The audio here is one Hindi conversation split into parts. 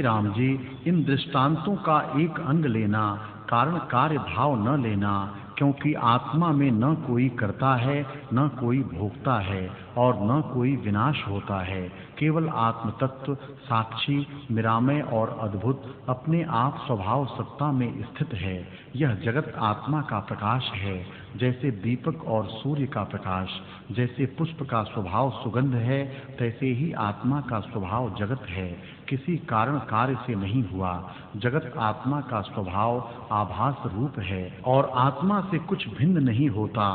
राम जी, इन दृष्टांतों का एक अंग लेना, कारण कार्य भाव न लेना, क्योंकि आत्मा में न कोई करता है, न कोई भोगता है और न कोई विनाश होता है। केवल आत्म तत्व साक्षी, निरामय और अद्भुत अपने आप स्वभाव सत्ता में स्थित है। यह जगत आत्मा का प्रकाश है, जैसे दीपक और सूर्य का प्रकाश। जैसे पुष्प का स्वभाव सुगंध है, तैसे ही आत्मा का स्वभाव जगत है, किसी कारण कार्य से नहीं हुआ। जगत आत्मा का स्वभाव आभास रूप है और आत्मा से कुछ भिन्न नहीं होता।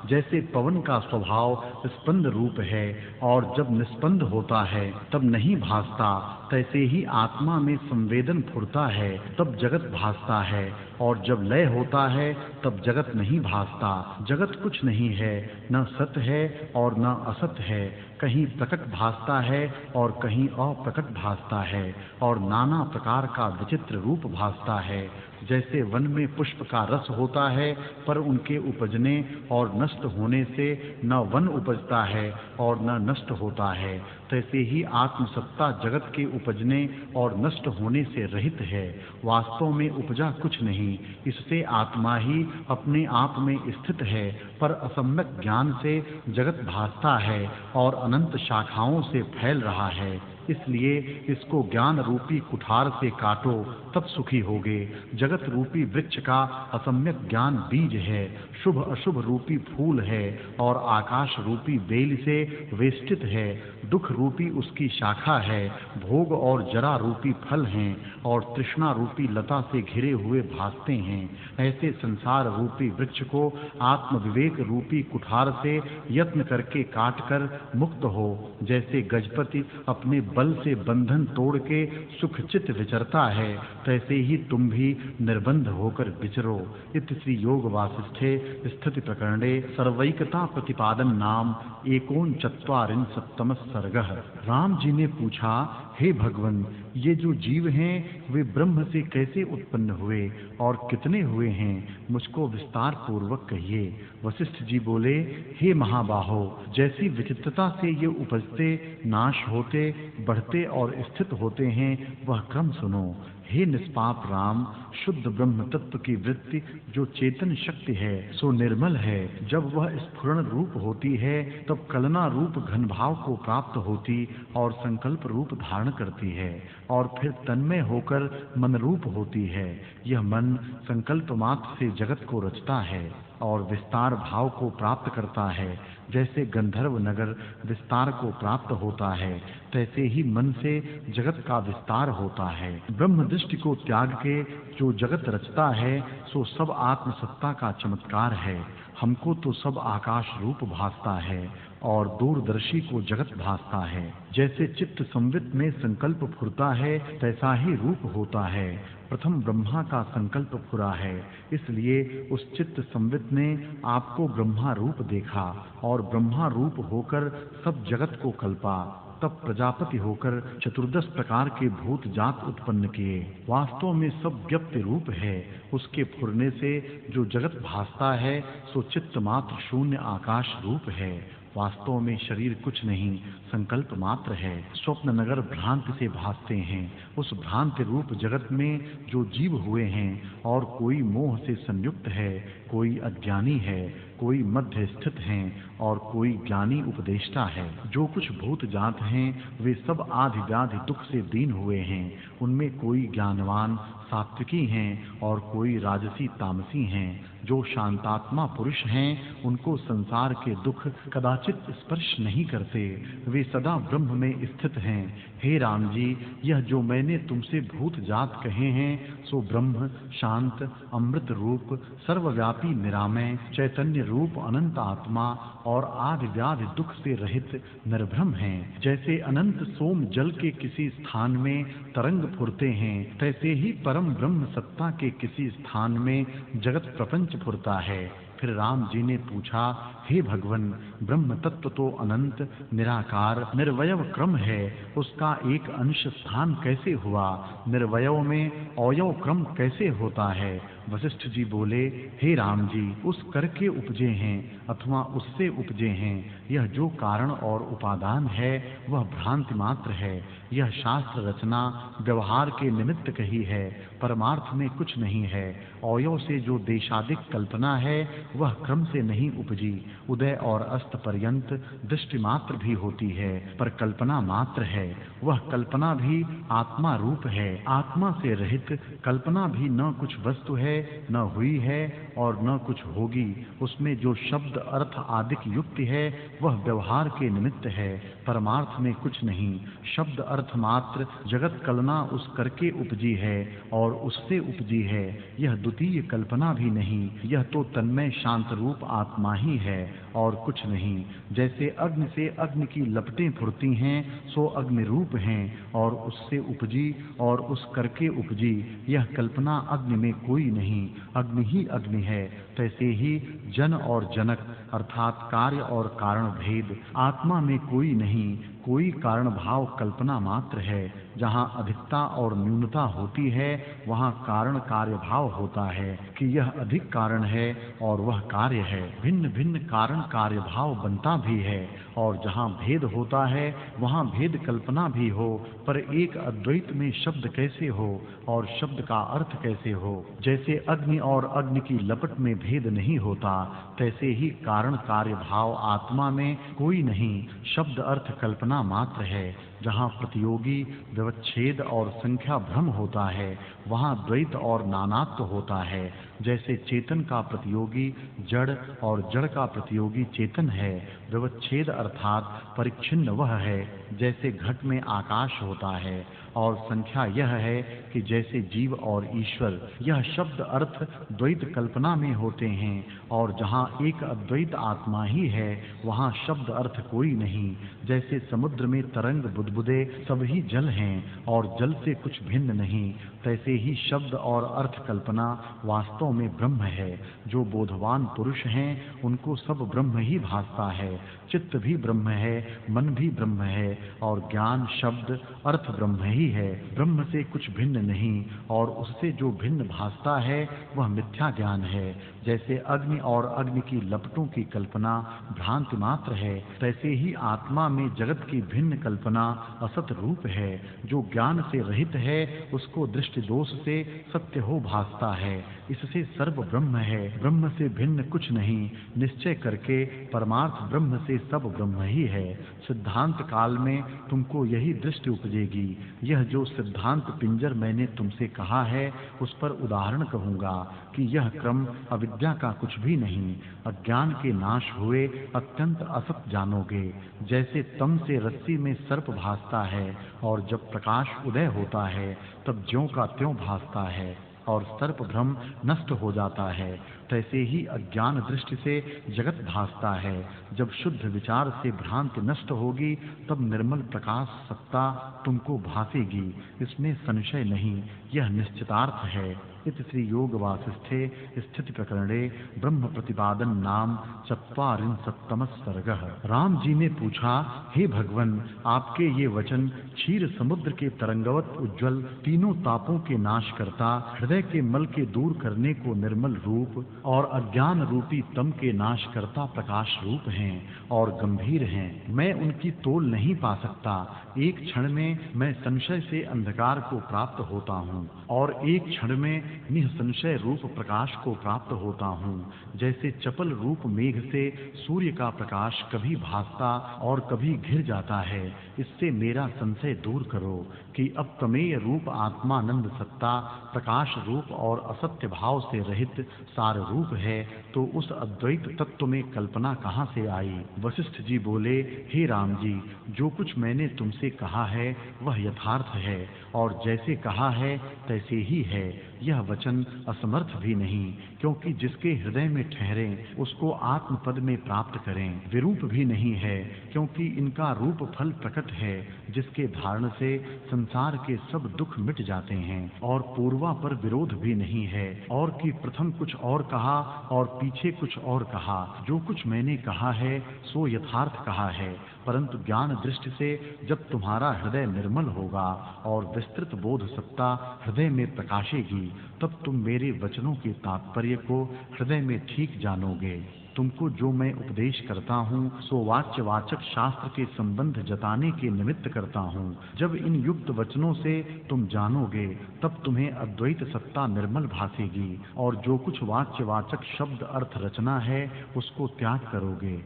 जैसे पवन का स्वभाव स्पंद रूप है और जब निस्पंद होता है तब नहीं भासता, तैसे ही आत्मा में संवेदन फुरता है तब जगत भासता है, और जब लय होता है तब जगत नहीं भासता। जगत कुछ नहीं है, न सत है और न असत है, कहीं प्रकट भासता है और कहीं अप्रकट भासता है, और नाना प्रकार का विचित्र रूप भासता है। जैसे वन में पुष्प का रस होता है, पर उनके उपजने और नष्ट होने से न वन उपजता है और न नष्ट होता है, तैसे ही आत्मसत्ता जगत के उपजने और नष्ट होने से रहित है। वास्तव में उपजा कुछ नहीं, इससे आत्मा ही अपने आप में स्थित है, पर असम्यक ज्ञान से जगत भासता है और अनंत शाखाओं से फैल रहा है। इसलिए इसको ज्ञान रूपी कुठार से काटो, तब सुखी होगे। जगत रूपी वृक्ष का असम्यक ज्ञान बीज है, शुभ अशुभ रूपी फूल है और आकाश रूपी बेल से वेष्टित है। दुख रूपी उसकी शाखा है, भोग और जरा रूपी फल हैं और तृष्णा रूपी लता से घिरे हुए भासते हैं। ऐसे संसार रूपी वृक्ष को आत्म विवेक रूपी कुठार से यत्न करके काटकर मुक्त हो। जैसे गजपति अपने बल से बंधन तोड़ के सुखचित विचरता है, तैसे ही तुम भी निर्बंध होकर विचरो। इति श्री योग वासिष्ठे स्थिति प्रकरणे सर्वैकता प्रतिपादन नाम एकोनचत्वारिंशत्तमः सर्गः। राम जी ने पूछा, हे भगवन, ये जो जीव हैं वे ब्रह्म से कैसे उत्पन्न हुए और कितने हुए हैं, मुझको विस्तार पूर्वक कहिए। वशिष्ठ जी बोले, हे महाबाहो, जैसी विचित्रता से ये उपजते, नाश होते, बढ़ते और स्थित होते हैं, वह क्रम सुनो। हे निष्पाप राम, शुद्ध ब्रह्म तत्व की वृत्ति जो चेतन शक्ति है सो निर्मल है। जब वह स्फुरण रूप होती है तब कलना रूप घन भाव को प्राप्त होती और संकल्प रूप धारण करती है, और फिर तन्मय होकर मन रूप होती है। यह मन संकल्प मात्र से जगत को रचता है और विस्तार भाव को प्राप्त करता है। जैसे गंधर्व नगर विस्तार को प्राप्त होता है, तैसे ही मन से जगत का विस्तार होता है। ब्रह्म दृष्टि को त्याग के जो जगत रचता है सो सब आत्मसत्ता का चमत्कार है। हमको तो सब आकाश रूप भासता है और दूरदर्शी को जगत भासता है। जैसे चित्त संवित में संकल्प फुरता है, तैसा ही रूप होता है। प्रथम ब्रह्मा का संकल्प फुरा है, इसलिए उस चित्त संवित ने आपको ब्रह्मा रूप देखा और ब्रह्मा रूप होकर सब जगत को कल्पा। तब प्रजापति होकर चतुर्दश प्रकार के भूत जात उत्पन्न किए। वास्तव में सब व्यक्त रूप है। उसके फुरने से जो जगत भासता है सो चित्त मात्र शून्य आकाश रूप है। वास्तव में शरीर कुछ नहीं, संकल्प मात्र है। स्वप्न नगर भ्रांति से भासते हैं। उस भ्रांति रूप जगत में जो जीव हुए हैं और कोई मोह से संयुक्त है, कोई अज्ञानी है, कोई मध्य स्थित हैं और कोई ज्ञानी उपदेष्टा है। जो कुछ भूत जात हैं वे सब आदि व्याधि दुख से दीन हुए हैं। उनमें कोई ज्ञानवान सात्विकी हैं और कोई राजसी तामसी हैं। जो शांतात्मा पुरुष हैं उनको संसार के दुख कदाचित स्पर्श नहीं करते, वे सदा ब्रह्म में स्थित हैं। हे राम जी, यह जो मैंने तुमसे भूत जात कहे हैं सो ब्रह्म शांत अमृत रूप सर्वव्यापी निरामय चैतन्य रूप अनंत आत्मा और आदि व्याधि दुख से रहित निर्भ्रम हैं। जैसे अनंत सोम जल के किसी स्थान में तरंग फुरते हैं, तैसे ही परम ब्रह्म सत्ता के किसी स्थान में जगत प्रपंच फुरता है। फिर राम जी ने पूछा, हे भगवन, ब्रह्म तत्व तो अनंत निराकार निर्वयव क्रम है, उसका एक अंश स्थान कैसे हुआ? निर्वयव में अवयव क्रम कैसे होता है? वशिष्ठ जी बोले, हे राम जी, उस कर के उपजे हैं अथवा उससे उपजे हैं, यह जो कारण और उपादान है वह भ्रांति मात्र है। यह शास्त्र रचना व्यवहार के निमित्त कही है, परमार्थ में कुछ नहीं है। अवयव से जो देशादिक कल्पना है वह क्रम से नहीं उपजी। उदय और अस्त पर्यंत दृष्टि मात्र भी होती है, पर कल्पना मात्र है। वह कल्पना भी आत्मा रूप है। आत्मा से रहित कल्पना भी न कुछ वस्तु है, न हुई है और न कुछ होगी। उसमें जो शब्द अर्थ आदिक युक्ति है वह व्यवहार के निमित्त है, परमार्थ में कुछ नहीं। शब्द अर्थ मात्र जगत कलना उस करके उपजी है और उससे उपजी है। यह द्वितीय कल्पना भी नहीं, यह तो तन्मय शांत रूप आत्मा ही है और कुछ नहीं। जैसे अग्नि से अग्नि की लपटें फुरती हैं, सो अग्नि रूप हैं और उससे उपजी और उस करके उपजी। यह कल्पना अग्नि में कोई नहीं, अग्नि ही अग्नि है। तैसे ही जन और जनक अर्थात कार्य और कारण भेद आत्मा में कोई नहीं। कोई कारण भाव कल्पना मात्र है। जहाँ अधिकता और न्यूनता होती है वहाँ कारण कार्य भाव होता है कि यह अधिक कारण है और वह कार्य है। भिन्न भिन्न कारण कार्य भाव बनता भी है और जहाँ भेद होता है वहाँ भेद कल्पना भी हो, पर एक अद्वैत में शब्द कैसे हो और शब्द का अर्थ कैसे हो। जैसे अग्नि और अग्नि की लपट में भेद नहीं होता, तैसे ही कारण कार्य भाव आत्मा में कोई नहीं, शब्द अर्थ कल्पना मात्र है। जहाँ प्रतियोगी व्यवच्छेद और संख्या भ्रम होता है वहाँ द्वैत और नानात्व होता है। जैसे चेतन का प्रतियोगी जड़ और जड़ का प्रतियोगी चेतन है, व्यवच्छेद अर्थात परिच्छिन्न वह है। जैसे घट में आकाश होता है और संख्या यह है कि जैसे जीव और ईश्वर। यह शब्द अर्थ द्वैत कल्पना में होते हैं और जहाँ एक अद्वैत आत्मा ही है वहाँ शब्द अर्थ कोई नहीं। जैसे समुद्र में तरंग बुदबुदे सभी जल हैं और जल से कुछ भिन्न नहीं, तैसे ही शब्द और अर्थ कल्पना वास्तव में ब्रह्म है। जो बोधवान पुरुष हैं उनको सब ब्रह्म ही भासता है। चित्त भी ब्रह्म है, मन भी ब्रह्म है और ज्ञान शब्द अर्थ ब्रह्म ही है। ब्रह्म से कुछ भिन्न नहीं और उससे जो भिन्न भासता है वह मिथ्या ज्ञान है। जैसे अग्नि और अग्नि की लपटों की कल्पना भ्रांति मात्र है, तैसे ही आत्मा में जगत की भिन्न कल्पना असत रूप है। जो ज्ञान से रहित है उसको दृष्टि दोष से सत्य हो भासता है। इससे सर्व ब्रह्म है, ब्रह्म से भिन्न कुछ नहीं। निश्चय करके परमार्थ ब्रह्म से सब ब्रह्म ही है। सिद्धांत काल में तुमको यही दृष्टि उपजेगी। यह जो सिद्धांत पिंजर मैंने तुमसे कहा है उस पर उदाहरण कहूँगा कि यह क्रम अविद्या का कुछ भी नहीं। अज्ञान के नाश हुए अत्यंत असत जानोगे। जैसे तम से रस्सी में सर्प भासता है और जब प्रकाश उदय होता है तब ज्यों का त्यों भासता है और सर्प भ्रम नष्ट हो जाता है, तैसे ही अज्ञान दृष्टि से जगत भासता है। जब शुद्ध विचार से भ्रांति नष्ट होगी तब निर्मल प्रकाश सत्ता तुमको भासेगी, इसमें संशय नहीं। यह निश्चितार्थ है। इति श्री योग वासिष्ठे स्थिति प्रकरणे ब्रह्म प्रतिपादन नाम 44 सर्गः। राम जी ने पूछा, हे भगवन, आपके ये वचन क्षीर समुद्र के तरंगवत उज्ज्वल, तीनों तापों के नाश करता, हृदय के मल के दूर करने को निर्मल रूप और अज्ञान रूपी तम के नाश करता प्रकाश रूप हैं और गंभीर हैं। मैं उनकी तोल नहीं पा सकता। एक क्षण में मैं संशय से अंधकार को प्राप्त होता हूँ और एक क्षण में निसंशय रूप प्रकाश को प्राप्त होता हूँ। जैसे चपल रूप मेघ से सूर्य का प्रकाश कभी भासता और कभी घिर जाता है, इससे मेरा संशय दूर करो कि अब प्रमेय रूप आत्मानंद सत्ता प्रकाश रूप और असत्य भाव से रहित सार रूप है, तो उस अद्वैत तत्व में कल्पना कहाँ से आई। वशिष्ठ जी बोले, हे राम जी, जो कुछ मैंने तुमसे कहा है वह यथार्थ है और जैसे कहा है तैसे ही है। यह वचन असमर्थ भी नहीं, क्योंकि जिसके हृदय में ठहरे उसको आत्मपद में प्राप्त करें। विरूप भी नहीं है, क्योंकि इनका रूप फल प्रकट है, जिसके धारण से संसार के सब दुख मिट जाते हैं। और पूर्वा पर विरोध भी नहीं है और कि प्रथम कुछ और का कहा और पीछे कुछ और कहा। जो कुछ मैंने कहा है सो यथार्थ कहा है, परंतु ज्ञान दृष्टि से जब तुम्हारा हृदय निर्मल होगा और विस्तृत बोध सत्ता हृदय में प्रकाशेगी, तब तुम मेरे वचनों के तात्पर्य को हृदय में ठीक जानोगे। तुमको जो मैं उपदेश करता हूँ सो वाच्यवाचक शास्त्र के संबंध जताने के निमित्त करता हूँ। जब इन युक्त वचनों से तुम जानोगे तब तुम्हें अद्वैत सत्ता निर्मल भासेगी और जो कुछ वाच्यवाचक शब्द अर्थ रचना है उसको त्याग करोगे।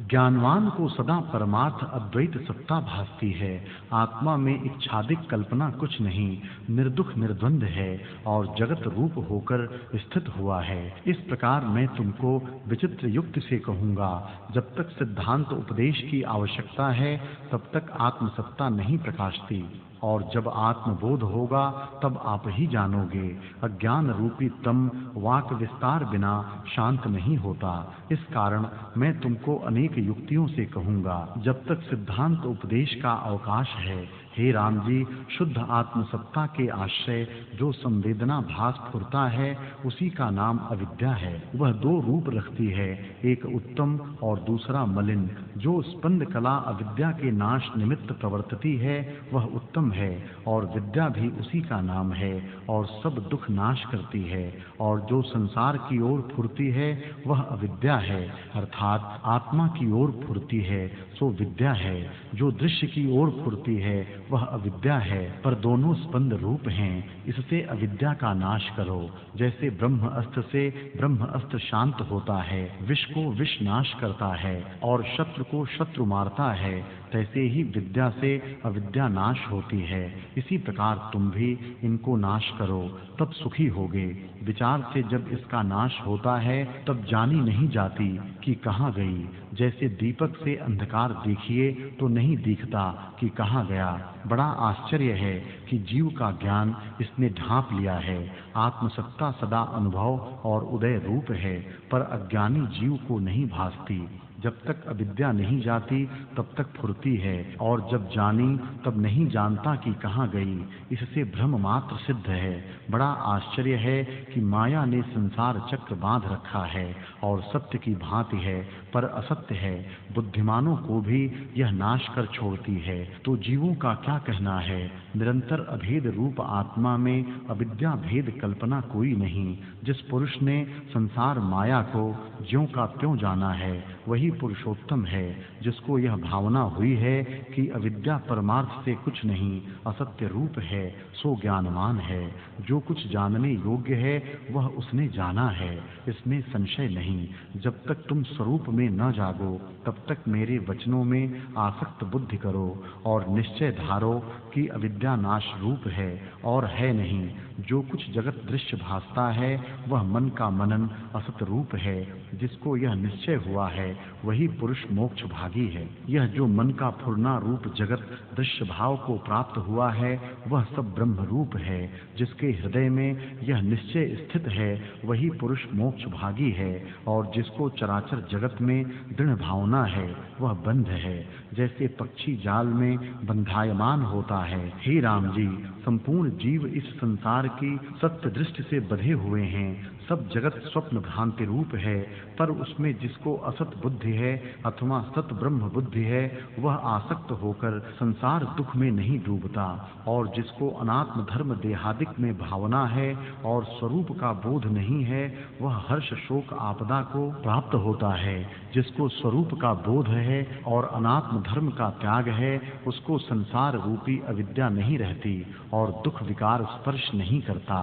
ज्ञानवान को सदा परमार्थ अद्वैत सत्ता भासती है। आत्मा में इच्छादिक कल्पना कुछ नहीं, निर्दुख निर्द्वंद है और जगत रूप होकर स्थित हुआ है। इस प्रकार मैं तुमको विचित्र युक्ति से कहूँगा। जब तक सिद्धांत उपदेश की आवश्यकता है तब तक आत्मसत्ता नहीं प्रकाशती, और जब आत्मबोध होगा तब आप ही जानोगे। अज्ञान रूपी तम वाक विस्तार बिना शांत नहीं होता। इस कारण मैं तुमको अनेक युक्तियों से कहूँगा। जब तक सिद्धांत उपदेश का अवकाश है, हे राम जी, शुद्ध आत्मसत्ता के आश्रय जो संवेदना भास फुरता है उसी का नाम अविद्या है। वह दो रूप रखती है, एक उत्तम और दूसरा मलिन। जो स्पंद कला अविद्या के नाश निमित्त प्रवर्तती है वह उत्तम है, और विद्या भी उसी का नाम है और सब दुख नाश करती है। और जो संसार की ओर फुरती है वह अविद्या है, अर्थात आत्मा की ओर फुरती है सो विद्या है। जो दृश्य की ओर फुरती है वह अविद्या है, पर दोनों स्पंद रूप हैं। इससे अविद्या का नाश करो। जैसे ब्रह्म अस्त्र से ब्रह्म अस्त्र शांत होता है, विष को विष नाश करता है और शत्रु को शत्रु मारता है, तैसे ही विद्या से अविद्या नाश होती है। इसी प्रकार तुम भी इनको नाश करो, तब सुखी होगे। विचार से जब इसका नाश होता है तब जानी नहीं जाती कि कहाँ गई। जैसे दीपक से अंधकार देखिए तो नहीं दिखता कि कहाँ गया। बड़ा आश्चर्य है कि जीव का ज्ञान इसने ढांप लिया है। आत्मसत्ता सदा अनुभव और उदय रूप है, पर अज्ञानी जीव को नहीं भासती। जब तक अविद्या नहीं जाती तब तक फुरती है, और जब जानी तब नहीं जानता कि कहाँ गई। इससे भ्रम मात्र सिद्ध है। बड़ा आश्चर्य है कि माया ने संसार चक्र बांध रखा है और सत्य की भांति है पर असत्य है। बुद्धिमानों को भी यह नाश कर छोड़ती है, तो जीवों का क्या कहना है। निरंतर अभेद रूप आत्मा में अविद्या भेद कल्पना कोई नहीं। जिस पुरुष ने संसार माया को ज्यों का त्यों जाना है वही पुरुषोत्तम है। जिसको यह भावना हुई है कि अविद्या परमार्थ से कुछ नहीं, असत्य रूप है, सो ज्ञानवान है। जो कुछ जानने योग्य है वह उसने जाना है, इसमें संशय नहीं। जब तक तुम स्वरूप में न जागो तब तक मेरे वचनों में आसक्त बुद्धि करो और निश्चय धारो कि अविद्या नाश रूप है और है नहीं। जो कुछ जगत दृश्य भासता है वह मन का मनन असत रूप है। जिसको यह निश्चय हुआ है वही पुरुष मोक्ष भागी है। यह जो मन का फुरना रूप जगत दृश्य भाव को प्राप्त हुआ है वह सब ब्रह्म रूप है। जिसके हृदय में यह निश्चय स्थित है वही पुरुष मोक्ष भागी है, और जिसको चराचर जगत में दृढ़ भावना है वह बंध है। जैसे पक्षी जाल में बंधायमान होता है, हे राम जी, संपूर्ण जीव इस संसार की सत्य दृष्टि से बंधे हुए हैं। सब जगत स्वप्न भ्रांति रूप है, पर उसमें जिसको असत बुद्धि है अथवा सत ब्रह्म बुद्धि है वह आसक्त होकर संसार दुख में नहीं डूबता। और जिसको अनात्म धर्म देहादिक में भावना है और स्वरूप का बोध नहीं है वह हर्ष शोक आपदा को प्राप्त होता है। जिसको स्वरूप का बोध है और अनात्म धर्म का त्याग है उसको संसार रूपी अविद्या नहीं रहती और दुख विकार स्पर्श नहीं करता।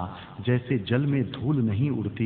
जैसे जल में धूल नहीं उड़ती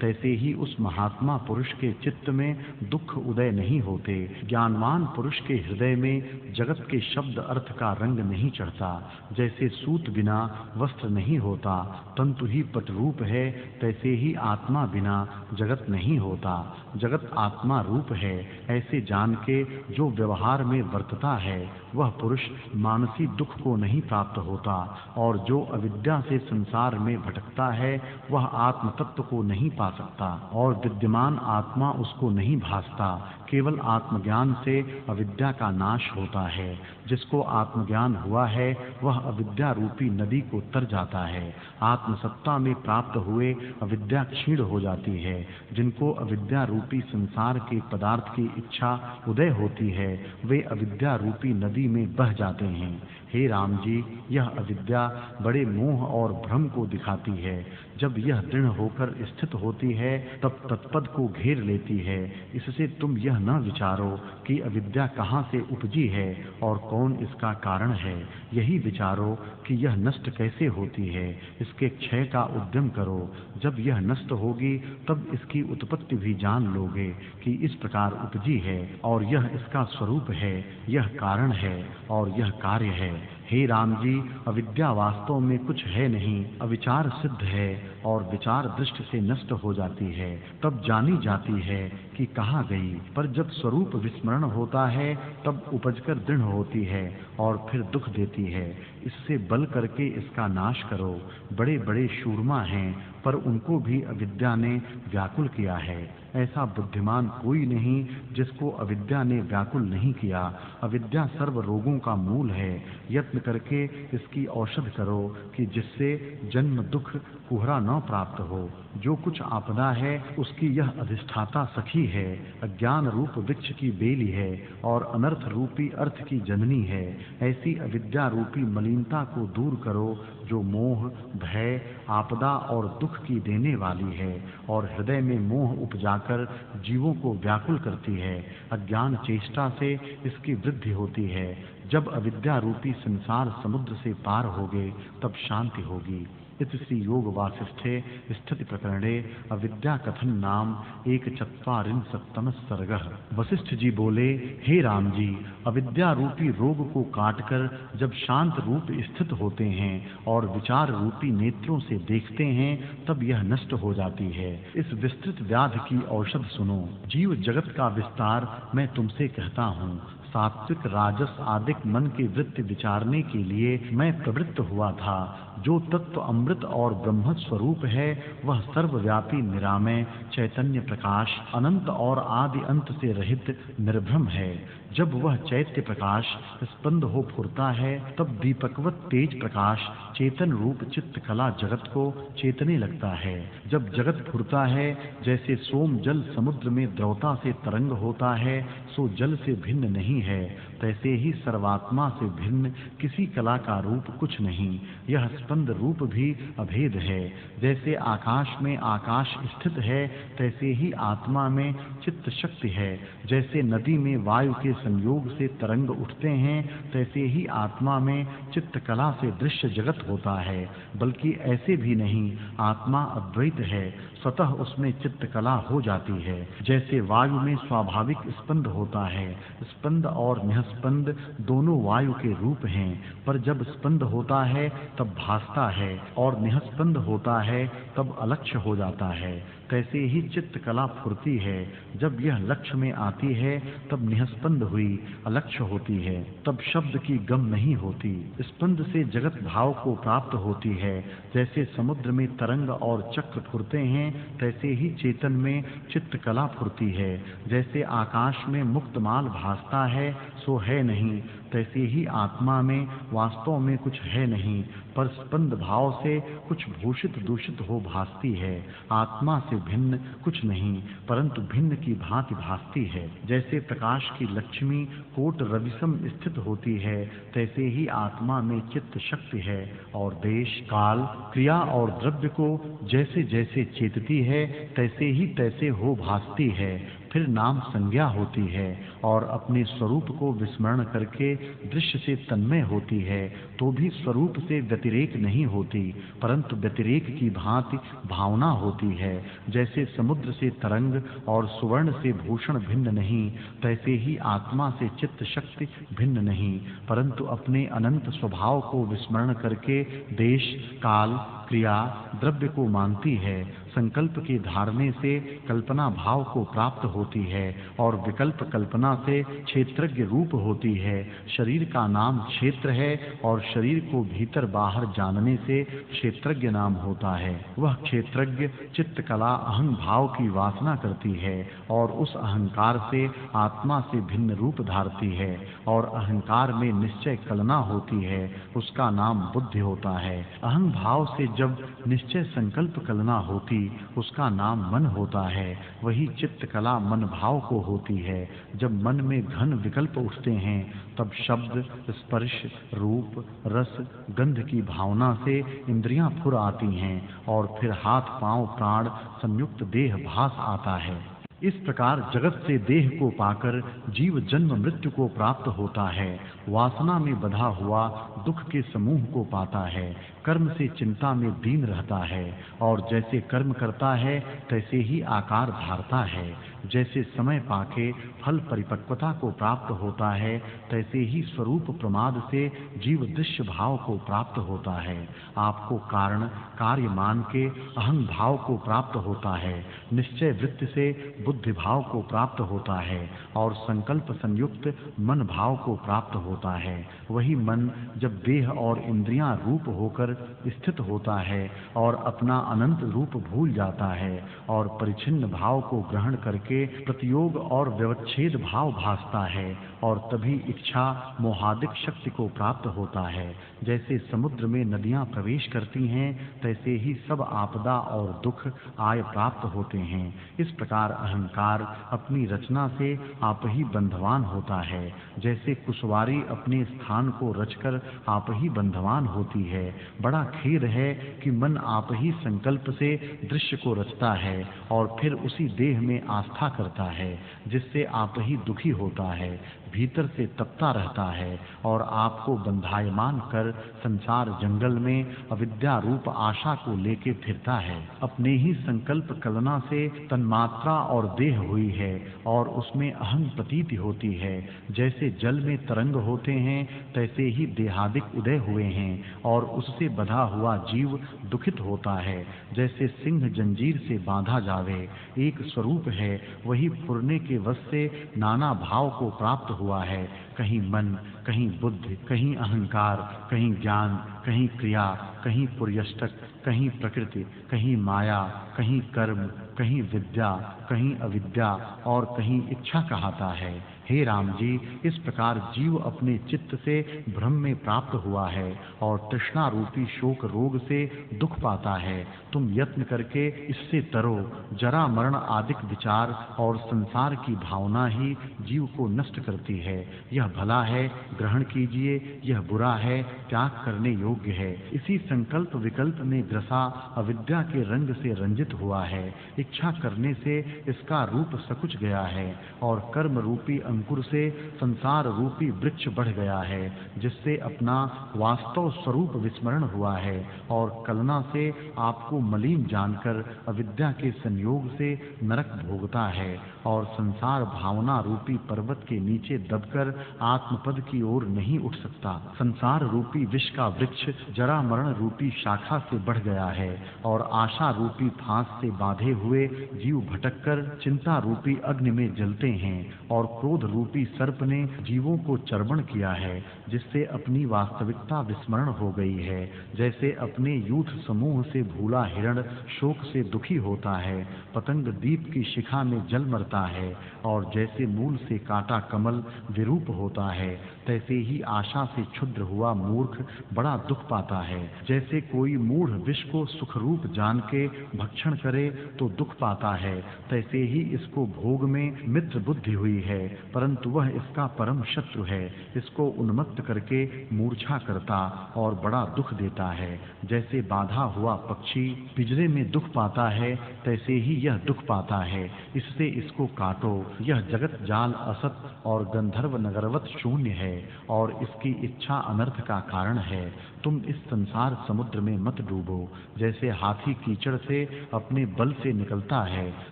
तैसे ही उस महात्मा पुरुष के चित्त में दुख उदय नहीं होते। ज्ञानवान पुरुष के हृदय में जगत के शब्द अर्थ का रंग नहीं चढ़ता। जैसे सूत बिना वस्त्र नहीं होता, तंतु ही पटरूप है, तैसे ही आत्मा बिना जगत नहीं होता। जगत आत्मा रूप है ऐसे जान के जो व्यवहार में वर्तता है वह पुरुष मानसी दुख को नहीं प्राप्त होता, और जो अविद्या से संसार में भटकता है वह आत्म तत्व को नहीं पा सकता। और और विद्यमान आत्मा उसको नहीं भासता। केवल आत्मज्ञान से अविद्या का नाश होता है। जिसको आत्मज्ञान हुआ है वह अविद्या रूपी नदी को तर जाता है। आत्मसत्ता में प्राप्त हुए अविद्या क्षीण हो जाती है। जिनको अविद्या रूपी संसार के पदार्थ की इच्छा उदय होती है वे अविद्या रूपी नदी में बह जाते हैं। हे राम जी, यह अविद्या बड़े मोह और भ्रम को दिखाती है। जब यह दृढ़ होकर स्थित होती है तब तत्पद को घेर लेती है। इससे तुम यह न विचारो कि अविद्या कहाँ से उपजी है और कौन इसका कारण है। यही विचारो कि यह नष्ट कैसे होती है। इसके क्षय का उद्यम करो। जब यह नष्ट होगी तब इसकी उत्पत्ति भी जान लोगे कि इस प्रकार उपजी है और यह इसका स्वरूप है, यह कारण है और यह कार्य है। हे राम जी, अविद्या वास्तव में कुछ है नहीं, अविचार सिद्ध है और विचार दृष्टि से नष्ट हो जाती है। तब जानी जाती है कि कहाँ गई। पर जब स्वरूप विस्मरण होता है तब उपजकर दृढ़ होती है और फिर दुख देती है। इससे बल करके इसका नाश करो। बड़े बड़े शूरमा हैं पर उनको भी अविद्या ने व्याकुल किया है। ऐसा बुद्धिमान कोई नहीं जिसको अविद्या ने व्याकुल नहीं किया। अविद्या सर्व रोगों का मूल है। यत्न करके इसकी औषध करो कि जिससे जन्म दुख कुहरा न प्राप्त हो। जो कुछ आपदा है उसकी यह अधिष्ठाता सखी है। अज्ञान रूप वृक्ष की बेली है और अनर्थ रूपी अर्थ की जननी है। ऐसी अविद्या रूपी मलिनता को दूर करो जो मोह, भय, आपदा और दुख की देने वाली है और हृदय में मोह उपजाकर जीवों को व्याकुल करती है। अज्ञान चेष्टा से इसकी वृद्धि होती है। जब अविद्या रूपी संसार समुद्र से पार होगे तब शांति होगी। इति श्री योग वासिष्ठे स्थिति प्रकरणे अविद्या कथन नाम 1चत्वारिंशत्तमः सर्गः। वशिष्ठ जी बोले, हे राम जी, अविद्या रूपी रोग को काटकर जब शांत रूप स्थित होते हैं और विचार रूपी नेत्रों से देखते हैं तब यह नष्ट हो जाती है। इस विस्तृत व्याधि की औषध सुनो। जीव जगत का विस्तार मैं तुमसे कहता हूँ। सात्विक, राजस आदिक मन के वृत्ति विचारने के लिए मैं प्रवृत्त हुआ था। जो तत्व अमृत और ब्रह्म स्वरूप है वह सर्वव्यापी, निरामय, चैतन्य प्रकाश, अनंत और आदि अंत से रहित निर्भ्रम है। जब वह चैत्य प्रकाश स्पंद हो फुरता है तब दीपकवत तेज प्रकाश चेतन रूप चित्त कला जगत को चेतने लगता है। जब जगत फुरता है जैसे सोम जल समुद्र में द्रवता से तरंग होता है सो जल से भिन्न नहीं है, तैसे ही सर्वात्मा से भिन्न किसी कला का रूप कुछ नहीं। यह स्पंद रूप भी अभेद है। जैसे आकाश में आकाश स्थित है तैसे ही आत्मा में चित्त शक्ति है। जैसे नदी में वायु के संयोग से तरंग उठते हैं तैसे ही आत्मा में चित्त कला से दृश्य जगत होता है। बल्कि ऐसे भी नहीं, आत्मा अद्वैत है, स्वतः उसमें चित्त कला हो जाती है। जैसे वायु में स्वाभाविक स्पंद होता है, स्पंद और निःस्पंद दोनों वायु के रूप हैं, पर जब स्पंद होता है तब भासता है और निःस्पंद होता है तब अलक्ष्य हो जाता है। तैसे ही चित्त कला फुरती है। जब यह लक्ष्य में आती है तब निःस्पंद हुई अलक्ष्य होती है, तब शब्द की गम नहीं होती। स्पंद से जगत भाव को प्राप्त होती है। जैसे समुद्र में तरंग और चक्र फुरते हैं तैसे ही चेतन में चित्त कला फुरती है। जैसे आकाश में मुक्त माल भासता है सो है नहीं, तैसे ही आत्मा में वास्तव में कुछ है नहीं, पर स्पंद भाव से कुछ भूषित दूषित हो भासती है। आत्मा से भिन्न कुछ नहीं, परंतु भिन्न की भांति भासती है। जैसे प्रकाश की लक्ष्मी कोट रविसम स्थित होती है तैसे ही आत्मा में चित्त शक्ति है और देश, काल, क्रिया और द्रव्य को जैसे जैसे चेतती है तैसे हो भासती है। फिर नाम संज्ञा होती है और अपने स्वरूप को विस्मरण करके दृश्य से तन्मय होती है, तो भी स्वरूप से व्यतिरेक नहीं होती, परंतु व्यतिरेक की भांति भावना होती है। जैसे समुद्र से तरंग और सुवर्ण से भूषण भिन्न नहीं, तैसे ही आत्मा से चित्त शक्ति भिन्न नहीं, परंतु अपने अनंत स्वभाव को विस्मरण करके देश, काल, क्रिया द्रव्य को मानती है। संकल्प के धारने से कल्पना भाव को प्राप्त होती है और विकल्प कल्पना से क्षेत्रज्ञ रूप होती है। शरीर का नाम क्षेत्र है और शरीर को भीतर बाहर जानने से क्षेत्रज्ञ नाम होता है। वह क्षेत्रज्ञ चित्त कला अहं भाव की वासना करती है और उस अहंकार से आत्मा से भिन्न रूप धारती है और अहंकार में निश्चय कलना होती है, उसका नाम बुद्धि होता है। अहं भाव से जब निश्चय संकल्प कलना होती, उसका नाम मन होता है। वही चित्त कला मन भाव को होती है। जब मन में घन विकल्प उठते हैं तब शब्द स्पर्श रूप रस गंध की भावना से इंद्रियां फुर आती हैं और फिर हाथ पांव प्राण संयुक्त देह भास आता है। इस प्रकार जगत से देह को पाकर जीव जन्म मृत्यु को प्राप्त होता है। वासना में बंधा हुआ दुख के समूह को पाता है। कर्म से चिंता में दीन रहता है और जैसे कर्म करता है तैसे ही आकार धारता है। जैसे समय पाके फल परिपक्वता को प्राप्त होता है तैसे ही स्वरूप प्रमाद से जीव दृश्य भाव को प्राप्त होता है। आपको कारण कार्य मान के अहं भाव को प्राप्त होता है। निश्चय वृत्ति से बुद्धि भाव को प्राप्त होता है और संकल्प संयुक्त मन भाव को प्राप्त होता है। वही मन जब देह और इंद्रियां रूप होकर स्थित होता है और अपना अनंत रूप भूल जाता है और परिच्छिन्न भाव को ग्रहण करके प्रतियोग और व्यवच्छेद भाव भासता है और तभी इच्छा मोहादिक शक्ति को प्राप्त होता है। जैसे समुद्र में नदियां प्रवेश करती हैं तैसे ही सब आपदा और दुख आय प्राप्त होते हैं। इस प्रकार अहंकार अपनी रचना से आप ही बंधवान होता है। जैसे कुशवारी अपने स्थान को रचकर आप ही बंधवान होती है। बड़ा खेद है कि मन आप ही संकल्प से दृश्य को रचता है और फिर उसी देह में आस्था करता है, जिससे आप ही दुखी होता है, भीतर से तपता रहता है और आपको बंधायमान कर संसार जंगल में अविद्या रूप आशा को लेके फिरता है। अपने ही संकल्प कलना से तन्मात्रा और देह हुई है और उसमें अहं प्रतीति होती है। जैसे जल में तरंग होते हैं तैसे ही देहादिक उदय हुए हैं और उससे बंधा हुआ जीव दुखित होता है। जैसे सिंह जंजीर से बांधा जावे, एक स्वरूप है, वही फुरने के वश से नाना भाव को प्राप्त हुआ है। कहीं मन, कहीं बुद्धि, कहीं अहंकार, कहीं ज्ञान, कहीं क्रिया, कहीं पुर्यष्टक, कहीं प्रकृति, कहीं माया, कहीं कर्म, कहीं विद्या, कहीं अविद्या और कहीं इच्छा कहता है। हे राम जी, इस प्रकार जीव अपने चित्त से भ्रम में प्राप्त हुआ है और तृष्णा रूपी शोक रोग से दुख पाता है। तुम यत्न करके इससे तरो। जरा मरण आदिक विचार और संसार की भावना ही जीव को नष्ट करती है। यह भला है, ग्रहण कीजिए, यह बुरा है, त्याग करने योग्य है। इसी संकल्प विकल्प में ग्रसा अविद्या के रंग से रंजित हुआ है। इच्छा करने से इसका रूप सकुच गया है और कर्म रूपी अंकुर से संसार रूपी वृक्ष बढ़ गया है, जिससे अपना वास्तव स्वरूप विस्मरण हुआ है और कलना से आपको मलिन जानकर अविद्या के संयोग से नरक भोगता है और संसार भावना रूपी पर्वत के नीचे दबकर आत्मपद की ओर नहीं उठ सकता। संसार रूपी विष का वृक्ष जरा मरण रूपी शाखा से बढ़ गया है और आशा रूपी फांस से बांधे हुए जीव भटककर चिंता रूपी अग्नि में जलते हैं और क्रोध रूपी सर्प ने जीवों को चर्वण किया है, जिससे अपनी वास्तविकता विस्मरण हो गई है। जैसे अपने यूथ समूह से भूला हिरण शोक से दुखी होता है, पतंग दीप की शिखा में जल मरता है और जैसे मूल से काटा कमल विरूप होता है, तैसे ही आशा से क्षुद्र हुआ मूर्ख बड़ा दुख पाता है। जैसे कोई मूढ़ विष को सुख रूप जान के भक्षण करे तो दुख पाता है, तैसे ही इसको भोग में मित्र बुद्धि हुई है, परंतु वह इसका परम शत्रु है। इसको उन्मत्त करके मूर्छा करता और बड़ा दुख देता है। जैसे बाधा हुआ पक्षी पिंजरे में दुख पाता है, तैसे ही यह दुख पाता है। इससे इसको काटो। यह जगत जाल असत और गंधर्व नगरवत शून्य है और इसकी इच्छा अनर्थ का कारण है। तुम इस संसार समुद्र में मत डूबो। जैसे हाथी कीचड़ से अपने बल से निकलता है,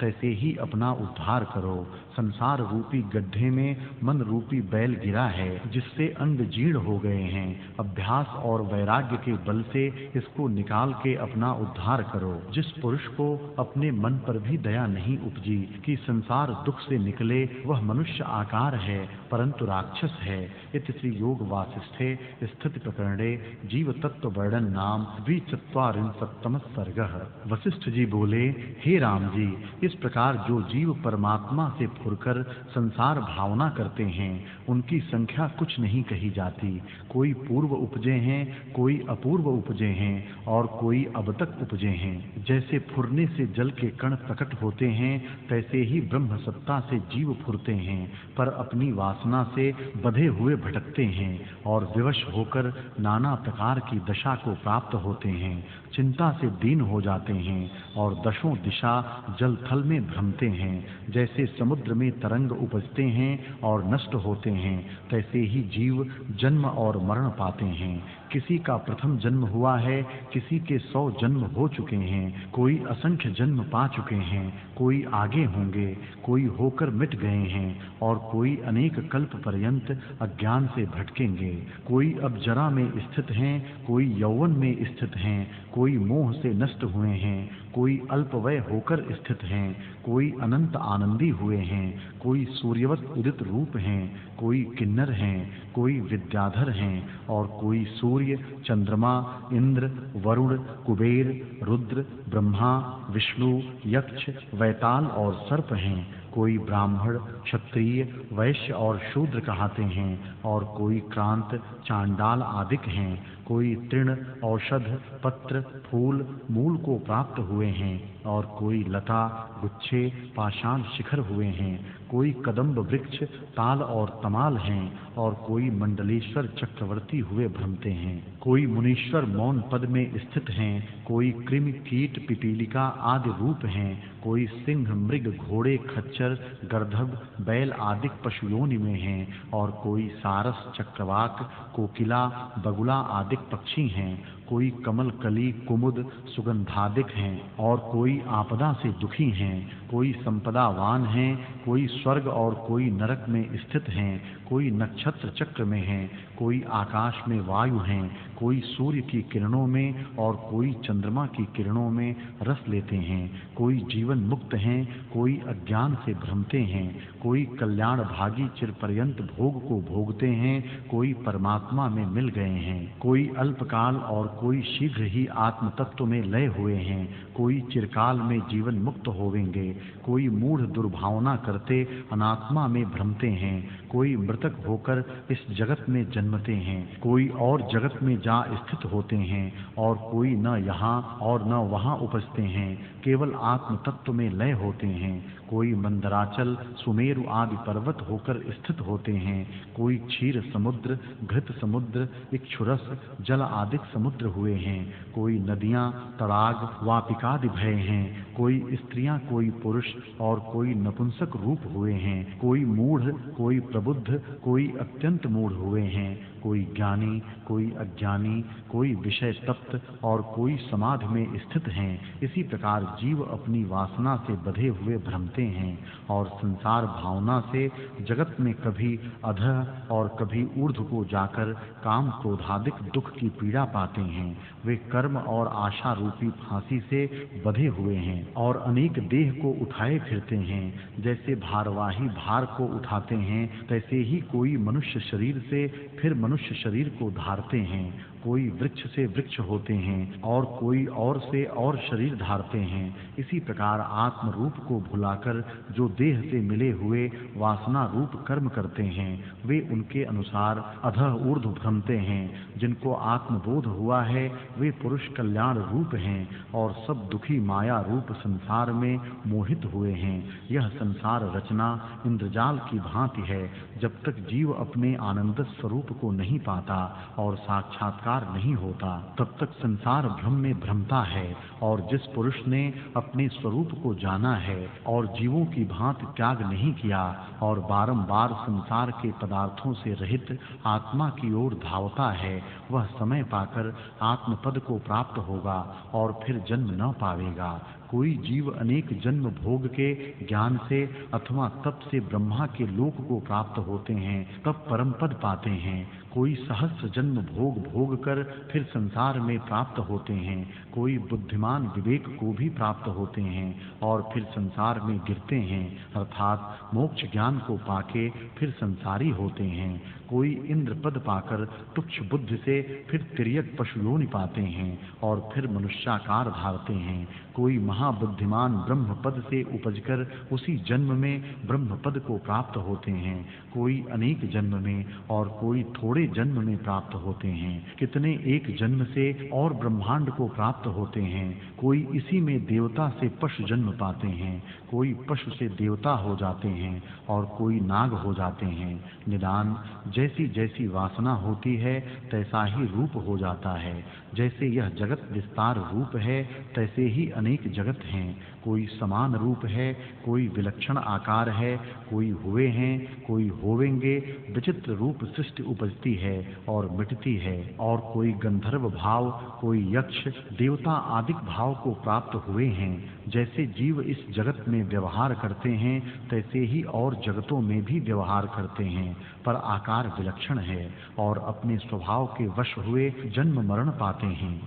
तैसे ही अपना उद्धार करो। संसार रूपी गड्ढे में मन रूपी बैल गिरा है, जिससे अंग जीर्ण हो गए हैं। अभ्यास और वैराग्य के बल से इसको निकाल के अपना उद्धार करो। जिस पुरुष को अपने मन पर भी दया नहीं उपजी कि संसार दुख से निकले, वह मनुष्य आकार है परंतु राक्षस है। इति श्री योग वासिष्ठे स्थिति प्रकरणे जीव तत्व वर्णन नाम 244 सर्गः। वशिष्ठ जी बोले, हे राम जी, इस प्रकार जो जीव परमात्मा से फुरकर संसार भावना करते हैं, उनकी संख्या कुछ नहीं कही जाती। कोई पूर्व उपजे हैं, कोई अपूर्व उपजे हैं और कोई अब तक उपजे हैं। जैसे फुरने से जल के कण प्रकट होते हैं, तैसे ही ब्रह्म सत्ता से जीव फुरते हैं, पर अपनी वासना से बंधे हुए भटकते हैं और विवश होकर नाना प्रकार की दशा को प्राप्त होते हैं। चिंता से दीन हो जाते हैं और दशों दिशा जल थल में भ्रमते हैं। जैसे समुद्र में तरंग उपजते हैं और नष्ट होते हैं, तैसे ही जीव जन्म और मरण पाते हैं। किसी का प्रथम जन्म हुआ है, किसी के 100 जन्म हो चुके हैं, कोई असंख्य जन्म पा चुके हैं, कोई आगे होंगे, कोई होकर मिट गए हैं और कोई अनेक कल्प पर्यंत अज्ञान से भटकेंगे। कोई अब जरा में स्थित हैं, कोई यौवन में स्थित हैं, कोई मोह से नष्ट हुए हैं, कोई अल्पवय होकर स्थित हैं, कोई अनंत आनंदी हुए हैं, कोई सूर्यवत उदित रूप हैं, कोई किन्नर हैं, कोई विद्याधर हैं और कोई सूर्य, चंद्रमा, इंद्र, वरुण, कुबेर, रुद्र, ब्रह्मा, विष्णु, यक्ष, वैताल और सर्प हैं। कोई ब्राह्मण, क्षत्रिय, वैश्य और शूद्र कहते हैं और कोई क्रांत, चांडाल आदिक हैं। कोई तृण, औषध, पत्र, फूल, मूल को प्राप्त हुए हैं और कोई लता, गुच्छे, पाषाण शिखर हुए हैं। कोई कदम्ब वृक्ष, ताल और तमाल हैं और कोई मंडलेश्वर चक्रवर्ती हुए भ्रमते हैं। कोई मुनीश्वर मौन पद में स्थित हैं, कोई कृमि, कीट, पिपीलिका आदि रूप हैं, कोई सिंह, मृग, घोड़े, खच्चर, गर्दभ, बैल आदि पशु योनि में हैं और कोई सारस, चक्रवाक, कोकिला, बगुला आदि पक्षी हैं। कोई कमल, कली, कुमुद, सुगंधादिक हैं और कोई आपदा से दुखी हैं। कोई संपदावान हैं, कोई स्वर्ग और कोई नरक में स्थित हैं। कोई नक्षत्र चक्र में हैं, कोई आकाश में वायु हैं, कोई सूर्य की किरणों में और कोई चंद्रमा की किरणों में रस लेते हैं। कोई जीवन मुक्त हैं, कोई अज्ञान से भ्रमते हैं। कोई कल्याण भागी चिरपर्यंत भोग को भोगते हैं, कोई परमात्मा में मिल गए हैं। कोई अल्पकाल और कोई शीघ्र ही आत्म तत्व में लय हुए हैं। कोई चिरकाल में जीवन मुक्त होवेंगे। कोई मूढ़ दुर्भावना करते अनात्मा में भ्रमते हैं। कोई मृतक होकर इस जगत में जन्मते हैं, कोई और जगत में जा स्थित होते हैं और कोई न यहाँ और न वहाँ उपजते हैं, केवल आत्म तत्व में लय होते हैं। कोई मंदराचल, सुमेरु आदि पर्वत होकर स्थित होते हैं। कोई क्षीर समुद्र, घृत समुद्र, इक्षुरस, जल आदि समुद्र हुए हैं। कोई नदियाँ, तड़ाग, वापिकादि भय हैं। कोई स्त्रियां, कोई पुरुष और कोई नपुंसक रूप हुए हैं। कोई मूढ़, कोई प्रबुद्ध, कोई अत्यंत मूढ़ हुए हैं। कोई ज्ञानी, कोई अज्ञानी, कोई विषय तप्त और कोई समाधि में स्थित हैं। इसी प्रकार जीव अपनी वासना से बंधे हुए भ्रमते हैं और संसार भावना से जगत में कभी अधः और कभी ऊर्ध्व को जाकर काम क्रोधादिक दुख की पीड़ा पाते हैं। वे कर्म और आशा रूपी फांसी से बंधे हुए हैं और अनेक देह को उठाए फिरते हैं। जैसे भारवाही भार को उठाते हैं, तैसे ही कोई मनुष्य शरीर से फिर मनुष्य शरीर को धारते हैं। कोई वृक्ष से वृक्ष होते हैं और कोई और से और शरीर धारते हैं। इसी प्रकार आत्म रूप को भुलाकर जो देह से मिले हुए वासना रूप कर्म करते हैं, वे उनके अनुसार अधः ऊर्ध्व भ्रमते हैं। जिनको आत्मबोध हुआ है, वे पुरुष कल्याण रूप हैं और सब दुखी माया रूप संसार में मोहित हुए हैं। यह संसार रचना इंद्रजाल की भांति है। जब तक जीव अपने आनंद स्वरूप को नहीं पाता और साक्षात्कार नहीं होता, तब तक संसार भ्रम में भ्रमता है। और जिस पुरुष ने अपने स्वरूप को जाना है और जीवों की भांति त्याग नहीं किया और बारंबार संसार के पदार्थों से रहित आत्मा की ओर धावता है, वह समय पाकर आत्मपद को प्राप्त होगा और फिर जन्म न पावेगा। कोई जीव अनेक जन्म भोग के ज्ञान से अथवा तप से ब्रह्मा के लोक को प्राप्त होते हैं, तब परम पद पाते हैं। कोई सहस्र जन्म भोग कर फिर संसार में प्राप्त होते हैं। कोई बुद्धिमान विवेक को भी प्राप्त होते हैं और फिर संसार में गिरते हैं, अर्थात मोक्ष ज्ञान को पाके फिर संसारी होते हैं। कोई इंद्र पद पाकर तुच्छ बुद्धि से फिर तिर्यक पशु योनि पाते हैं और फिर मनुष्याकार धारते हैं। कोई महाबुद्धिमान ब्रह्म पद से उपजकर उसी जन्म में ब्रह्म पद को प्राप्त होते हैं। कोई अनेक जन्म में और कोई थोड़े जन्म में प्राप्त होते हैं। कितने एक जन्म से और ब्रह्मांड को प्राप्त होते हैं। कोई इसी में देवता से पशु जन्म पाते हैं, कोई पशु से देवता हो जाते हैं और कोई नाग हो जाते हैं। निदान जैसी जैसी वासना होती है तैसा ही रूप हो जाता है। जैसे यह जगत विस्तार रूप है तैसे ही अनेक जगत हैं। कोई समान रूप है, कोई विलक्षण आकार है, कोई हुए हैं, कोई होवेंगे। विचित्र रूप सृष्टि उपजती है और मिटती है। और कोई गंधर्व भाव, कोई यक्ष देवता आदि भाव को प्राप्त हुए हैं। जैसे जीव इस जगत में व्यवहार करते हैं तैसे ही और जगतों में भी व्यवहार करते हैं, पर आकार विलक्षण है और अपने स्वभाव के वश हुए जन्म मरण पाते हैं।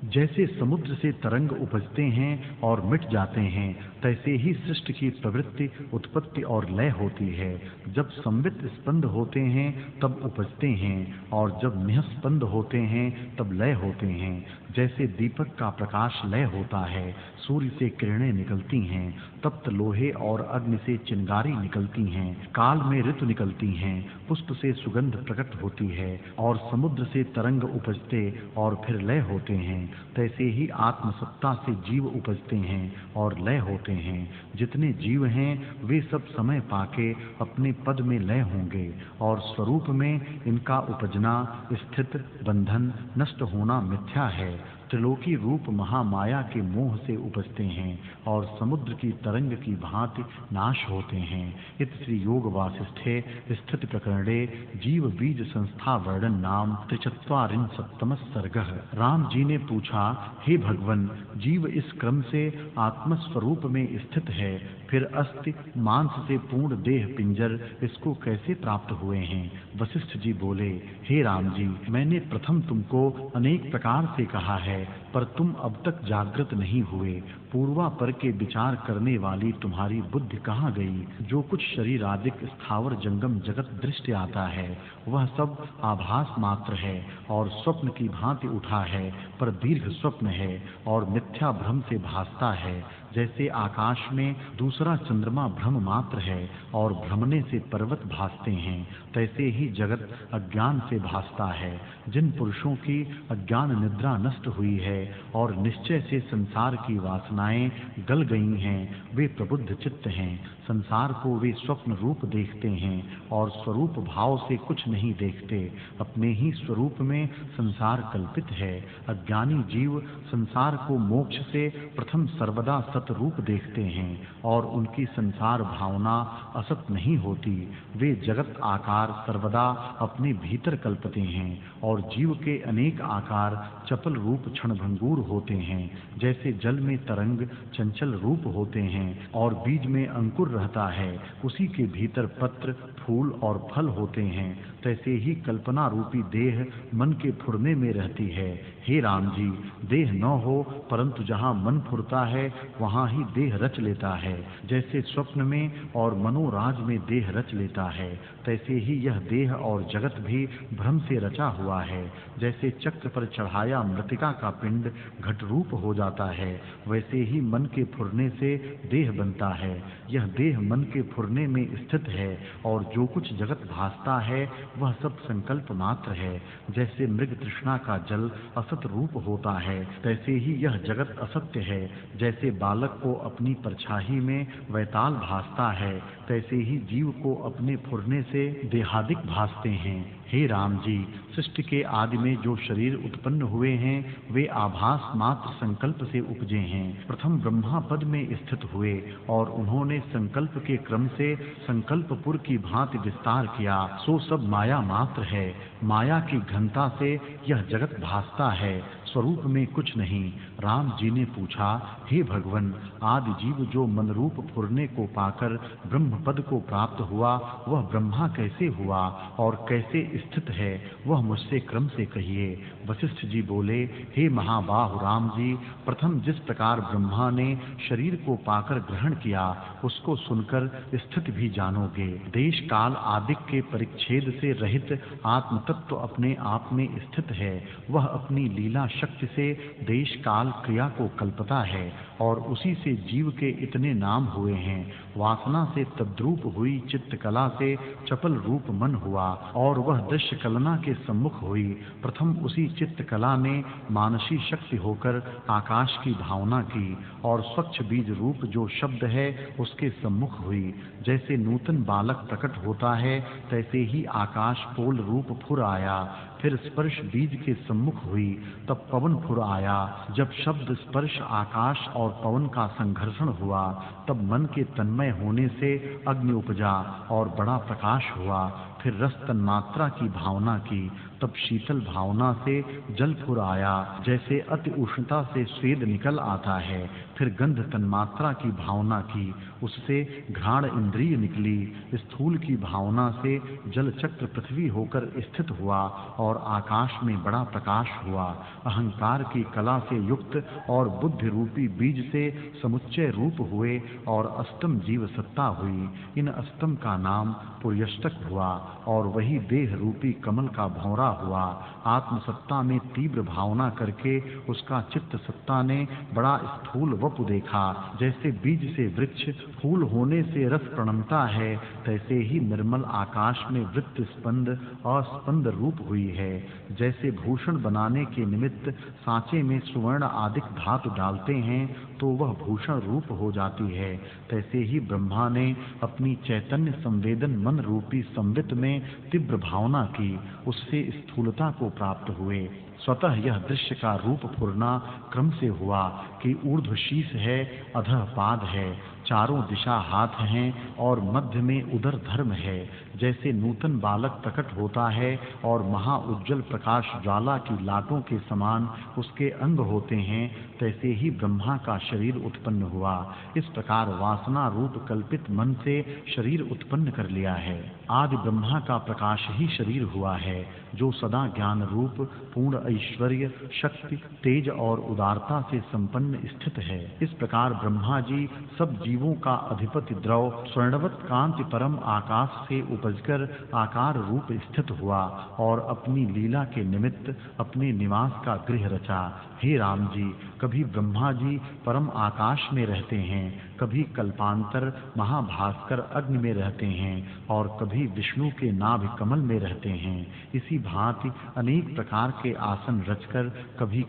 जैसे समुद्र से तरंग उपजते हैं और मिट जाते हैं, तैसे ही सृष्टि की प्रवृत्ति, उत्पत्ति और लय होती है। जब संवित स्पंद होते हैं तब उपजते हैं और जब निःस्पंद होते हैं तब लय होते हैं। जैसे दीपक का प्रकाश लय होता है, सूर्य से किरणें निकलती हैं, तप्त लोहे और अग्नि से चिंगारी निकलती हैं, काल में ऋतु निकलती हैं, पुष्प से सुगंध प्रकट होती है और समुद्र से तरंग उपजते और फिर लय होते हैं। तैसे ही आत्मसत्ता से जीव उपजते हैं और लय होते हैं। जितने जीव हैं वे सब समय पाके अपने पद में लय होंगे और स्वरूप में इनका उपजना, स्थित, बंधन, नष्ट होना मिथ्या है। त्रिलोकी रूप महामाया के मोह से उपजते हैं और समुद्र की तरंग की भांति नाश होते हैं। इत श्री योग वासिष्ठे स्थिति प्रकरणे जीव बीज संस्था वर्णन नाम 43 सर्गः। राम जी ने पूछा, हे भगवन, जीव इस क्रम से आत्मस्वरूप में स्थित है, फिर अस्थि मांस से पूर्ण देह पिंजर इसको कैसे प्राप्त हुए हैं? वशिष्ठ जी बोले, हे राम जी, मैंने प्रथम तुमको अनेक प्रकार से कहा है, पर तुम अब तक जागृत नहीं हुए। पूर्वापर के विचार करने वाली तुम्हारी बुद्धि कहाँ गई? जो कुछ शरीर आदिक स्थावर जंगम जगत दृष्टि आता है वह सब आभास मात्र है और स्वप्न की भांति उठा है, पर दीर्घ स्वप्न है और मिथ्या भ्रम से भासता है। जैसे आकाश में दूसरा चंद्रमा भ्रम मात्र है और भ्रमने से पर्वत भासते हैं, तैसे ही जगत अज्ञान से भासता है। जिन पुरुषों की अज्ञान निद्रा नष्ट हुई है और निश्चय से संसार की वासनाएं गल गई हैं, वे प्रबुद्ध चित्त हैं। संसार को वे स्वप्न रूप देखते हैं और स्वरूप भाव से कुछ नहीं देखते। अपने ही स्वरूप में संसार कल्पित है। अज्ञानी जीव संसार को मोक्ष से प्रथम सर्वदा सत रूप देखते हैं और उनकी संसार भावना असत नहीं होती। वे जगत आकार सर्वदा अपने भीतर कल्पते हैं और जीव के अनेक आकार चपल रूप क्षणभंगुर होते हैं। जैसे जल में तरंग चंचल रूप होते हैं और बीज में अंकुर रहता है, उसी के भीतर पत्र, फूल और फल होते हैं, तैसे ही कल्पना रूपी देह मन के फुरने में रहती है। हे राम जी, देह न हो परंतु जहाँ मन फुरता है वहाँ ही देह रच लेता है। जैसे स्वप्न में और मनोराज में देह रच लेता है, तैसे ही यह देह और जगत भी भ्रम से रचा हुआ है। जैसे चक्र पर चढ़ाया मृतिका का पिंड घट रूप हो जाता है, वैसे ही मन के फुरने से देह बनता है। यह देह मन के फुरने में स्थित है और जो कुछ जगत भासता है वह सब संकल्प मात्र है। जैसे मृग तृष्णा का जल असत रूप होता है, तैसे ही यह जगत असत्य है। जैसे बालक को अपनी परछाई में वैताल भासता है, तैसे ही जीव को अपने फुरने से देहादिक भासते हैं। हे राम जी, सृष्टि के आदि में जो शरीर उत्पन्न हुए हैं वे आभास मात्र संकल्प से उपजे हैं। प्रथम ब्रह्मा पद में स्थित हुए और उन्होंने संकल्प के क्रम से संकल्पपुर की भांति विस्तार किया, सो सब माया मात्र है। माया की घनता से यह जगत भासता है, स्वरूप में कुछ नहीं। राम जी ने पूछा, हे भगवन, आदि जीव जो मन रूप फुरने को पाकर ब्रह्म पद को प्राप्त हुआ, वह ब्रह्मा कैसे हुआ और कैसे स्थित है, वह मुझसे क्रम से कहिए। वशिष्ठ जी बोले, हे महाबाहु राम जी, प्रथम जिस प्रकार ब्रह्मा ने शरीर को पाकर ग्रहण किया, उसको सुनकर स्थिति भी जानोगे। देश काल आदि के परिच्छेद से रहित आत्म तत्व अपने आप में स्थित है। वह अपनी लीला शक्ति से देश काल क्रिया को कल्पता है और उसी से जीव के इतने नाम हुए हैं। वासना से तद्रूप हुई चित्त कला से चपल रूप मन हुआ और वह दृश्य कलना के सम्मुख हुई। प्रथम उसी चित्त कला ने मानसी शक्ति होकर आकाश की भावना की और स्वच्छ बीज रूप जो शब्द है उसके सम्मुख हुई। जैसे नूतन बालक प्रकट होता है, तैसे ही आकाश पोल रूप फुर आया। फिर स्पर्श बीज के सम्मुख हुई, तब पवन फुर आया। जब शब्द स्पर्श आकाश और पवन का संघर्षण हुआ, तब मन के तन्मय होने से अग्नि उपजा और बड़ा प्रकाश हुआ। फिर रस तन्मात्रा की भावना की, तब शीतल भावना से जल फुर आया। जैसे अति उष्णता से स्वेद निकल आता है। फिर गंध तन्मात्रा की भावना की, उससे घ्राण इंद्रिय निकली। स्थूल की भावना से जल चक्र पृथ्वी होकर स्थित हुआ और आकाश में बड़ा प्रकाश हुआ। अहंकार की कला से युक्त और बुद्धि रूपी बीज से समुच्चय रूप हुए और अष्टम जीव सत्ता हुई। इन अष्टम का नाम पुर्यष्टक हुआ और वही देह रूपी कमल का भौरा हुआ। आत्म सत्ता में तीव्र भावना करके उसका चित्त सत्ता ने बड़ा स्थूल वपु देखा। जैसे बीज से वृक्ष, फूल होने से रस प्रणमता है, तैसे ही निर्मल आकाश में वृत्त स्पंद और स्पंद रूप हुई है। जैसे भूषण बनाने के निमित्त सांचे में सुवर्ण आदिक धातु डालते हैं तो वह भूषण रूप हो जाती है, तैसे ही ब्रह्मा ने अपनी चैतन्य संवेदन मन रूपी संवित में तीव्र भावना की, उससे स्थूलता को प्राप्त हुए। स्वतः यह दृश्य का रूप फुरना क्रम से हुआ कि ऊर्ध्व शीश है, अधः पाद है, चारों दिशा हाथ हैं और मध्य में उदर धर्म है। जैसे नूतन बालक प्रकट होता है और महा उज्जवल प्रकाश ज्वाला की लाटों के समान उसके अंग होते हैं, तैसे ही ब्रह्मा का शरीर उत्पन्न हुआ। इस प्रकार वासना रूप कल्पित मन से शरीर उत्पन्न कर लिया है। आदि ब्रह्मा का प्रकाश ही शरीर हुआ है, जो सदा ज्ञान रूप पूर्ण ऐश्वर्य, शक्ति, तेज और उदारता से संपन्न स्थित है। इस प्रकार ब्रह्मा जी सब जीवों का अधिपति द्रव स्वर्णवत कांति परम आकाश से उपजकर आकार रूप स्थित हुआ और अपनी लीला के निमित्त अपने निवास का गृह रचा। हे राम जी, कभी ब्रह्मा जी परम आकाश में रहते हैं, कभी कल्पांतर महाभास्कर अग्नि में रहते हैं और कभी विष्णु के नाभि कमल में रहते हैं। इसी भांति अनेक प्रकार के आसन रचकर कभी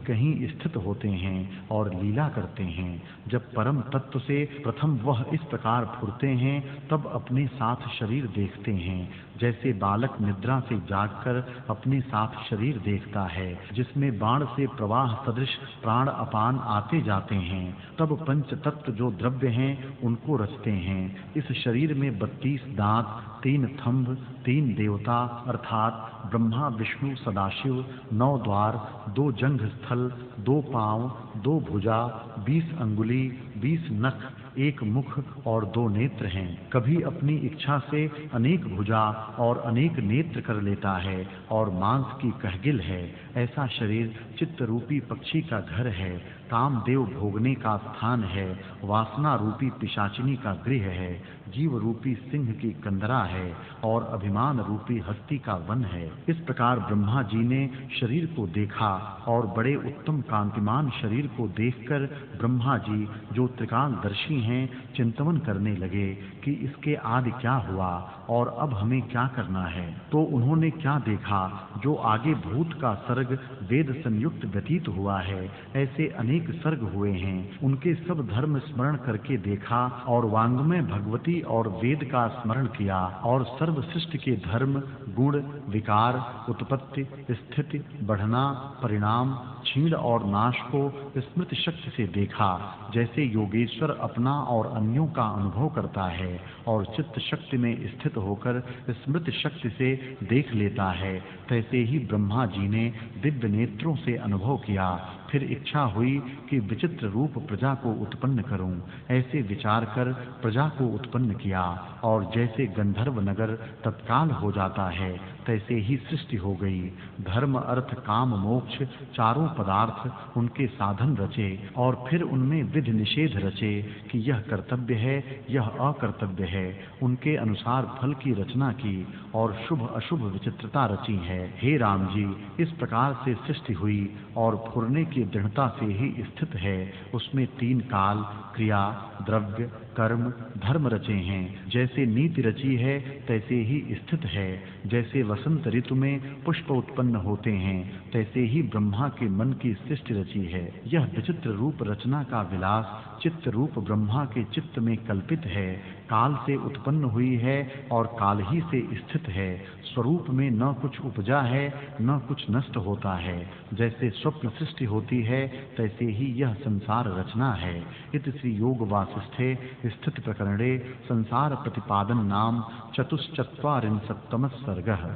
कहीं स्थित होते हैं और लीला करते हैं। जब परम तत्व से प्रथम वह इस प्रकार फुरते हैं, तब अपने साथ शरीर देखते हैं। जैसे बालक निद्रा से जागकर अपने साथ शरीर देखता है, जिसमें बाण से प्रवाह सदृश प्राण अपान आते जाते हैं, तब पंच तत्व जो द्रव्य हैं उनको रचते हैं। इस शरीर में 32 दांत, 3 थंभ, 3 देवता अर्थात ब्रह्मा विष्णु सदाशिव, 9 द्वार, 2 जंघ स्थल, 2 पांव, 2 भुजा, 20 अंगुली, 20 नख, 1 मुख और 2 नेत्र हैं। कभी अपनी इच्छा से अनेक भुजा और अनेक नेत्र कर लेता है और मांस की कहगिल है। ऐसा शरीर चित्त रूपी पक्षी का घर है, कामदेव भोगने का स्थान है, वासना रूपी पिशाचिनी का गृह है, जीव रूपी सिंह की कंदरा है और अभिमान रूपी हस्ती का वन है। इस प्रकार ब्रह्मा जी ने शरीर को देखा और बड़े उत्तम कांतिमान शरीर को देखकर ब्रह्मा जी जो त्रिकालदर्शी हैं चिंतन करने लगे कि इसके आदि क्या हुआ और अब हमें क्या करना है। तो उन्होंने क्या देखा, जो आगे भूत का सर्ग वेद संयुक्त व्यतीत हुआ है, ऐसे अनेक सर्ग हुए हैं। उनके सब धर्म स्मरण करके देखा और वांग्मय भगवती और वेद का स्मरण किया और सर्व सृष्टि के धर्म, गुण, विकार, उत्पत्ति, स्थिति, बढ़ना, परिणाम, क्षीण और नाश को स्मृति शक्ति से देखा। जैसे योगेश्वर अपना और अन्यों का अनुभव करता है और चित्त शक्ति में स्थित होकर स्मृति शक्ति से देख लेता है, तैसे ही ब्रह्मा जी ने दिव्य नेत्रों से अनुभव किया। फिर इच्छा हुई कि विचित्र रूप प्रजा को उत्पन्न करूं। ऐसे विचार कर प्रजा को उत्पन्न किया और जैसे गंधर्व नगर तत्काल हो जाता है, तैसे ही सृष्टि हो गई। धर्म अर्थ काम मोक्ष चारों पदार्थ उनके साधन रचे और फिर उनमें विधि निषेध रचे कि यह कर्तव्य है, यह अकर्तव्य है। उनके अनुसार फल की रचना की और शुभ अशुभ विचित्रता रची है। हे राम जी, इस प्रकार से सृष्टि हुई और फुरने की दृढ़ता से ही स्थित है। उसमें 3 काल, क्रिया, द्रव्य, कर्म, धर्म रचे हैं। जैसे नीति रची है तैसे ही स्थित है। जैसे वसंत ऋतु में पुष्प उत्पन्न होते हैं, तैसे ही ब्रह्मा के मन की सृष्टि रची है। यह विचित्र रूप रचना का विलास चित्त रूप ब्रह्मा के चित्त में कल्पित है। काल से उत्पन्न हुई है और काल ही से स्थित है। स्वरूप में न कुछ उपजा है, न कुछ नष्ट होता है। जैसे स्वप्न सृष्टि होती है, तैसे ही यह संसार रचना है। इति श्री योग वासिष्ठे स्थित प्रकरणे संसार प्रतिपादन नाम चतुश्चत्वारिंशत्तमः सर्गः।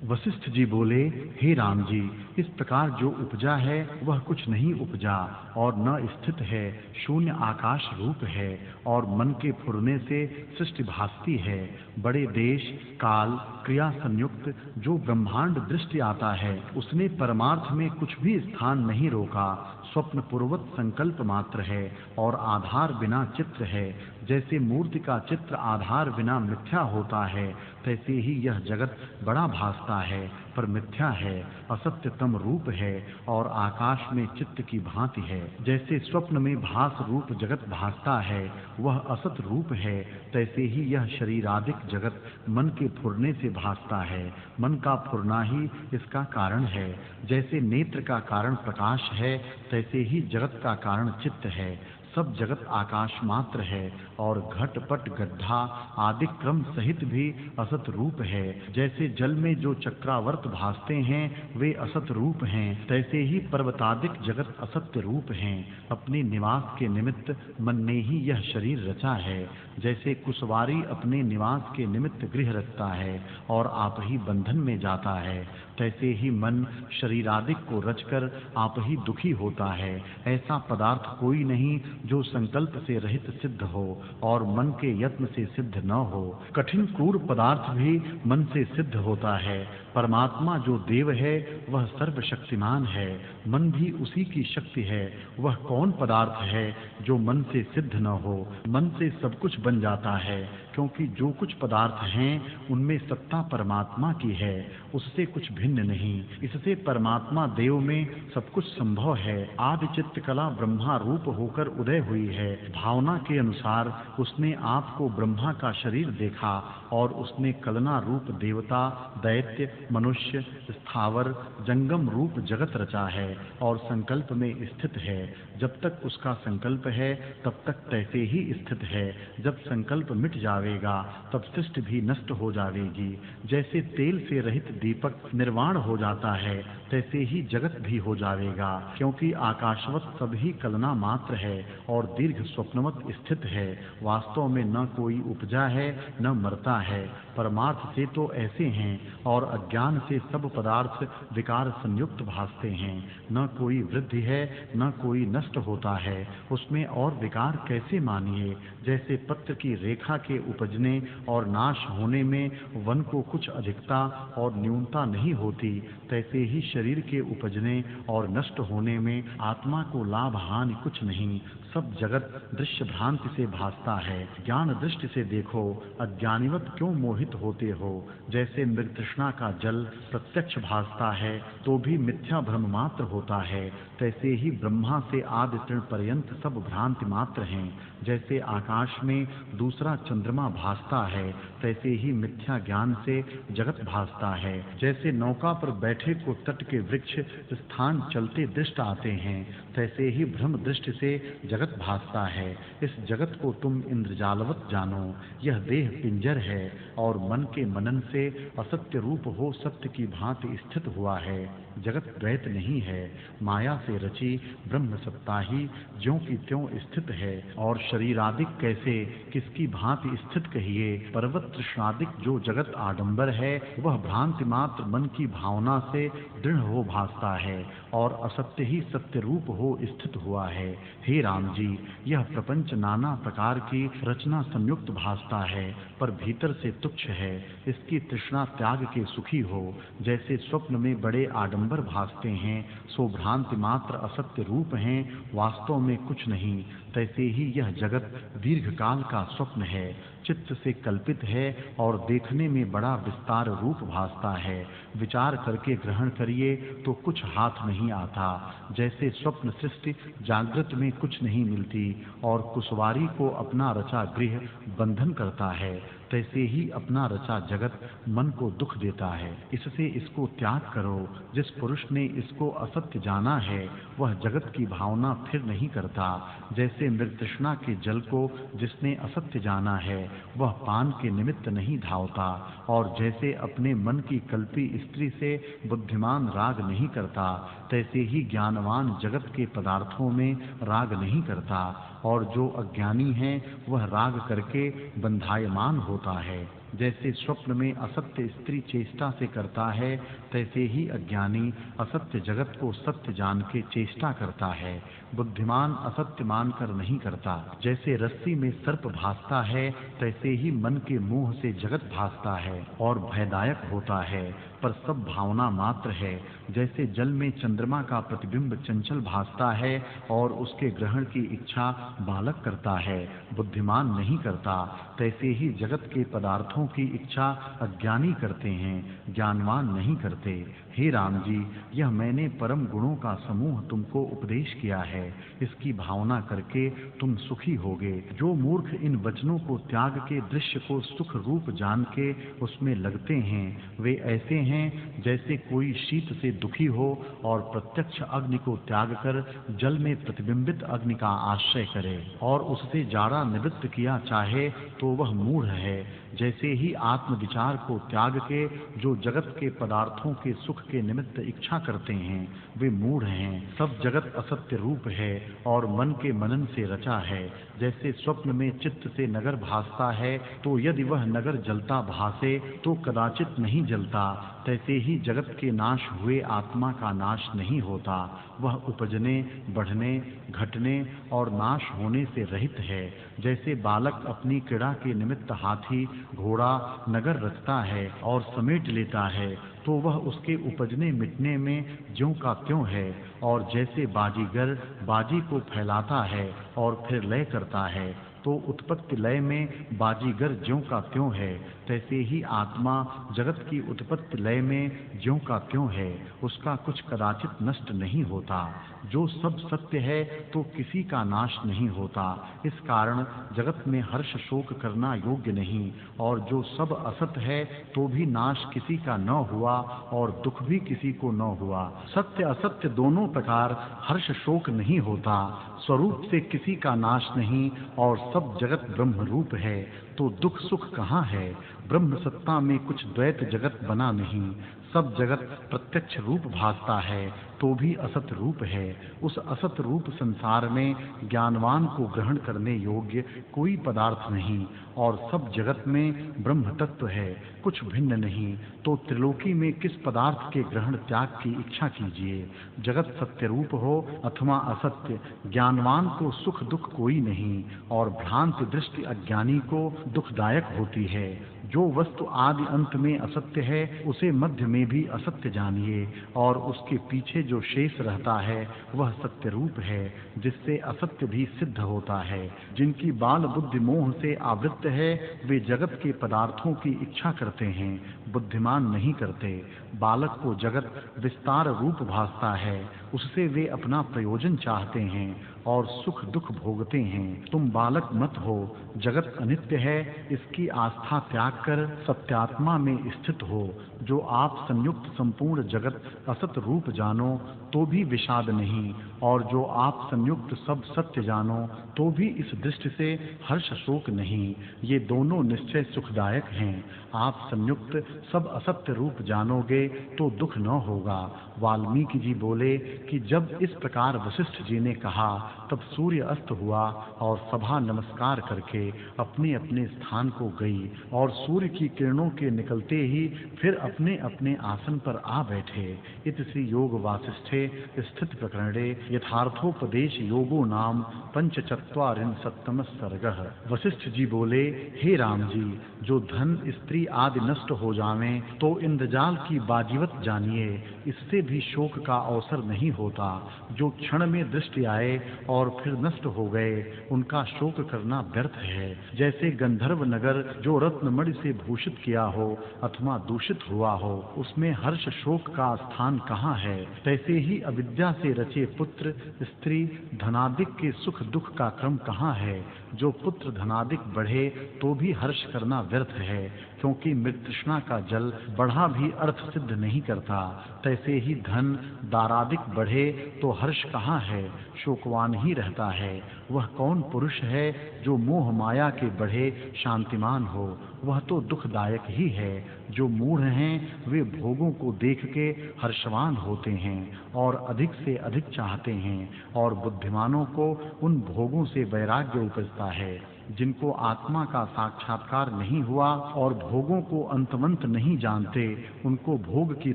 वशिष्ठ जी बोले, हे राम जी, इस प्रकार जो उपजा है वह कुछ नहीं उपजा और न स्थित है, शून्य आकाश रूप है और मन के फुरने से सृष्टि भासती है। बड़े देश काल क्रिया संयुक्त जो ब्रह्मांड दृष्टि आता है, उसने परमार्थ में कुछ भी स्थान नहीं रोका। स्वप्न पूर्वक संकल्प मात्र है और आधार बिना चित्र है। जैसे मूर्ति का चित्र आधार बिना मिथ्या होता है, तैसे ही यह जगत बड़ा भासता है पर मिथ्या है, असत्यतम रूप है और आकाश में चित्त की भांति है। जैसे स्वप्न में भास रूप जगत भासता है, वह असत रूप है, तैसे ही यह शरीरादिक जगत मन के फुरने से भासता है। मन का फुरना ही इसका कारण है। जैसे नेत्र का कारण प्रकाश है, तैसे ही जगत का कारण चित्त है। सब जगत आकाश मात्र है और घट पट गड्ढा आदि क्रम सहित भी असत रूप है। जैसे जल में जो चक्रावर्त भासते हैं वे असत रूप हैं, तैसे ही पर्वतादिक जगत असत्य रूप हैं। अपने निवास के निमित्त मन ने ही यह शरीर रचा है। जैसे कुशवारी अपने निवास के निमित्त गृह रखता है और आप ही बंधन में जाता है, तैसे ही मन शरीरादिक को रचकर आप ही दुखी होता है। ऐसा पदार्थ कोई नहीं जो संकल्प से रहित सिद्ध हो और मन के यत्न से सिद्ध न हो। कठिन क्रूर पदार्थ भी मन से सिद्ध होता है। परमात्मा जो देव है वह सर्वशक्तिमान है, मन भी उसी की शक्ति है। वह कौन पदार्थ है जो मन से सिद्ध न हो? मन से सब कुछ बन जाता है, क्योंकि जो कुछ पदार्थ हैं उनमें सत्ता परमात्मा की है, उससे कुछ भिन्न नहीं। इससे परमात्मा देव में सब कुछ संभव है। आदि चित्त कला ब्रह्मा रूप होकर उदय हुई है। भावना के अनुसार उसने आपको ब्रह्मा का शरीर देखा और उसने कलना रूप देवता, दैत्य, मनुष्य, स्थावर, जंगम रूप जगत रचा है और संकल्प में स्थित है। जब तक उसका संकल्प है तब तक तैसे ही स्थित है। जब संकल्प मिट जावेगा तब सृष्टि भी नष्ट हो जावेगी। जैसे तेल से रहित दीपक निर्वाण हो जाता है, तैसे ही जगत भी हो जावेगा, क्योंकि आकाशवत सभी कलना मात्र है और दीर्घ स्वप्नवत स्थित है। वास्तव में न कोई उपजा है न मरता है। परमार्थ से तो ऐसे हैं और अज्ञान से सब पदार्थ विकार संयुक्त भासते हैं। न कोई वृद्धि है न कोई नष्ट होता है, उसमें और विकार कैसे मानिए? जैसे पत्र की रेखा के उपजने और नाश होने में वन को कुछ अधिकता और न्यूनता नहीं होती, तैसे ही शरीर के उपजने और नष्ट होने में आत्मा को लाभ हानि कुछ नहीं। सब जगत दृश्य भ्रांति से भासता है। ज्ञान दृष्टि से देखो, अज्ञानीवत क्यों मोहित होते हो? जैसे मृग तृष्णा का जल प्रत्यक्ष भासता है तो भी मिथ्या भ्रम मात्र होता है, तैसे ही ब्रह्मा से आदि तृण पर्यंत सब भ्रांति मात्र हैं। जैसे आकाश में दूसरा चंद्रमा भासता है, तैसे ही मिथ्या ज्ञान से जगत भासता है। जैसे नौका पर बैठे को तट के वृक्ष स्थान चलते दृष्ट आते हैं, तैसे ही भ्रम दृष्टि से जगत जगत भासता है। इस जगत को तुम इंद्रजालवत जानो। यह देह पिंजर है और मन के मनन से असत्य रूप हो सत्य की भांति स्थित हुआ है। जगत द्वैत नहीं है, माया से रची ब्रह्म सत्ता ही ज्यों की त्यों स्थित है। और शरीरादिक कैसे किसकी भांति स्थित कहिए। पर्वत तृष्णादिक जो जगत आडंबर है वह भ्रांति मात्र मन की भावना से दृढ़ हो भासता है और असत्य ही सत्य रूप हो स्थित हुआ है। हे राम जी, यह प्रपंच नाना प्रकार की रचना संयुक्त भासता है पर भीतर से तुच्छ है। इसकी तृष्णा त्याग के सुखी हो। जैसे स्वप्न में बड़े आडंबर भासते हैं सो भ्रांति मात्र असत्य रूप हैं, वास्तव में कुछ नहीं। तैसे ही यह जगत दीर्घ काल का स्वप्न है, चित्त से कल्पित है और देखने में बड़ा विस्तार रूप भासता है। विचार करके ग्रहण करिए तो कुछ हाथ नहीं आता। जैसे स्वप्न सृष्टि जागृत में कुछ नहीं मिलती और कुसवारी को अपना रचा गृह बंधन करता है, तैसे ही अपना रचा जगत मन को दुख देता है। इससे इसको त्याग करो। जिस पुरुष ने इसको असत्य जाना है वह जगत की भावना फिर नहीं करता। जैसे मृतृष्णा के जल को जिसने असत्य जाना है वह पान के निमित्त नहीं धावता और जैसे अपने मन की कल्पी स्त्री से बुद्धिमान राग नहीं करता, तैसे ही ज्ञानवान जगत के पदार्थों में राग नहीं करता और जो अज्ञानी है वह राग करके बंधायमान होता है। जैसे स्वप्न में असत्य स्त्री चेष्टा से करता है, तैसे ही अज्ञानी असत्य जगत को सत्य जान के चेष्टा करता है। बुद्धिमान असत्य मानकर नहीं करता। जैसे रस्सी में सर्प भासता है, तैसे ही मन के मोह से जगत भासता है और भयदायक होता है, पर सब भावना मात्र है। जैसे जल में चंद्रमा का प्रतिबिंब चंचल भासता है और उसके ग्रहण की इच्छा बालक करता है, बुद्धिमान नहीं करता, तैसे ही जगत के पदार्थों की इच्छा अज्ञानी करते हैं, ज्ञानवान नहीं करते। हे राम जी, यह मैंने परम गुणों का समूह तुमको उपदेश किया है, इसकी भावना करके तुम सुखी होगे। जो मूर्ख इन वचनों को त्याग के दृश्य को सुख रूप जान के उसमें लगते हैं, वे ऐसे हैं जैसे कोई शीत से दुखी हो और प्रत्यक्ष अग्नि को त्याग कर जल में प्रतिबिंबित अग्नि का आश्रय करे और उससे जाड़ा निवृत्त किया चाहे तो वह मूढ़ है। जैसे ही आत्म विचार को त्याग के जो जगत के पदार्थों के सुख के निमित्त इच्छा करते हैं वे मूढ़ हैं। सब जगत असत्य रूप है और मन के मनन से रचा है। जैसे स्वप्न में चित्त से नगर भासता है तो यदि वह नगर जलता भासे तो कदाचित नहीं जलता, तैसे ही जगत के नाश हुए आत्मा का नाश नहीं होता। वह उपजने, बढ़ने, घटने और नाश होने से रहित है। जैसे बालक अपनी क्रीड़ा के निमित्त हाथी, घोड़ा, नगर रचता है और समेट लेता है तो वह उसके उपजने मिटने में ज्यों का त्यों है। और जैसे बाजीगर बाजी को फैलाता है और फिर लय करता है तो उत्पत्ति लय में बाजीगर ज्यों का त्यों है, तैसे ही आत्मा जगत की उत्पत्ति लय में ज्यों का त्यों है, उसका कुछ कदाचित नष्ट नहीं होता। जो सब सत्य है तो किसी का नाश नहीं होता। इस कारण जगत में हर्ष शोक करना योग्य नहीं, और जो सब असत है तो भी नाश किसी का न हुआ और दुख भी किसी को न हुआ। सत्य असत्य दोनों प्रकार हर्ष शोक नहीं होता। स्वरूप से किसी का नाश नहीं और सब जगत ब्रह्म रूप है, तो दुख सुख कहाँ है। ब्रह्म सत्ता में कुछ द्वैत जगत बना नहीं। सब जगत प्रत्यक्ष रूप भासता है तो भी असत रूप है। उस असत रूप संसार में ज्ञानवान को ग्रहण करने योग्य कोई पदार्थ नहीं और सब जगत में ब्रह्म तत्व है, कुछ भिन्न नहीं। तो त्रिलोकी में किस पदार्थ के ग्रहण त्याग की इच्छा कीजिए। जगत सत्य रूप हो अथवा असत्य, ज्ञानवान को सुख दुख कोई नहीं और भ्रांति दृष्टि अज्ञानी को दुखदायक होती है। जो वस्तु आदि अंत में असत्य है उसे मध्य में भी असत्य जानिए और उसके पीछे जो शेष रहता है वह सत्य रूप है, जिससे असत्य भी सिद्ध होता है। जिनकी बाल बुद्धि मोह से आवृत्त है वे जगत के पदार्थों की इच्छा करते हैं, बुद्धिमान नहीं करते। बालक को जगत विस्तार रूप भासता है, उससे वे अपना प्रयोजन चाहते हैं। और सुख दुख भोगते हैं। तुम बालक मत हो, जगत अनित्य है, इसकी आस्था त्याग कर सत्यात्मा में स्थित हो। जो आप संयुक्त संपूर्ण जगत असत रूप जानो तो भी विषाद नहीं, और जो आप संयुक्त सब सत्य जानो तो भी इस दृष्टि से हर्ष शोक नहीं। ये दोनों निश्चय सुखदायक हैं। आप संयुक्त सब असत्य रूप जानोगे तो दुख न होगा। वाल्मीकि जी बोले कि जब इस प्रकार वशिष्ठ जी ने कहा तब सूर्य अस्त हुआ और सभा नमस्कार करके अपने अपने स्थान को गई, और सूर्य की किरणों के निकलते ही फिर अपने अपने आसन पर आ बैठे। इत श्री योग वासिष्ठे स्थित प्रकरणे यथार्थोपदेश योगो नाम पंचचत्वारिंशत्तम सर्गः। वशिष्ठ जी बोले, हे राम जी, जो धन स्त्री आदि नष्ट हो जावें तो इंद्रजाल की बाजीवत जानिए, इससे भी शोक का अवसर नहीं होता। जो क्षण में दृष्टि आए और फिर नष्ट हो गए, उनका शोक करना व्यर्थ है। जैसे गंधर्व नगर जो रत्नमणि से भूषित किया हो अथवा दूषित हुआ हो, उसमें हर्ष शोक का स्थान कहाँ है, तैसे ही अविद्या से रचे पुत्र स्त्री धनादिक के सुख दुख का क्रम कहाँ है। जो पुत्र धनादिक बढ़े तो भी हर्ष करना व्यर्थ है, क्योंकि मृतृष्णा का जल बढ़ा भी अर्थ सिद्ध नहीं करता। तैसे ही धन दारादिक बढ़े तो हर्ष कहाँ है, शोकवान ही रहता है। वह कौन पुरुष है जो मोह माया के बढ़े शांतिमान हो, वह तो दुखदायक ही है। जो मूढ़ हैं वे भोगों को देख के हर्षवान होते हैं और अधिक से अधिक चाहते हैं, और बुद्धिमानों को उन भोगों से वैराग्य उपजता है। जिनको आत्मा का साक्षात्कार नहीं हुआ और भोगों को अंतवंत नहीं जानते, उनको भोग की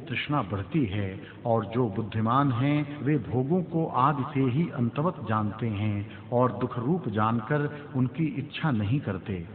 तृष्णा बढ़ती है, और जो बुद्धिमान हैं वे भोगों को आदि से ही अंतवत जानते हैं और दुख रूप जानकर उनकी इच्छा नहीं करते।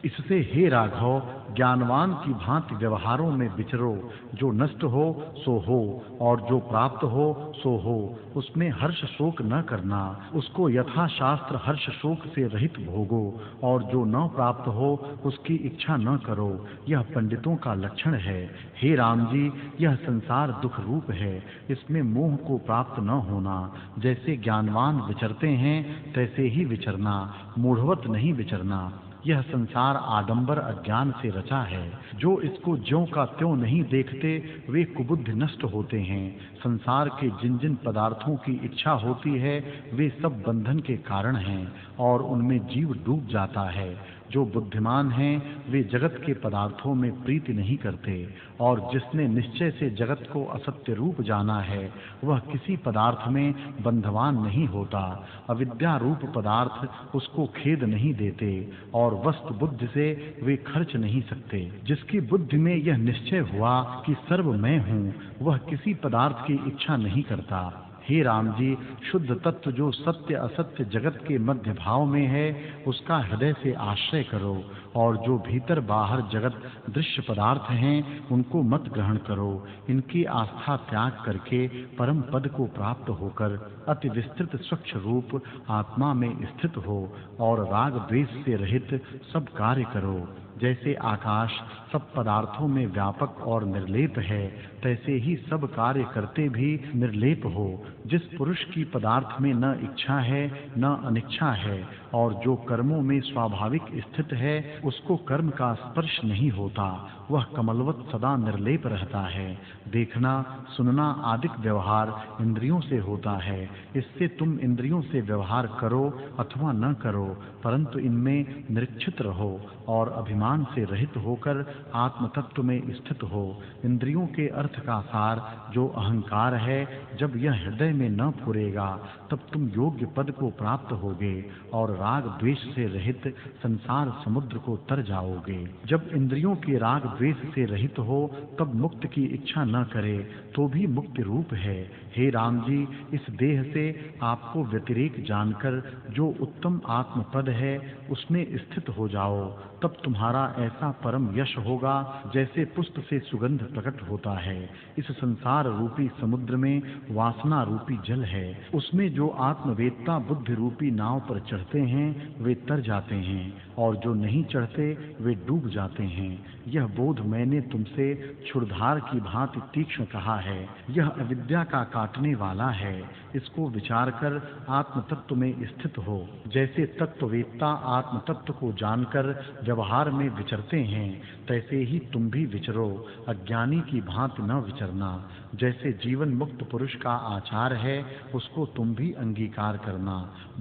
इससे हे राघव, ज्ञानवान की भांति व्यवहारों में विचरो। जो नष्ट हो सो हो, और जो प्राप्त हो सो हो, उसमें हर्ष शोक न करना। उसको यथा शास्त्र हर्ष शोक से रहित भोगो, और जो न प्राप्त हो उसकी इच्छा न करो। यह पंडितों का लक्षण है। हे राम जी, यह संसार दुख रूप है, इसमें मोह को प्राप्त न होना। जैसे ज्ञानवान विचरते हैं तैसे ही विचरना, मूढ़वत नहीं विचरना। यह संसार आडंबर अज्ञान से रचा है। जो इसको ज्यों का त्यों नहीं देखते वे कुबुद्धि नष्ट होते हैं। संसार के जिन जिन पदार्थों की इच्छा होती है वे सब बंधन के कारण हैं और उनमें जीव डूब जाता है। जो बुद्धिमान हैं वे जगत के पदार्थों में प्रीति नहीं करते, और जिसने निश्चय से जगत को असत्य रूप जाना है वह किसी पदार्थ में बंधवान नहीं होता। अविद्या रूप पदार्थ उसको खेद नहीं देते, और वस्तु बुद्धि से वे खर्च नहीं सकते। जिसकी बुद्धि में यह निश्चय हुआ कि सर्व मैं हूँ, वह किसी पदार्थ की इच्छा नहीं करता। हे राम जी, शुद्ध तत्व जो सत्य असत्य जगत के मध्य भाव में है उसका हृदय से आश्रय करो, और जो भीतर बाहर जगत दृश्य पदार्थ हैं उनको मत ग्रहण करो। इनकी आस्था त्याग करके परम पद को प्राप्त होकर अति विस्तृत स्वच्छ रूप आत्मा में स्थित हो, और राग द्वेष से रहित सब कार्य करो। जैसे आकाश सब पदार्थों में व्यापक और निर्लेप है, तैसे ही सब कार्य करते भी निर्लेप हो। जिस पुरुष की पदार्थ में न इच्छा है न अनिच्छा है, और जो कर्मों में स्वाभाविक स्थित है, उसको कर्म का स्पर्श नहीं होता। वह कमलवत सदा निर्लेप रहता है। देखना सुनना आदि व्यवहार इंद्रियों से होता है। इससे तुम इंद्रियों से व्यवहार करो अथवा न करो, परंतु इनमें निरीक्षित रहो और अभिमान से रहित होकर आत्म तत्व में स्थित हो। इंद्रियों के अर्थ का सार जो अहंकार है, जब यह हृदय में न फुरेगा तब तुम योग्य पद को प्राप्त होगे और राग द्वेष से रहित संसार समुद्र को तर जाओगे। जब इंद्रियों के राग द्वेष से रहित हो तब मुक्त की इच्छा न करे तो भी मुक्ति रूप है। हे राम जी, इस देह से आपको व्यतिरेक जानकर जो उत्तम आत्म पद है उसमें स्थित हो जाओ, तब तुम्हारा तुम्हारा ऐसा परम यश होगा जैसे पुष्प से सुगंध प्रकट होता है। इस संसार रूपी समुद्र में वासना रूपी जल है, उसमें जो आत्मवेत्ता बुद्धि रूपी नाव पर चढ़ते हैं वे तर जाते हैं और जो नहीं चढ़ते वे डूब जाते हैं। यह बोध मैंने तुमसे क्षुरधार की भांति तीक्ष्ण कहा है। यह अविद्या का काटने वाला है। इसको विचार कर आत्म तत्व में स्थित हो। जैसे तत्ववेत्ता आत्म तत्व को जानकर व्यवहार में विचरते हैं, तैसे ही तुम भी विचरो। अज्ञानी की भांति न विचरना। जैसे जीवन मुक्त पुरुष का आचार है, उसको तुम भी अंगीकार करना।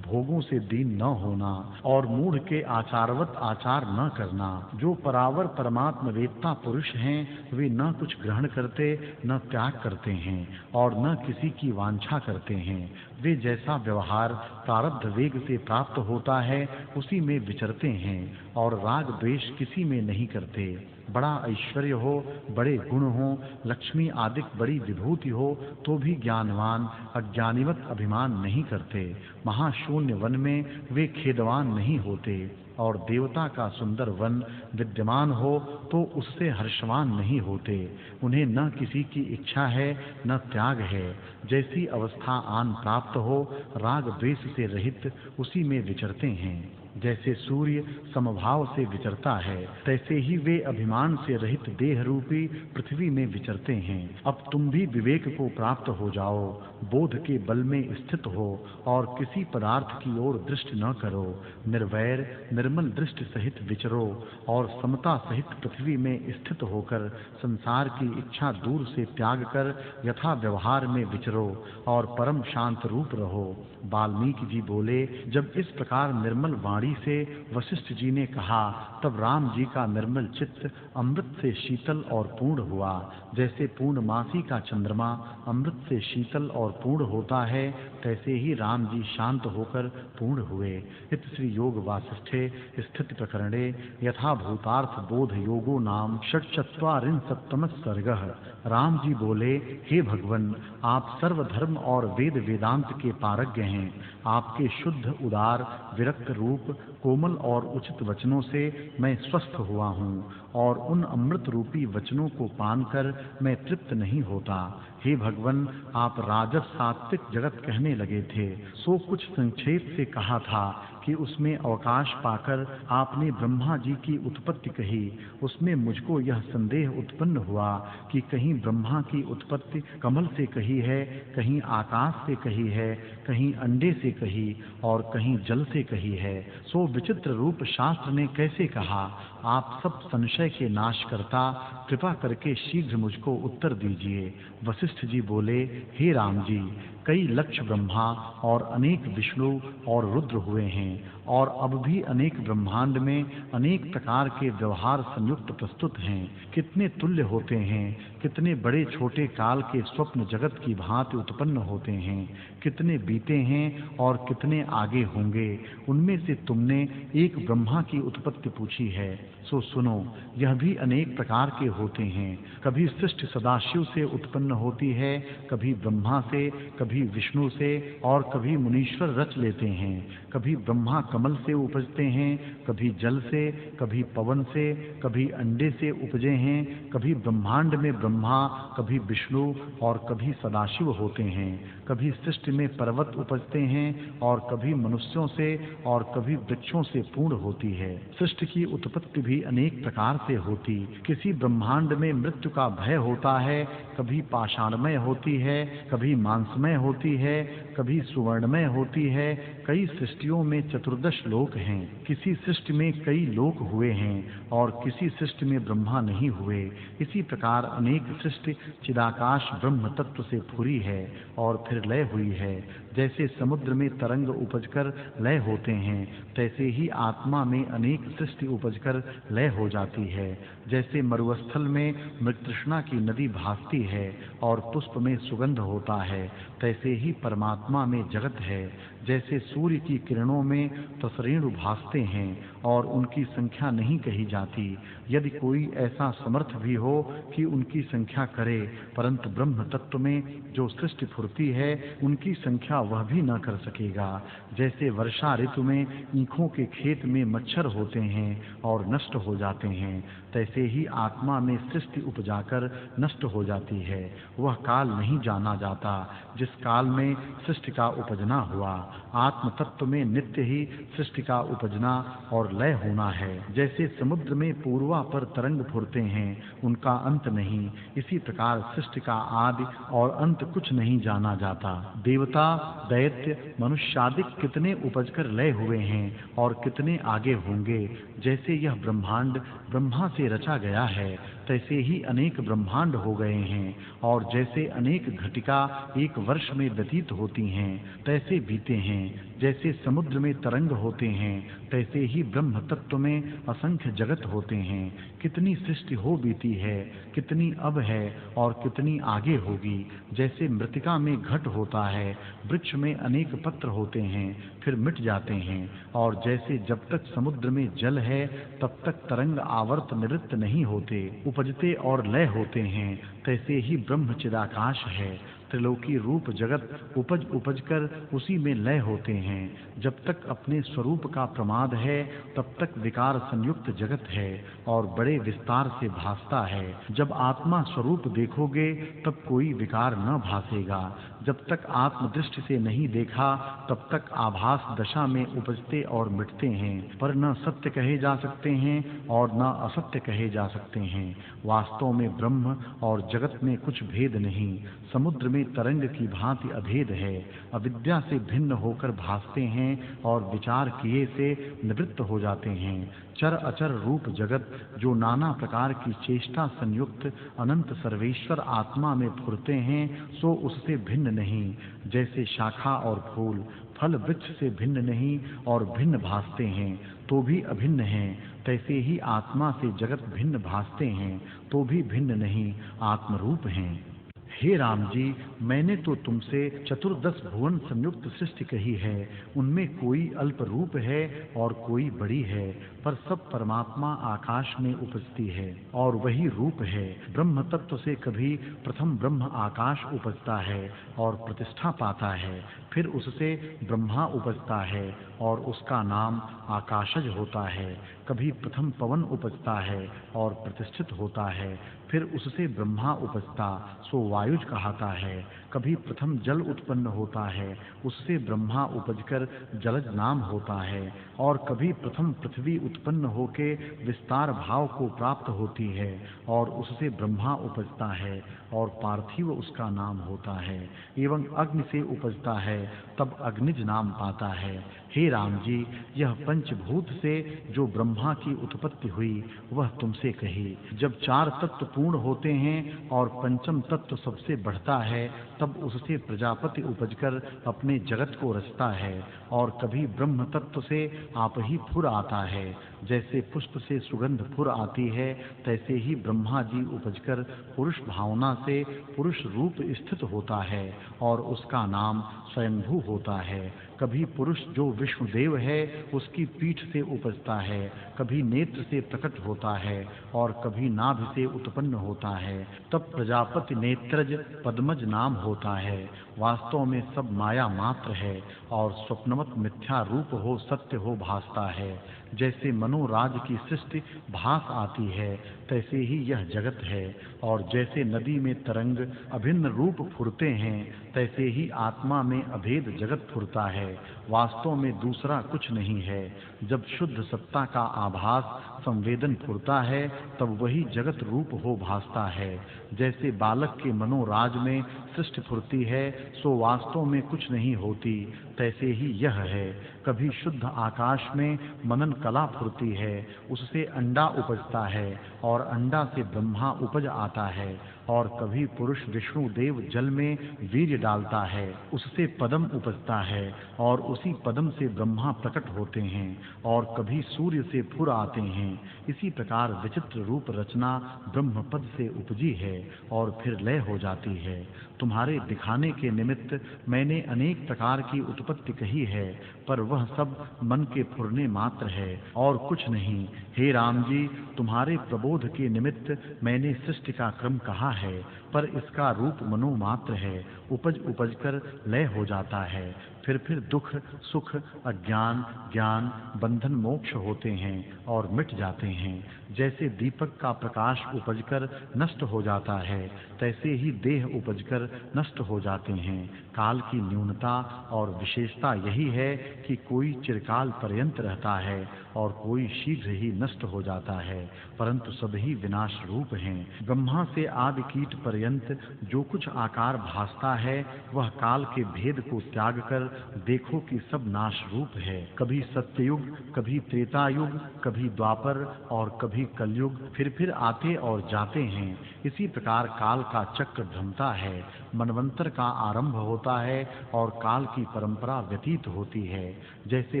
भोगों से दीन न होना और मूढ़ के आचारवत आचार न करना। जो परावर परमात्म वेत्ता पुरुष हैं, वे न कुछ ग्रहण करते, न त्याग करते हैं और न किसी की वांछा करते हैं। वे जैसा व्यवहार प्रारब्ध वेग से प्राप्त होता है, उसी में विचरते हैं और राग द्वेष किसी में नहीं करते। बड़ा ऐश्वर्य हो, बड़े गुण हो, लक्ष्मी आदि बड़ी विभूति हो, तो भी ज्ञानवान अज्ञानीवत अभिमान नहीं करते। महाशून्य वन में वे खेदवान नहीं होते और देवता का सुंदर वन विद्यमान हो तो उससे हर्षवान नहीं होते। उन्हें न किसी की इच्छा है न त्याग है। जैसी अवस्था आन प्राप्त हो, राग द्वेष से रहित उसी में विचरते हैं। जैसे सूर्य समभाव से विचरता है, तैसे ही वे अभिमान से रहित देह रूपी पृथ्वी में विचरते हैं। अब तुम भी विवेक को प्राप्त हो जाओ, बोध के बल में स्थित हो और किसी पदार्थ की ओर दृष्टि न करो। निर्वैर निर्मल दृष्टि सहित विचरो और समता सहित पृथ्वी में स्थित होकर संसार की इच्छा दूर से त्याग कर यथा व्यवहार में विचरो और परम शांत रूप रहो। वाल्मीकि जी बोले, जब इस प्रकार निर्मल वाणी से वशिष्ठ जी ने कहा, तब राम जी का निर्मल चित्त अमृत से शीतल और पूर्ण हुआ। जैसे पूर्णमासी का चंद्रमा अमृत से शीतल और पूर्ण होता है, तैसे ही राम जी शांत होकर पूर्ण हुए। इत श्री योग वासिष्ठे स्थित प्रकरणे यथा भूतार्थ बोध योगो नाम षट्चत्वारिंशत्तमः सर्गः। राम जी बोले, हे भगवन, आप सर्वधर्म और वेद वेदांत के पारंग हैं। आपके शुद्ध उदार विरक्त रूप कोमल और उचित वचनों से मैं स्वस्थ हुआ हूँ और उन अमृत रूपी वचनों को पान कर मैं तृप्त नहीं होता। हे भगवन, आप राजस सात्विक जगत कहने लगे थे, सो कुछ संक्षेप से कहा था कि उसमें अवकाश पाकर आपने ब्रह्मा जी की उत्पत्ति कही। उसमें मुझको यह संदेह उत्पन्न हुआ कि कहीं ब्रह्मा की उत्पत्ति कमल से कही है, कहीं आकाश से कही है, कहीं अंडे से कही और कहीं जल से कही है। सो विचित्र रूप शास्त्र ने कैसे कहा? आप सब संशय के नाश करता, कृपा करके शीघ्र मुझको उत्तर दीजिए। वशिष्ठ जी बोले, हे राम जी, कई लक्ष ब्रह्मा और अनेक विष्णु और रुद्र हुए हैं और अब भी अनेक ब्रह्मांड में अनेक प्रकार के व्यवहार संयुक्त प्रस्तुत हैं। कितने तुल्य होते हैं, कितने बड़े छोटे काल के स्वप्न जगत की भांति उत्पन्न होते हैं, कितने बीते हैं और कितने आगे होंगे। उनमें से तुमने एक ब्रह्मा की उत्पत्ति पूछी है, सो सुनो, यह भी अनेक प्रकार के होते हैं। कभी सृष्टि सदाशिव से उत्पन्न होती है, कभी ब्रह्मा से, कभी विष्णु से और कभी मुनीश्वर रच लेते हैं। कभी ब्रह्मा कमल से उपजते हैं, कभी जल से, कभी पवन से, कभी अंडे से उपजे हैं। कभी ब्रह्मांड में ब्रह्मा, कभी विष्णु और कभी सदाशिव होते हैं। कभी सृष्टि में पर्वत उपजते हैं और कभी मनुष्यों से और कभी वृक्षों से पूर्ण होती है। सृष्टि की उत्पत्ति भी अनेक प्रकार से होती। किसी ब्रह्मांड में मृत्यु का भय होता है, कभी पाषाणमय होती है, कभी मांसमय होती है, कभी सुवर्णमय होती है। कई सृष्टियों में 14 लोक हैं। किसी सृष्टि में कई लोक हुए हैं और किसी सृष्टि में ब्रह्मा नहीं हुए। इसी प्रकार अनेक सृष्टि चिदाकाश ब्रह्म तत्व से फूरी है और फिर लय हुई है। जैसे समुद्र में तरंग उपजकर लय होते हैं, तैसे ही आत्मा में अनेक सृष्टि उपजकर लय हो जाती है। जैसे मरुस्थल में मृतृष्णा की नदी भासती है और पुष्प में सुगंध होता है, तैसे ही परमात्मा में जगत है। जैसे सूर्य की किरणों में तसरेणु भासते हैं और उनकी संख्या नहीं कही जाती। यदि कोई ऐसा समर्थ भी हो कि उनकी संख्या करे, परंतु ब्रह्म तत्व में जो सृष्टि फुर्ती है उनकी संख्या वह भी न कर सकेगा। जैसे वर्षा ऋतु में ईंखों के खेत में मच्छर होते हैं और नष्ट हो जाते हैं, तैसे ही आत्मा में सृष्टि उपजाकर नष्ट हो जाती है। वह काल नहीं जाना जाता जिस काल में सृष्टि का उपजना हुआ। आत्म तत्व में नित्य ही सृष्टि का उपजना और लय होना है। जैसे समुद्र में पूर्वा पर तरंग फुरते हैं, उनका अंत नहीं, इसी प्रकार सृष्टि का आदि और अंत कुछ नहीं जाना जाता। देवता, दैत्य, मनुष्यादि कितने उपजकर लय हुए हैं और कितने आगे होंगे। जैसे यह ब्रह्मांड ब्रह्मा से रचा गया है, तैसे ही अनेक ब्रह्मांड हो गए हैं। और जैसे अनेक घटिका एक वर्ष में व्यतीत होती हैं, तैसे बीते हैं। जैसे समुद्र में तरंग होते हैं, तैसे ही ब्रह्म तत्व में असंख्य जगत होते हैं। कितनी सृष्टि हो बीती है, कितनी अब है और कितनी आगे होगी। जैसे मृतिका में घट होता है, वृक्ष में अनेक पत्र होते हैं, फिर मिट जाते हैं। और जैसे जब तक समुद्र में जल है, तब तक तरंग आवर्त निवृत्त नहीं होते, उपजते और लय होते हैं, तैसे ही ब्रह्म चिदाकाश है। त्रिलोकी रूप जगत उपज कर उसी में लय होते हैं। जब तक अपने स्वरूप का प्रमाद है, तब तक विकार संयुक्त जगत है और बड़े विस्तार से भासता है। जब आत्मा स्वरूप देखोगे, तब कोई विकार न भासेगा। जब तक आत्म दृष्टि से नहीं देखा, तब तक आभास दशा में उपजते और मिटते हैं, पर न सत्य कहे जा सकते हैं और न असत्य कहे जा सकते हैं। वास्तव में ब्रह्म और जगत में कुछ भेद नहीं। समुद्र में तरंग की भांति अभेद है। अविद्या से भिन्न होकर भासते हैं और विचार किए से निवृत्त हो जाते हैं। चर अचर रूप जगत जो नाना प्रकार की चेष्टा संयुक्त अनंत सर्वेश्वर आत्मा में फुरते हैं, सो उससे भिन्न नहीं। जैसे शाखा और फूल फल वृक्ष से भिन्न नहीं और भिन्न भासते हैं, तो भी अभिन्न हैं, तैसे ही आत्मा से जगत भिन्न भासते हैं, तो भी भिन्न नहीं, आत्मरूप हैं। हे राम जी, मैंने तो तुमसे चतुर्दश भुवन संयुक्त सृष्टि कही है। उनमें कोई अल्प रूप है और कोई बड़ी है, पर सब परमात्मा आकाश में उपजती है और वही रूप है। ब्रह्म तत्व से कभी प्रथम ब्रह्म आकाश उपजता है और प्रतिष्ठा पाता है, फिर उससे ब्रह्मा उपजता है और उसका नाम आकाशज होता है। कभी प्रथम पवन उपजता है और प्रतिष्ठित होता है, फिर उससे ब्रह्मा उपजता, सो वायुज कहता है। कभी प्रथम जल उत्पन्न होता है, उससे ब्रह्मा उपजकर जलज नाम होता है। और कभी प्रथम पृथ्वी उत्पन्न होके विस्तार भाव को प्राप्त होती है और उससे ब्रह्मा उपजता है और पार्थिव उसका नाम होता है। एवं अग्नि से उपजता है, तब अग्निज नाम पाता है। हे राम जी, यह पंचभूत से जो ब्रह्मा की उत्पत्ति हुई, वह तुमसे कही। जब चार तत्व पूर्ण होते हैं और पंचम तत्व सबसे बढ़ता है, तब उससे प्रजापति उपजकर अपने जगत को रचता है। और कभी ब्रह्म तत्व से आप ही फुर आता है। जैसे पुष्प से सुगंध फुर आती है, तैसे ही ब्रह्मा जी उपजकर पुरुष भावना से पुरुष रूप स्थित होता है और उसका नाम स्वयंभू होता है। कभी पुरुष जो विष्णुदेव है, उसकी पीठ से उपजता है, कभी नेत्र से प्रकट होता है और कभी नाभि से उत्पन्न होता है, तब प्रजापति नेत्रज पद्मज नाम होता है। वास्तव में सब माया मात्र है और स्वप्नवत मिथ्या रूप हो सत्य हो भासता है। जैसे मनोराज की सृष्टि भास आती है, तैसे ही यह जगत है। और जैसे नदी में तरंग अभिन्न रूप फुरते हैं, तैसे ही आत्मा में अभेद जगत फुरता है। वास्तव में दूसरा कुछ नहीं है। जब शुद्ध सत्ता का आभास संवेदन फुरता है, तब वही जगत रूप हो भासता है। जैसे बालक के मनोराज में सृष्टि फुरती है, सो वास्तव में कुछ नहीं होती, तैसे ही यह है। कभी शुद्ध आकाश में मनन कला फुरती है, उससे अंडा उपजता है और अंडा से ब्रह्मा उपज आता है। और कभी पुरुष विष्णु देव जल में वीर्य डालता है, उससे पद्म उपजता है और उसी पद्म से ब्रह्मा प्रकट होते हैं। और कभी सूर्य से फुर आते हैं। इसी प्रकार विचित्र रूप रचना ब्रह्म पद से उपजी है और फिर लय हो जाती है। तुम्हारे दिखाने के निमित्त मैंने अनेक प्रकार की उत्पत्ति कही है, पर वह सब मन के फुरने मात्र है और कुछ नहीं। हे राम जी, तुम्हारे प्रबोध के निमित्त मैंने सृष्टि का क्रम कहा है, पर इसका रूप मनोमात्र है, उपज उपज कर लय हो जाता है। फिर दुख सुख अज्ञान ज्ञान बंधन मोक्ष होते हैं और मिट जाते हैं। जैसे दीपक का प्रकाश उपजकर नष्ट हो जाता है, तैसे ही देह उपजकर नष्ट हो जाते हैं। काल की न्यूनता और विशेषता यही है कि कोई चिरकाल पर्यंत रहता है और कोई शीघ्र ही नष्ट हो जाता है, परंतु सभी विनाश रूप हैं। ब्रह्मा से आदि कीट पर्यंत जो कुछ आकार भासता है, वह काल के भेद को त्याग कर देखो कि सब नाश रूप है। कभी सत्ययुग, कभी त्रेता युग, कभी द्वापर और कभी कलयुग फिर आते और जाते हैं। इसी प्रकार काल का चक्र भ्रमता है। मनवंतर का आरंभ होता है और काल की परंपरा व्यतीत होती है। जैसे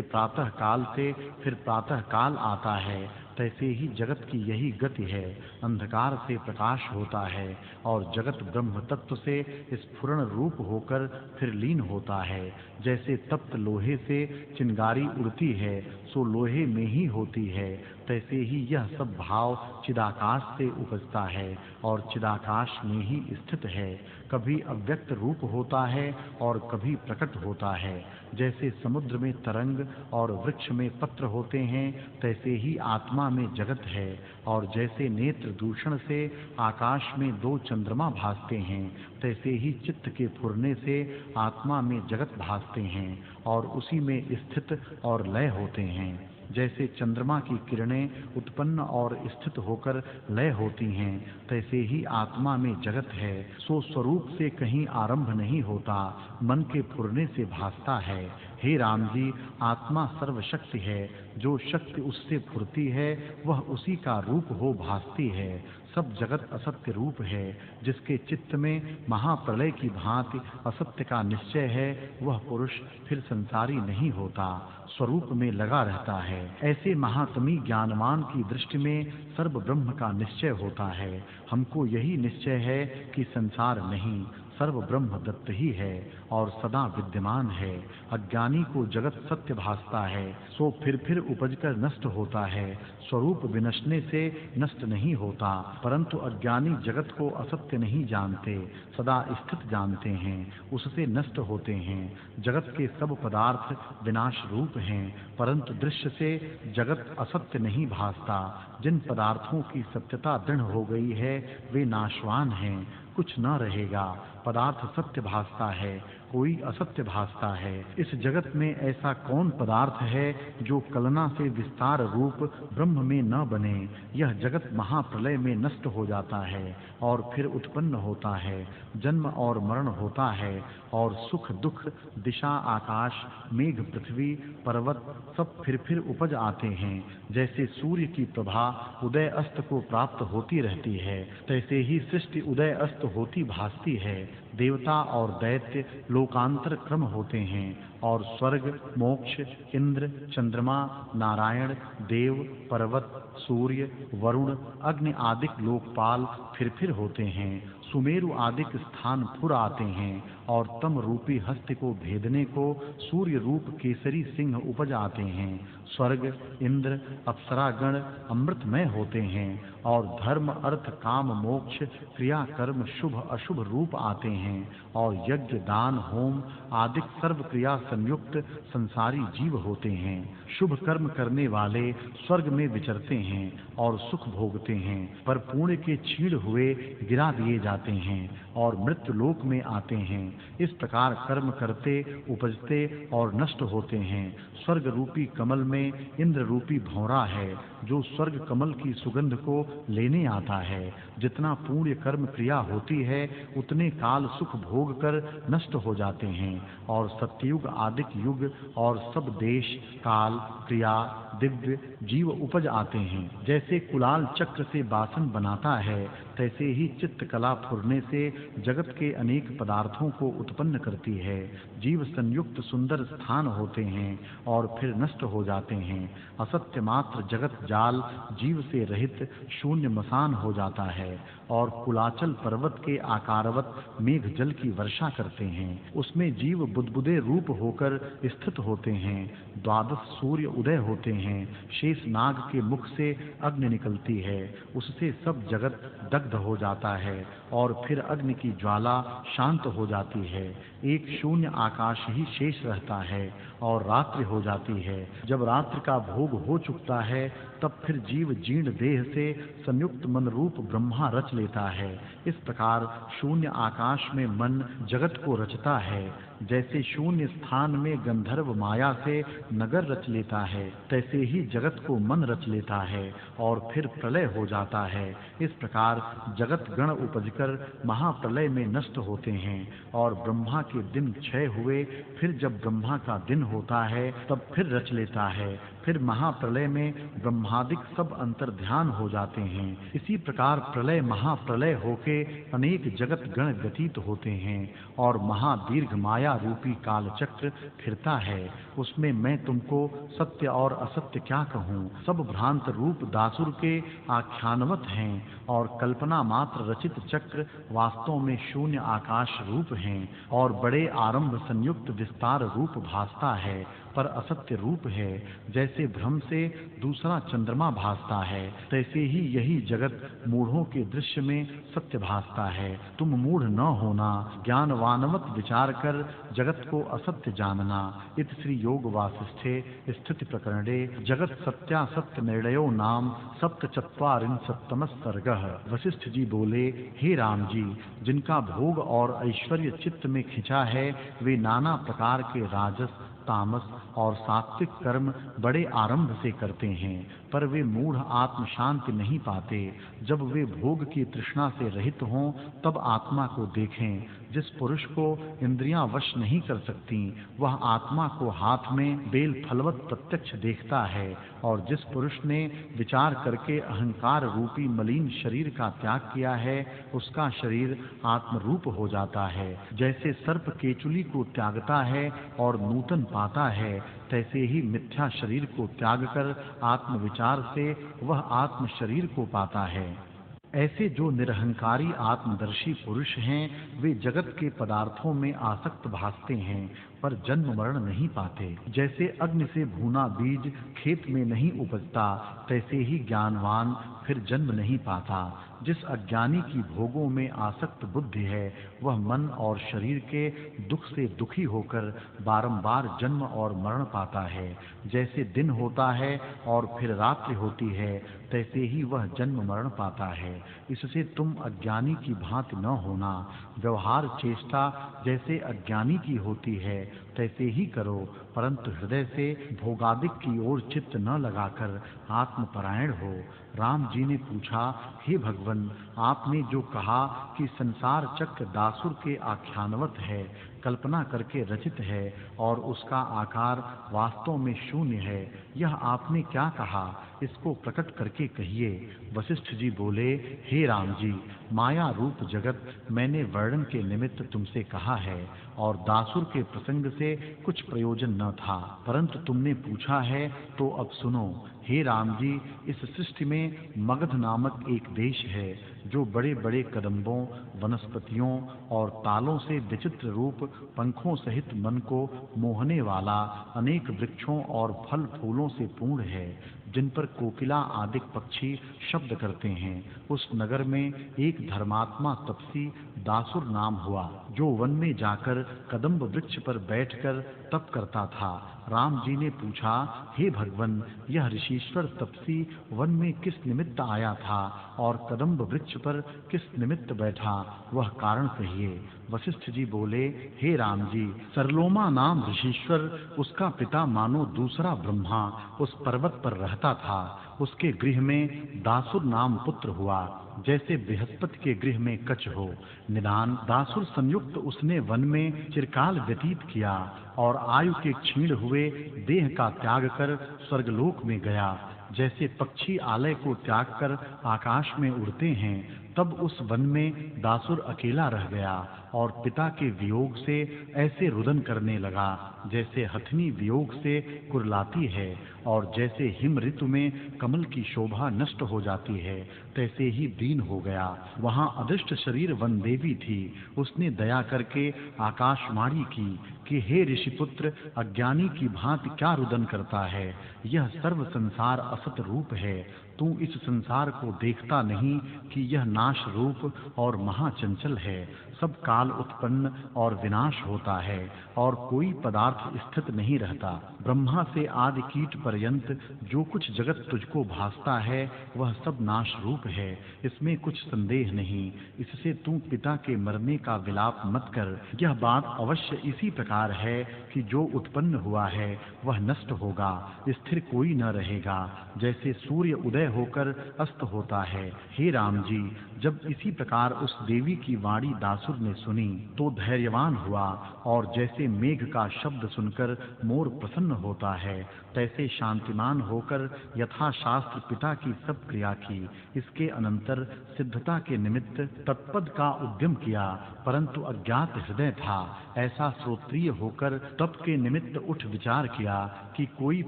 प्रातः काल से फिर प्रातः काल आता है, तैसे ही जगत की यही गति है। अंधकार से प्रकाश होता है और जगत ब्रह्म तत्व से स्फुरण रूप होकर फिर लीन होता है। जैसे तप्त लोहे से चिंगारी उड़ती है, सो लोहे में ही होती है, तैसे ही यह सब भाव चिदाकाश से उपजता है और चिदाकाश में ही स्थित है। कभी अव्यक्त रूप होता है और कभी प्रकट होता है। जैसे समुद्र में तरंग और वृक्ष में पत्र होते हैं, तैसे ही आत्मा में जगत है। और जैसे नेत्र दूषण से आकाश में दो चंद्रमा भासते हैं, तैसे ही चित्त के फुरने से आत्मा में जगत भासते हैं और उसी में स्थित और लय होते हैं। जैसे चंद्रमा की किरणें उत्पन्न और स्थित होकर लय होती हैं, तैसे ही आत्मा में जगत है। सो स्वरूप से कहीं आरंभ नहीं होता, मन के फुरने से भासता है। हे राम जी, आत्मा सर्वशक्ति है। जो शक्ति उससे फुरती है, वह उसी का रूप हो भासती है। सब जगत असत्य रूप है। जिसके चित्त में महाप्रलय की भांति असत्य का निश्चय है, वह पुरुष फिर संसारी नहीं होता, स्वरूप में लगा रहता है। ऐसे महात्मी ज्ञानवान की दृष्टि में सर्व ब्रह्म का निश्चय होता है। हमको यही निश्चय है कि संसार नहीं, सर्व ब्रह्म दत्त ही है और सदा विद्यमान है। अज्ञानी को जगत सत्य भासता है, सो फिर उपजकर नष्ट होता है। स्वरूप विनशने से नष्ट नहीं होता, परंतु अज्ञानी जगत को असत्य नहीं जानते, सदा स्थित जानते हैं, उससे नष्ट होते हैं। जगत के सब पदार्थ विनाश रूप हैं, परंतु दृश्य से जगत असत्य नहीं भासता। जिन पदार्थों की सत्यता दृढ़ हो गई है, वे नाशवान हैं, कुछ न रहेगा। पदार्थ सत्य भासता है, कोई असत्य भासता है। इस जगत में ऐसा कौन पदार्थ है जो कलना से विस्तार रूप ब्रह्म में न बने। यह जगत महाप्रलय में नष्ट हो जाता है और फिर उत्पन्न होता है। जन्म और मरण होता है और सुख दुख दिशा आकाश मेघ पृथ्वी पर्वत सब फिर उपज आते हैं। जैसे सूर्य की प्रभा उदय अस्त को प्राप्त होती रहती है, तैसे ही सृष्टि उदय अस्त होती भासती है। देवता और दैत्य लोकांतर क्रम होते हैं और स्वर्ग मोक्ष इंद्र चंद्रमा नारायण देव पर्वत सूर्य वरुण अग्नि आदिक लोकपाल फिर होते हैं। सुमेरु आदिक स्थान फुर आते हैं और तम रूपी हस्त को भेदने को सूर्य रूप केसरी सिंह उपज आते हैं। स्वर्ग इंद्र अप्सरागण अमृतमय होते हैं और धर्म अर्थ काम मोक्ष क्रिया कर्म शुभ अशुभ रूप आते हैं और यज्ञ दान होम आदि सर्व क्रिया संयुक्त संसारी जीव होते हैं। शुभ कर्म करने वाले स्वर्ग में विचरते हैं और सुख भोगते हैं, पर पुण्य के छीड़ हुए गिरा दिए जाते हैं और मृत्यु लोक में आते हैं। इस प्रकार कर्म करते उपजते और नष्ट होते हैं। स्वर्ग रूपी कमल में इंद्र रूपी भौरा है, जो स्वर्ग कमल की सुगंध को लेने आता है। जितना पुण्य कर्म क्रिया होती है, उतने काल सुख भोग कर नष्ट हो जाते हैं और सत्ययुग आदिक युग और सब देश काल क्रिया दिव्य जीव उपज आते हैं। जैसे कुलाल चक्र से बासन बनाता है, तैसे ही चित्त कला फुरने से जगत के अनेक पदार्थों को उत्पन्न करती है। जीव संयुक्त सुंदर स्थान होते हैं और फिर नष्ट हो जाते हैं। असत्य मात्र जगत जाल जीव से रहित शून्य मसान हो जाता है और कुलाचल पर्वत के आकारवत मेघ जल की वर्षा करते हैं। उसमें जीव बुदबुदे रूप होकर स्थित होते हैं। 12 सूर्य उदय होते हैं। शेष नाग के मुख से अग्नि निकलती है, उससे सब जगत दग्ध हो जाता है और फिर अग्नि की ज्वाला शांत हो जाती है। एक शून्य आकाश ही शेष रहता है और रात्रि हो जाती है। जब रात्रि का भोग हो चुकता है तब फिर जीव जीर्ण देह से संयुक्त मन रूप ब्रह्मा रच लेता है। इस प्रकार शून्य आकाश में मन जगत को रचता है। जैसे शून्य स्थान में गंधर्व माया से नगर रच लेता है, तैसे ही जगत को मन रच लेता है और फिर प्रलय हो जाता है। इस प्रकार जगत गण उपजकर महाप्रलय में नष्ट होते हैं और ब्रह्मा के दिन क्षय हुए फिर जब ब्रह्मा का दिन होता है तब फिर रच लेता है। फिर महाप्रलय में ब्रह्मादिक सब अंतर्ध्यान हो जाते हैं। इसी प्रकार प्रलय महाप्रलय होके अनेक जगत गण व्यतीत होते हैं और महादीर्घ माया रूपी काल चक्र फिरता है। उसमें मैं तुमको सत्य और असत्य क्या कहूँ। सब भ्रांत रूप दासुर के आख्यानवत हैं और कल्पना मात्र रचित चक्र वास्तव में शून्य आकाश रूप हैं और बड़े आरंभ संयुक्त विस्तार रूप भासता है पर असत्य रूप है। जैसे भ्रम से दूसरा चंद्रमा भासता है, तैसे ही यही जगत मूढ़ों के दृश्य में सत्य भासता है। तुम मूढ़ न होना, ज्ञानवानवत विचार कर जगत को असत्य जानना। इत श्री योग वासिष्ठे स्थिति प्रकरणे जगत सत्यासत्य निर्णयो नाम सप्तचत्वारिंशत्तमः सर्गः। वशिष्ठ जी बोले, हे राम जी, जिनका भोग और ऐश्वर्य चित्त में खिंचा है वे नाना प्रकार के राजस, तामस और सात्विक कर्म बड़े आरंभ से करते हैं, पर वे मूढ़ आत्म शांति नहीं पाते। जब वे भोग की तृष्णा से रहित हों तब आत्मा को देखें। जिस पुरुष को इंद्रियां वश नहीं कर सकती वह आत्मा को हाथ में बेल फलवत प्रत्यक्ष देखता है और जिस पुरुष ने विचार करके अहंकार रूपी मलिन शरीर का त्याग किया है उसका शरीर आत्म रूप हो जाता है। जैसे सर्प केचुली को त्यागता है और नूतन पाता है, तैसे ही मिथ्या शरीर को त्याग कर आत्म विचार से वह आत्म शरीर को पाता है। ऐसे जो निरहंकारी आत्मदर्शी पुरुष हैं वे जगत के पदार्थों में आसक्त भासते हैं पर जन्म मरण नहीं पाते। जैसे अग्नि से भुना बीज खेत में नहीं उपजता, तैसे ही ज्ञानवान फिर जन्म नहीं पाता। जिस अज्ञानी की भोगों में आसक्त बुद्धि है वह मन और शरीर के दुख से दुखी होकर बारंबार जन्म और मरण पाता है। जैसे दिन होता है और फिर रात्रि होती है, तैसे ही वह जन्म मरण पाता है। इससे तुम अज्ञानी की भांति न होना। व्यवहार चेष्टा जैसे अज्ञानी की होती है तैसे ही करो, परंतु हृदय से भोगादिक की ओर चित्त न लगाकर आत्मपरायण हो। राम जी ने पूछा, हे भगवन, आपने जो कहा कि संसार चक्र दासुर के आख्यानवत है, कल्पना करके रचित है और उसका आकार वास्तव में शून्य है, यह आपने क्या कहा? इसको प्रकट करके कहिए। वशिष्ठ जी बोले, हे राम जी, माया रूप जगत मैंने वर्णन के निमित्त तुमसे कहा है और दासुर के प्रसंग से कुछ प्रयोजन न था, परंतु तुमने पूछा है तो अब सुनो। हे राम जी, इस सृष्टि में मगध नामक एक देश है जो बड़े-बड़े कदम्बों, वनस्पतियों और तालों से विचित्र रूप पंखों सहित मन को मोहने वाला अनेक वृक्षों और फल फूलों से पूर्ण है, जिन पर कोकिला आदि पक्षी शब्द करते हैं। उस नगर में एक धर्मात्मा तपसी दासुर नाम हुआ, जो वन में जाकर कदम्ब वृक्ष पर बैठकर तप करता था। राम जी ने पूछा, हे भगवन, यह ऋषीश्वर तपसी वन में किस निमित्त आया था और कदम्ब वृक्ष पर किस निमित्त बैठा, वह कारण कहिए। वशिष्ठ जी बोले, हे राम जी, सरलोमा नाम ऋषीश्वर, उसका पिता मानो दूसरा ब्रह्मा उस पर्वत पर रहता था। उसके गृह में दासुर नाम पुत्र हुआ, जैसे बृहस्पति के गृह में कच हो। निदान दासुर संयुक्त उसने वन में चिरकाल व्यतीत किया और आयु के क्षीण हुए देह का त्याग कर स्वर्गलोक में गया। जैसे पक्षी आलय को त्याग कर आकाश में उड़ते हैं, तब उस वन में दासुर अकेला रह गया और पिता के वियोग से ऐसे रुदन करने लगा जैसे हथनी वियोग से कुरलाती है, और जैसे हिम ऋतु में कमल की शोभा नष्ट हो जाती है तैसे ही दीन हो गया। वहां अदृष्ट शरीर वन देवी थी। उसने दया करके आकाशवाणी की कि हे ऋषिपुत्र, अज्ञानी की भांति क्या रुदन करता है? यह सर्व संसार असत रूप है। तू इस संसार को देखता नहीं कि यह नाश रूप और महाचंचल है। सब काल उत्पन्न और विनाश होता है और कोई पदार्थ स्थित नहीं रहता। ब्रह्मा से आदि कीट पर्यंत जो कुछ जगत तुझको भासता है वह सब नाश रूप है, इसमें कुछ संदेह नहीं। इससे तू पिता के मरने का विलाप मत कर। यह बात अवश्य इसी प्रकार है कि जो उत्पन्न हुआ है वह नष्ट होगा, स्थिर कोई न रहेगा, जैसे सूर्य उदय होकर अस्त होता है। हे राम जी, जब इसी प्रकार उस देवी की वाणी दासुर ने सुनी तो धैर्यवान हुआ और जैसे मेघ का शब्द सुनकर मोर प्रसन्न होता है तैसे शांतिमान होकर यथा शास्त्र पिता की सब क्रिया की। इसके अनंतर सिद्धता के निमित्त तत्पद का उद्यम किया, परंतु अज्ञात हृदय था। ऐसा श्रोत्रिय होकर तप के निमित्त उठ विचार किया कि कोई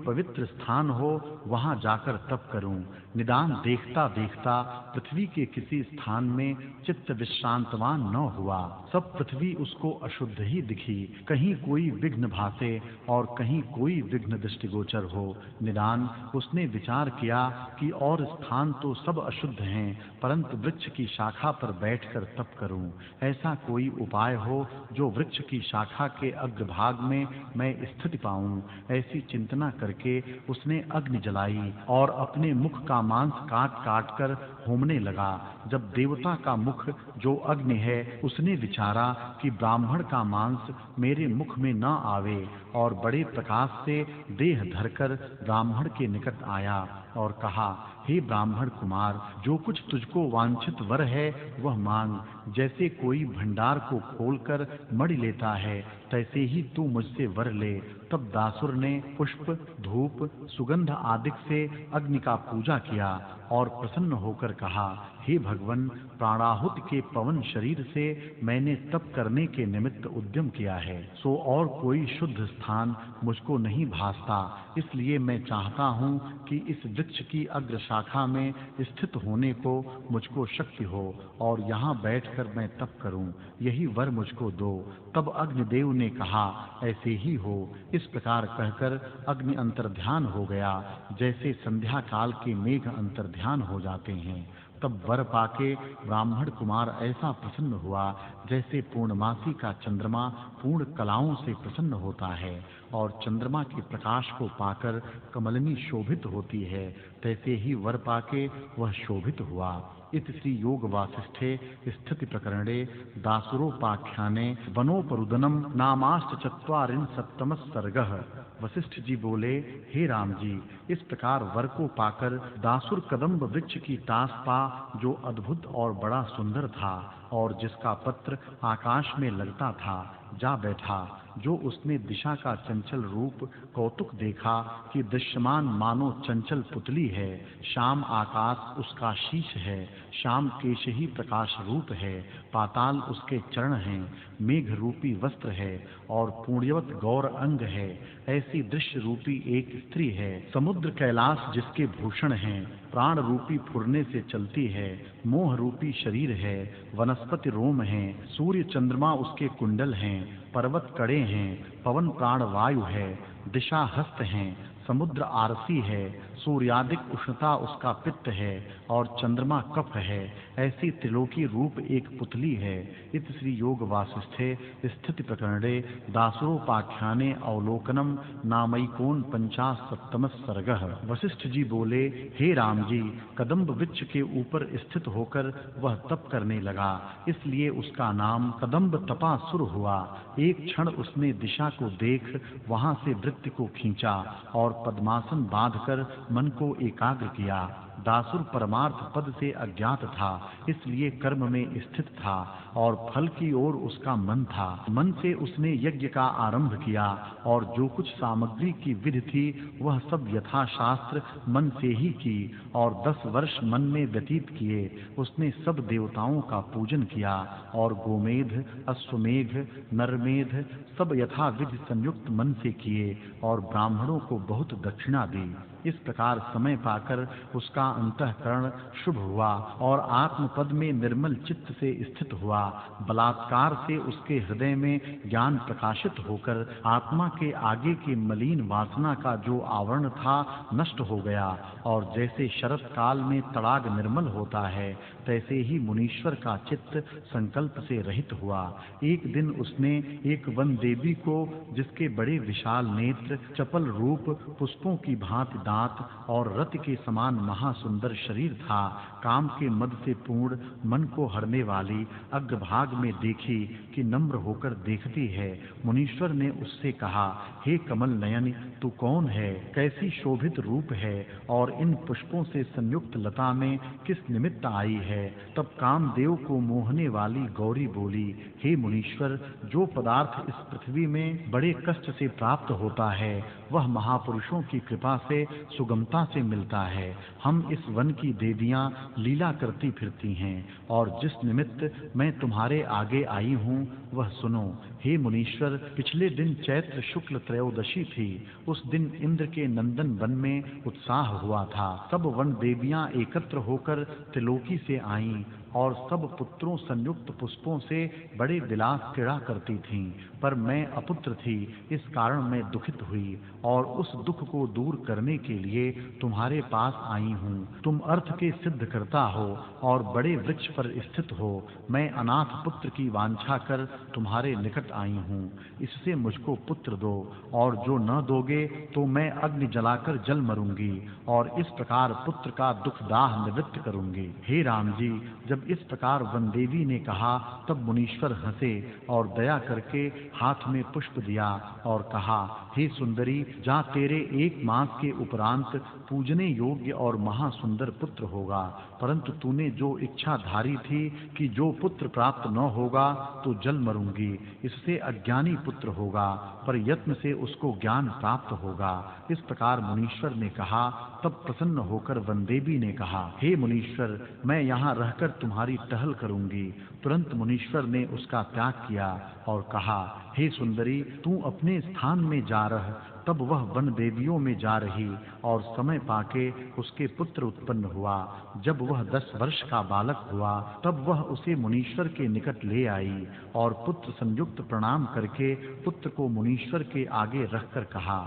पवित्र स्थान हो, वहां जाकर तप करूं। निदान देखता देखता पृथ्वी के किसी स्थान में चित्त विश्रांतवान न हुआ। सब पृथ्वी उसको अशुद्ध ही दिखी, कहीं कोई विघ्न भासे और कहीं कोई विघ्न दृष्टिगोचर हो। निदान उसने विचार किया कि और स्थान तो सब अशुद्ध हैं, परंतु वृक्ष की शाखा पर बैठकर तप करूं। ऐसा कोई उपाय हो जो वृक्ष की शाखा के अग्रभाग में मैं स्थिति पाऊं। ऐसी चिंतना करके उसने अग्नि जलाई और अपने मुख का मांस काट काट कर होमने लगा। जब देवता का मुख जो अग्नि है, उसने विचारा कि ब्राह्मण का मांस मेरे मुख में न आवे, और बड़े प्रकाश से देह धरकर ब्राह्मण के निकट आया और कहा, हे ब्राह्मण कुमार, जो कुछ तुझको वांछित वर है वह मांग। जैसे कोई भंडार को खोलकर मणि लेता है तैसे ही तू मुझसे वर ले। तब दासुर ने पुष्प, धूप, सुगंध आदि से अग्नि का पूजा किया और प्रसन्न होकर कहा, हे भगवन, प्राणाहुति के पवन शरीर से मैंने तप करने के निमित्त उद्यम किया है, सो और कोई शुद्ध स्थान मुझको नहीं भासता। इसलिए मैं चाहता हूँ कि इस वृक्ष की अग्र शाखा में स्थित होने को मुझको शक्ति हो और यहाँ बैठकर मैं तप करूं। यही वर मुझको दो। तब अग्निदेव ने कहा, ऐसे ही हो। इस प्रकार कहकर अग्नि अंतर्ध्यान हो गया, जैसे संध्या काल के मेघ अंतर्ध्यान हो जाते हैं। तब वर पाके ब्राह्मण कुमार ऐसा प्रसन्न हुआ जैसे पूर्णमासी का चंद्रमा पूर्ण कलाओं से प्रसन्न होता है और चंद्रमा के प्रकाश को पाकर कमलिनी शोभित होती है, तैसे ही वर पाके वह शोभित हुआ। इति श्री योग वासिष्ठे स्थिति प्रकरणे दासुरोपाख्याने वनोपरुदनम नामाष्ट चत्वारिंशत्तमः सर्गः। वशिष्ठ जी बोले, हे राम जी, इस प्रकार वर को पाकर दासुर कदम्ब वृक्ष की टास पा, जो अद्भुत और बड़ा सुंदर था और जिसका पत्र आकाश में लगता था, जा बैठा। जो उसने दिशा का चंचल रूप कौतुक देखा कि दृश्यमान मानो चंचल पुतली है। श्याम आकाश उसका शीश है, श्याम केश ही प्रकाश रूप है, पाताल उसके चरण हैं, मेघ रूपी वस्त्र है और पुण्यवत गौर अंग है। ऐसी दृश्य रूपी एक स्त्री है। समुद्र कैलाश जिसके भूषण हैं, प्राण रूपी फुरने से चलती है, मोह रूपी शरीर है, वनस्पति रोम है, सूर्य चंद्रमा उसके कुंडल हैं, पर्वत कड़े हैं, पवन प्राण वायु है, दिशा हस्त हैं, समुद्र आरसी है, सूर्यादिक उष्णता उसका पित्त है और चंद्रमा कफ है। ऐसी त्रिलोकी रूप एक पुतली है। इति श्री योग वासिष्ठे स्थिति प्रकरणे दासुरोपाख्याने अवलोकनम नामैकोन 50 सर्गः। वशिष्ठ जी बोले, हे राम जी, कदम्ब वृक्ष के ऊपर स्थित होकर वह तप करने लगा, इसलिए उसका नाम कदम्ब तपासुर हुआ। एक क्षण उसने दिशा को देख वहां से वृत्ति को खींचा और पद्मासन बांधकर मन को एकाग्र किया। दासुर परमार्थ पद से अज्ञात था, इसलिए कर्म में स्थित था और फल की ओर उसका मन था। मन से उसने यज्ञ का आरंभ किया और जो कुछ सामग्री की विधि थी वह सब यथाशास्त्र मन से ही की और 10 वर्ष मन में व्यतीत किए। उसने सब देवताओं का पूजन किया और गोमेध, अश्वमेध, नरमेध सब यथाविधि संयुक्त मन से किए और ब्राह्मणों को बहुत दक्षिणा दी। इस प्रकार समय पाकर उसका अंतःकरण शुभ हुआ और आत्मपद में निर्मल चित्त से स्थित हुआ। बलात्कार से उसके हृदय में ज्ञान प्रकाशित होकर आत्मा के आगे के मलिन वासना का जो आवरण था नष्ट हो गया और जैसे शरत काल में तड़ाग निर्मल होता है तैसे ही मुनीश्वर का चित्त संकल्प से रहित हुआ। एक दिन उसने एक वन देवी को, जिसके बड़े विशाल नेत्र, चपल रूप, पुष्पों की भांति दांत और रति के समान महासुंदर शरीर था, काम के मद से पूर्ण, मन को हरने वाली, अग्रभाग में देखी कि नम्र होकर देखती है। मुनीश्वर ने उससे कहा, हे कमल नयन, तू कौन है, कैसी शोभित रूप है और इन पुष्पों से संयुक्त लता में किस निमित्त आई है। तब कामदेव को मोहने वाली गौरी बोली, हे मुनीश्वर, जो पदार्थ इस पृथ्वी में बड़े कष्ट से प्राप्त होता है वह महापुरुषों की कृपा से सुगमता से मिलता है। हम इस वन की देवियां लीला करती फिरती हैं और जिस निमित्त मैं तुम्हारे आगे आई हूँ वह सुनो। हे मुनीश्वर, पिछले दिन चैत्र शुक्ल त्रयोदशी थी। उस दिन इंद्र के नंदन वन में उत्साह हुआ था। सब वन देवियां एकत्र होकर त्रिलोकी से आईं और सब पुत्रों संयुक्त पुष्पों से बड़े विलास क्रीड़ा करती थीं, पर मैं अपुत्र थी, इस कारण मैं दुखित हुई और उस दुख को दूर करने के लिए तुम्हारे पास आई हूँ। तुम अर्थ के सिद्ध करता हो और बड़े वृक्ष पर स्थित हो। मैं अनाथ पुत्र की वांछा कर तुम्हारे निकट आई हूँ, इससे मुझको पुत्र दो, और जो न दोगे तो मैं अग्नि जलाकर जल मरूंगी और इस प्रकार पुत्र का दुख दाह निवृत्त करूंगी। हे राम जी, जब इस प्रकार वनदेवी ने कहा तब मुनीश्वर हंसे और दया करके हाथ में पुष्प दिया और कहा, हे सुंदरी, जा, तेरे 1 मास के उपरांत पूजने योग्य और महासुंदर पुत्र होगा। परंतु तूने जो इच्छा धारी थी कि जो पुत्र प्राप्त न होगा तो जल मरूंगी, इससे अज्ञानी पुत्र होगा, पर यत्न से उसको ज्ञान प्राप्त होगा। इस प्रकार मुनीश्वर ने कहा। तब प्रसन्न होकर वनदेवी ने कहा, हे मुनीश्वर, मैं यहाँ रहकर तुम्हारी टहल करूंगी। तुरंत मुनीश्वर ने उसका त्याग किया और कहा, हे सुंदरी, तू अपने स्थान में जा रह। तब वह वन देवियों में जा रही और समय पाके उसके पुत्र उत्पन्न हुआ। जब वह 10 वर्ष का बालक हुआ तब वह उसे मुनीश्वर के निकट ले आई और पुत्र संयुक्त प्रणाम करके पुत्र को मुनीश्वर के आगे रखकर कहा,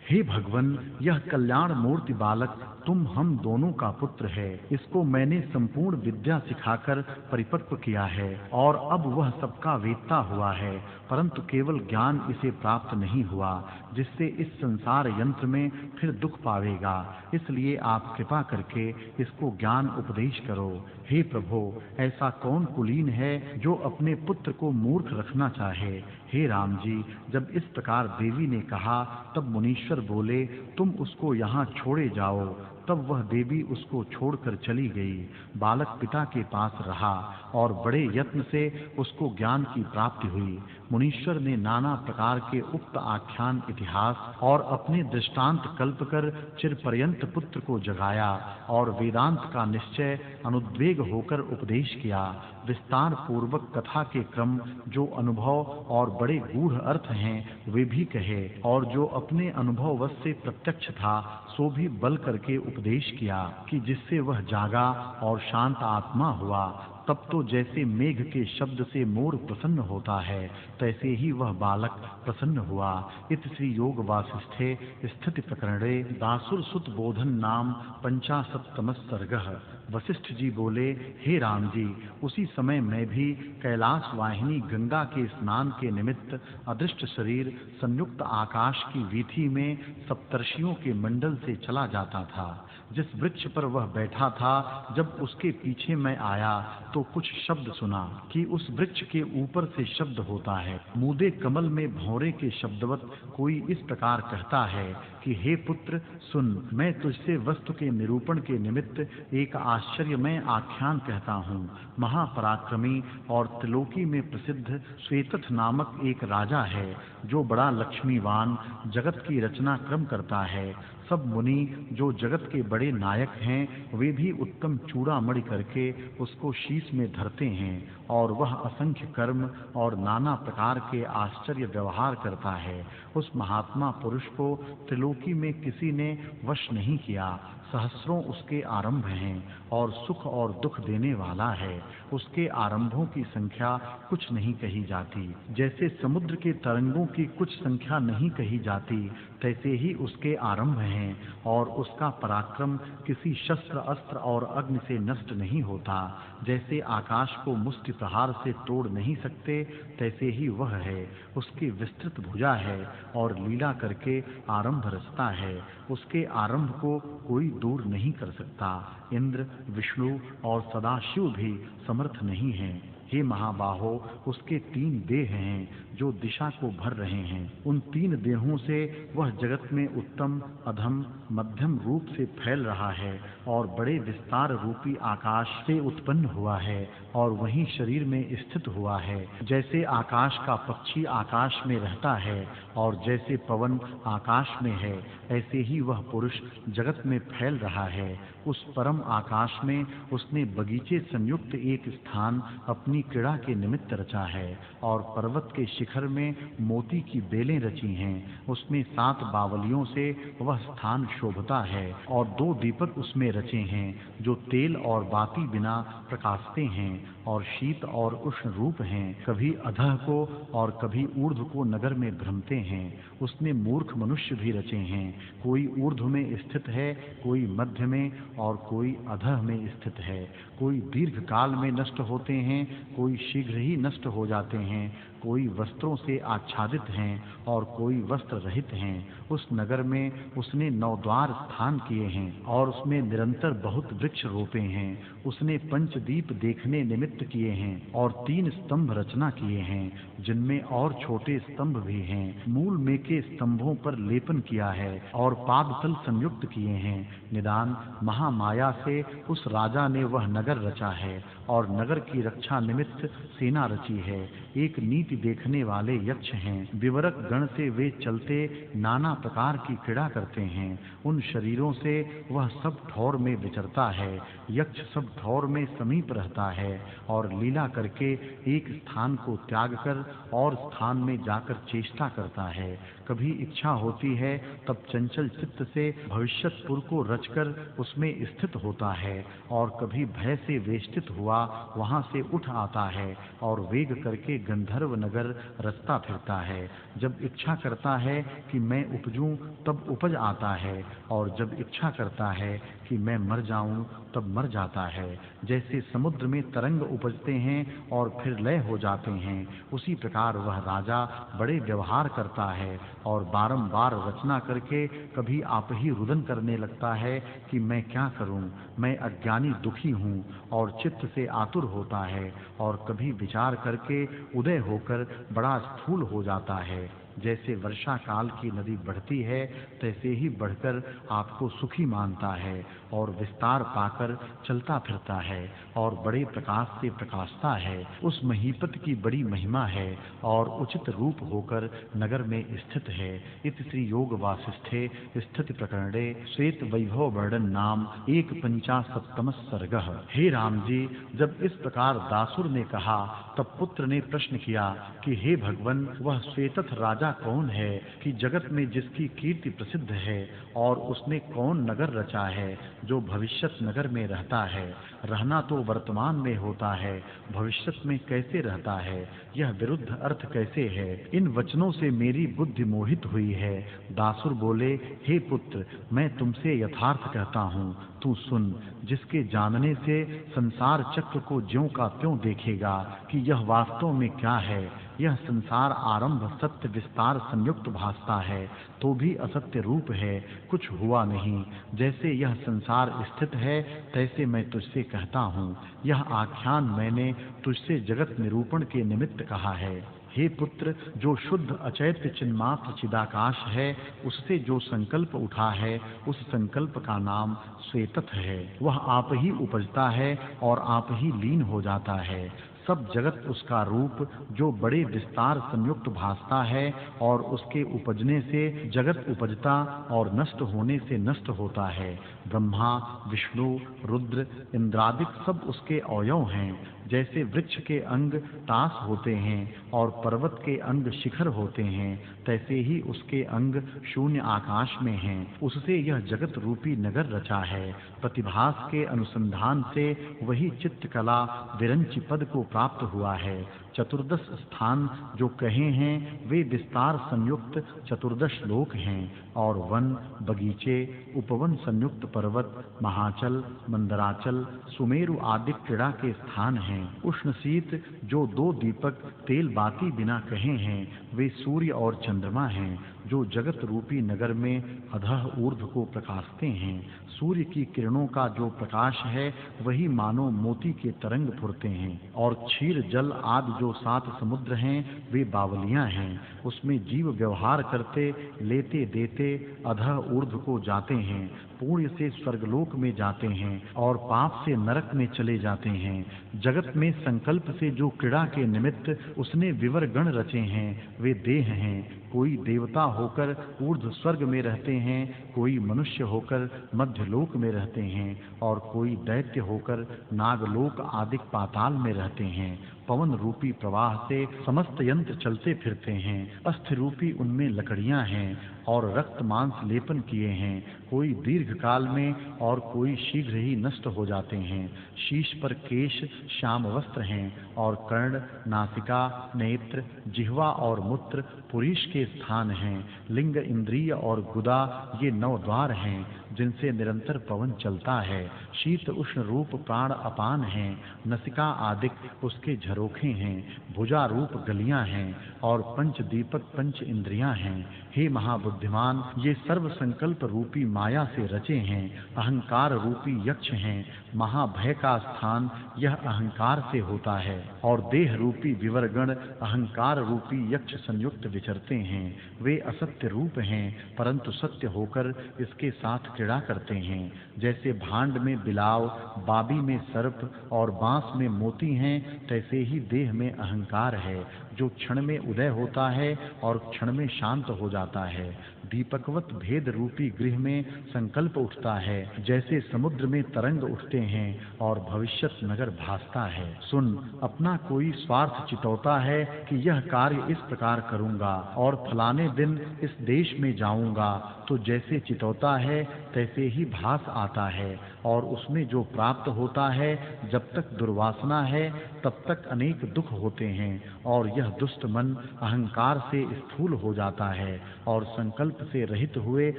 हे भगवन, यह कल्याण मूर्ति बालक तुम हम दोनों का पुत्र है। इसको मैंने संपूर्ण विद्या सिखाकर परिपक्व किया है और अब वह सबका वेत्ता हुआ है, परंतु केवल ज्ञान इसे प्राप्त नहीं हुआ, जिससे इस संसार यंत्र में फिर दुख पावेगा। इसलिए आप कृपा करके इसको ज्ञान उपदेश करो। हे प्रभो, ऐसा कौन कुलीन है जो अपने पुत्र को मूर्ख रखना चाहे। हे राम जी, जब इस प्रकार देवी ने कहा तब मुनीश्वर बोले, तुम उसको यहाँ छोड़े जाओ। तब वह देवी उसको छोड़कर चली गई। बालक पिता के पास रहा और बड़े यत्न से उसको ज्ञान की प्राप्ति हुई। मुनीश्वर ने नाना प्रकार के उक्त आख्यान, इतिहास और अपने दृष्टांत कल्प कर चिरपर्यंत पुत्र को जगाया और वेदांत का निश्चय अनुद्वेग होकर उपदेश किया। विस्तार पूर्वक कथा के क्रम, जो अनुभव और बड़े गूढ़ अर्थ हैं वे भी कहे, और जो अपने अनुभववश से प्रत्यक्ष था सो भी बल करके उपदेश किया कि जिससे वह जागा और शांत आत्मा हुआ। तब तो जैसे मेघ के शब्द से मोर प्रसन्न होता है, तैसे ही वह बालक प्रसन्न हुआ। इत श्री योग वासिष्ठे स्थिति प्रकरणे दासुर सुत बोधन नाम 55 सर्गः। वशिष्ठ जी बोले, हे राम जी, उसी समय मैं भी कैलाश वाहिनी गंगा के स्नान के निमित्त अदृष्ट शरीर संयुक्त आकाश की वीथी में सप्तर्षियों के मंडल से चला जाता था। जिस वृक्ष पर वह बैठा था, जब उसके पीछे मैं आया तो कुछ शब्द सुना कि उस वृक्ष के ऊपर से शब्द होता है। मूदे कमल में भौरे के शब्दवत कोई इस प्रकार कहता है कि हे पुत्र सुन, मैं तुझसे वस्तु के निरूपण के निमित्त एक आश्चर्यमय आख्यान कहता हूँ। महापराक्रमी और त्रिलोकी में प्रसिद्ध श्वेतथ नामक एक राजा है, जो बड़ा लक्ष्मीवान जगत की रचना क्रम करता है। सब मुनि जो जगत के बड़े नायक हैं, वे भी उत्तम चूड़ामणि करके उसको शीश में धरते हैं, और वह असंख्य कर्म और नाना प्रकार के आश्चर्य व्यवहार करता है। उस महात्मा पुरुष को त्रिलोकी में किसी ने वश नहीं किया। सहस्रों उसके आरंभ हैं और सुख और दुख देने वाला है। उसके आरंभों की संख्या कुछ नहीं कही जाती। जैसे समुद्र के तरंगों की कुछ संख्या नहीं कही जाती, तैसे ही उसके आरंभ हैं, और उसका पराक्रम किसी शस्त्र अस्त्र और अग्नि से नष्ट नहीं होता। जैसे आकाश को मुष्टि प्रहार से तोड़ नहीं सकते, तैसे ही वह है। उसकी विस्तृत भुजा है और लीला करके आरंभ रचता है। उसके आरंभ को कोई दूर नहीं कर सकता। इंद्र, विष्णु और सदाशिव भी समर्थ नहीं हैं। हे महाबाहो, उसके 3 देह हैं जो दिशा को भर रहे हैं। उन 3 देहों से वह जगत में उत्तम, अधम, मध्यम रूप से फैल रहा है, और बड़े विस्तार रूपी आकाश से उत्पन्न हुआ है और वहीं शरीर में स्थित हुआ है। जैसे आकाश का पक्षी आकाश में रहता है और जैसे पवन आकाश में है, ऐसे ही वह पुरुष जगत में फैल रहा है। उस परम आकाश में उसने बगीचे संयुक्त एक स्थान अपनी क्रीड़ा के निमित्त रचा है, और पर्वत के शिखर में मोती की बेलें रची हैं। उसमें 7 बावलियों से वह स्थान शोभता है, और 2 दीपक उसमें रचे हैं जो तेल और बाती बिना प्रकाशते हैं, और शीत और उष्ण रूप हैं। कभी अधः को और कभी ऊर्ध्व को नगर में भ्रमते हैं। उसने मूर्ख मनुष्य भी रचे हैं। कोई ऊर्ध्व में स्थित है, कोई मध्य में और कोई अधः में स्थित है। कोई दीर्घ काल में नष्ट होते हैं, कोई शीघ्र ही नष्ट हो जाते हैं। कोई वस्त्रों से आच्छादित हैं और कोई वस्त्र रहित हैं। उस नगर में उसने 9 द्वार स्थान किए हैं, और उसमें निरंतर बहुत वृक्ष रोपे हैं। उसने पंचदीप देखने निमित्त किए हैं, और 3 स्तंभ रचना किए हैं, जिनमें और छोटे स्तंभ भी हैं। मूल में के स्तंभों पर लेपन किया है और पादतल संयुक्त किए हैं। निदान महामाया से उस राजा ने वह नगर रचा है, और नगर की रक्षा निमित्त सेना रची है। एक नीति देखने वाले यक्ष हैं। विवरक गण से वे चलते नाना प्रकार की क्रीड़ा करते हैं। उन शरीरों से वह सब ठौर में विचरता है। यक्ष सब ठौर में समीप रहता है, और लीला करके एक स्थान को त्याग कर और स्थान में जाकर चेष्टा करता है। कभी इच्छा होती है तब चंचल चित्त से भविष्यतपुर को रचकर उसमें स्थित होता है, और कभी भय से वेष्टित हुआ वहां से उठ आता है और वेग करके गंधर्व नगर रचता फिरता है। जब इच्छा करता है कि मैं उपजूं तब उपज आता है, और जब इच्छा करता है कि मैं मर जाऊं तब मर जाता है। जैसे समुद्र में तरंग उपजते हैं और फिर लय हो जाते हैं, उसी प्रकार वह राजा बड़े व्यवहार करता है और बारंबार रचना करके कभी आप ही रुदन करने लगता है कि मैं क्या करूं, मैं अज्ञानी दुखी हूं, और चित्त से आतुर होता है, और कभी विचार करके उदय होकर बड़ा स्थूल हो जाता है। जैसे वर्षा काल की नदी बढ़ती है, तैसे ही बढ़कर आपको सुखी मानता है, और विस्तार पाकर चलता फिरता है, और बड़े प्रकाश से प्रकाशता है। उस महीपत की बड़ी महिमा है, और उचित रूप होकर नगर में स्थित है। इति श्री योग वासिष्ठे स्थिति प्रकरणे श्वेत वैभव वर्णन नाम 155 सर्गः। हे राम जी, जब इस प्रकार दासुर ने कहा, तब पुत्र ने प्रश्न किया कि हे भगवन, वह श्वेतथ राजा राजा कौन है कि जगत में जिसकी कीर्ति प्रसिद्ध है, और उसने कौन नगर रचा है जो भविष्यत नगर में रहता है। रहना तो वर्तमान में होता है, भविष्यत में कैसे रहता है, यह विरुद्ध अर्थ कैसे है। इन वचनों से मेरी बुद्धि मोहित हुई है। दासुर बोले, हे पुत्र, मैं तुमसे यथार्थ कहता हूँ, तू सुन। जिसके जानने से संसार चक्र को ज्यों का त्यों देखेगा कि यह वास्तव में क्या है। यह संसार आरंभ सत्य विस्तार संयुक्त भासता है, तो भी असत्य रूप है, कुछ हुआ नहीं। जैसे यह संसार स्थित है, तैसे मैं तुझसे कहता हूँ। यह आख्यान मैंने तुझसे जगत निरूपण के निमित्त कहा है। हे पुत्र, जो शुद्ध अचैत्य चिन्मात्र चिदाकाश है, उससे जो संकल्प उठा है, उस संकल्प का नाम श्वेतथ है। वह आप ही उपजता है और आप ही लीन हो जाता है। सब जगत उसका रूप जो बड़े विस्तार संयुक्त भासता है, और उसके उपजने से जगत उपजता और नष्ट होने से नष्ट होता है। ब्रह्मा, विष्णु, रुद्र, इंद्रादिक सब उसके अवयव हैं। जैसे वृक्ष के अंग टास होते हैं और पर्वत के अंग शिखर होते हैं, तैसे ही उसके अंग शून्य आकाश में हैं। उससे यह जगत रूपी नगर रचा है। प्रतिभास के अनुसंधान से वही चित्तकला विरंचि पद को प्राप्त हुआ है। चतुर्दश स्थान जो कहे हैं, वे विस्तार संयुक्त चतुर्दश लोक हैं, और वन, बगीचे, उपवन संयुक्त पर्वत, महाचल, मंदराचल, सुमेरु आदि क्रीड़ा के स्थान हैं। उष्ण शीत जो दो दीपक तेल बाती बिना कहे हैं, वे सूर्य और चंद्रमा हैं, जो जगत रूपी नगर में अधः ऊर्ध्व को प्रकाशते हैं। सूर्य की किरणों का जो प्रकाश है, वही मानो मोती के तरंग फुरते हैं। और क्षीर जल आदि जो 7 समुद्र हैं, वे बावलियां हैं। उसमें जीव व्यवहार करते लेते देते अधः ऊर्ध्व को जाते हैं, पुण्य से स्वर्गलोक में जाते हैं और पाप से नरक में चले जाते हैं। जगत में संकल्प से जो क्रीड़ा के निमित्त उसने विवर गण रचे हैं, वे देह हैं। कोई देवता होकर ऊर्ध्व स्वर्ग में रहते हैं, कोई मनुष्य होकर मध्य लोक में रहते हैं, और कोई दैत्य होकर नागलोक आदि पाताल में रहते हैं। पवन रूपी प्रवाह से समस्त यंत्र चलते फिरते हैं। अस्थि रूपी उनमें लकड़ियां हैं और रक्त मांस लेपन किए हैं। कोई दीर्घ काल में और कोई शीघ्र ही नष्ट हो जाते हैं। शीश पर केश श्याम वस्त्र हैं, और कर्ण, नासिका, नेत्र, जिह्वा और मूत्र पुरीष के स्थान हैं। लिंग, इंद्रिय और गुदा ये 9 द्वार हैं, जिनसे निरंतर पवन चलता है। शीत उष्ण रूप प्राण अपान हैं। नसिका आदिक उसके झरोखे हैं। भुजा रूप गलियां हैं, और पंच दीपक पंच इंद्रियां हैं। हे महाबुद्धिमान, ये सर्व संकल्प रूपी माया से रचे हैं। अहंकार रूपी यक्ष हैं। महाभय का स्थान यह अहंकार से होता है, और देह रूपी विवरगण अहंकार रूपी यक्ष संयुक्त विचरते हैं। वे असत्य रूप हैं, परंतु सत्य होकर इसके साथ क्रीड़ा करते हैं। जैसे भांड में बिलाव, बाबी में सर्प और बांस में मोती हैं, तैसे ही देह में अहंकार है, जो क्षण में उदय होता है और क्षण में शांत हो जाता है। दीपकवत भेद रूपी गृह में संकल्प उठता है, जैसे समुद्र में तरंग उठते हैं और भविष्यत नगर भासता है। सुन, अपना कोई स्वार्थ चितौता है कि यह कार्य इस प्रकार करूंगा और फलाने दिन इस देश में जाऊंगा, तो जैसे चितौता है तैसे ही भास आता है, और उसमें जो प्राप्त होता है, जब तक दुर्वासना है तब तक अनेक दुख होते हैं, और यह दुष्ट मन अहंकार से स्थूल हो जाता है, और संकल्प से रहित हुए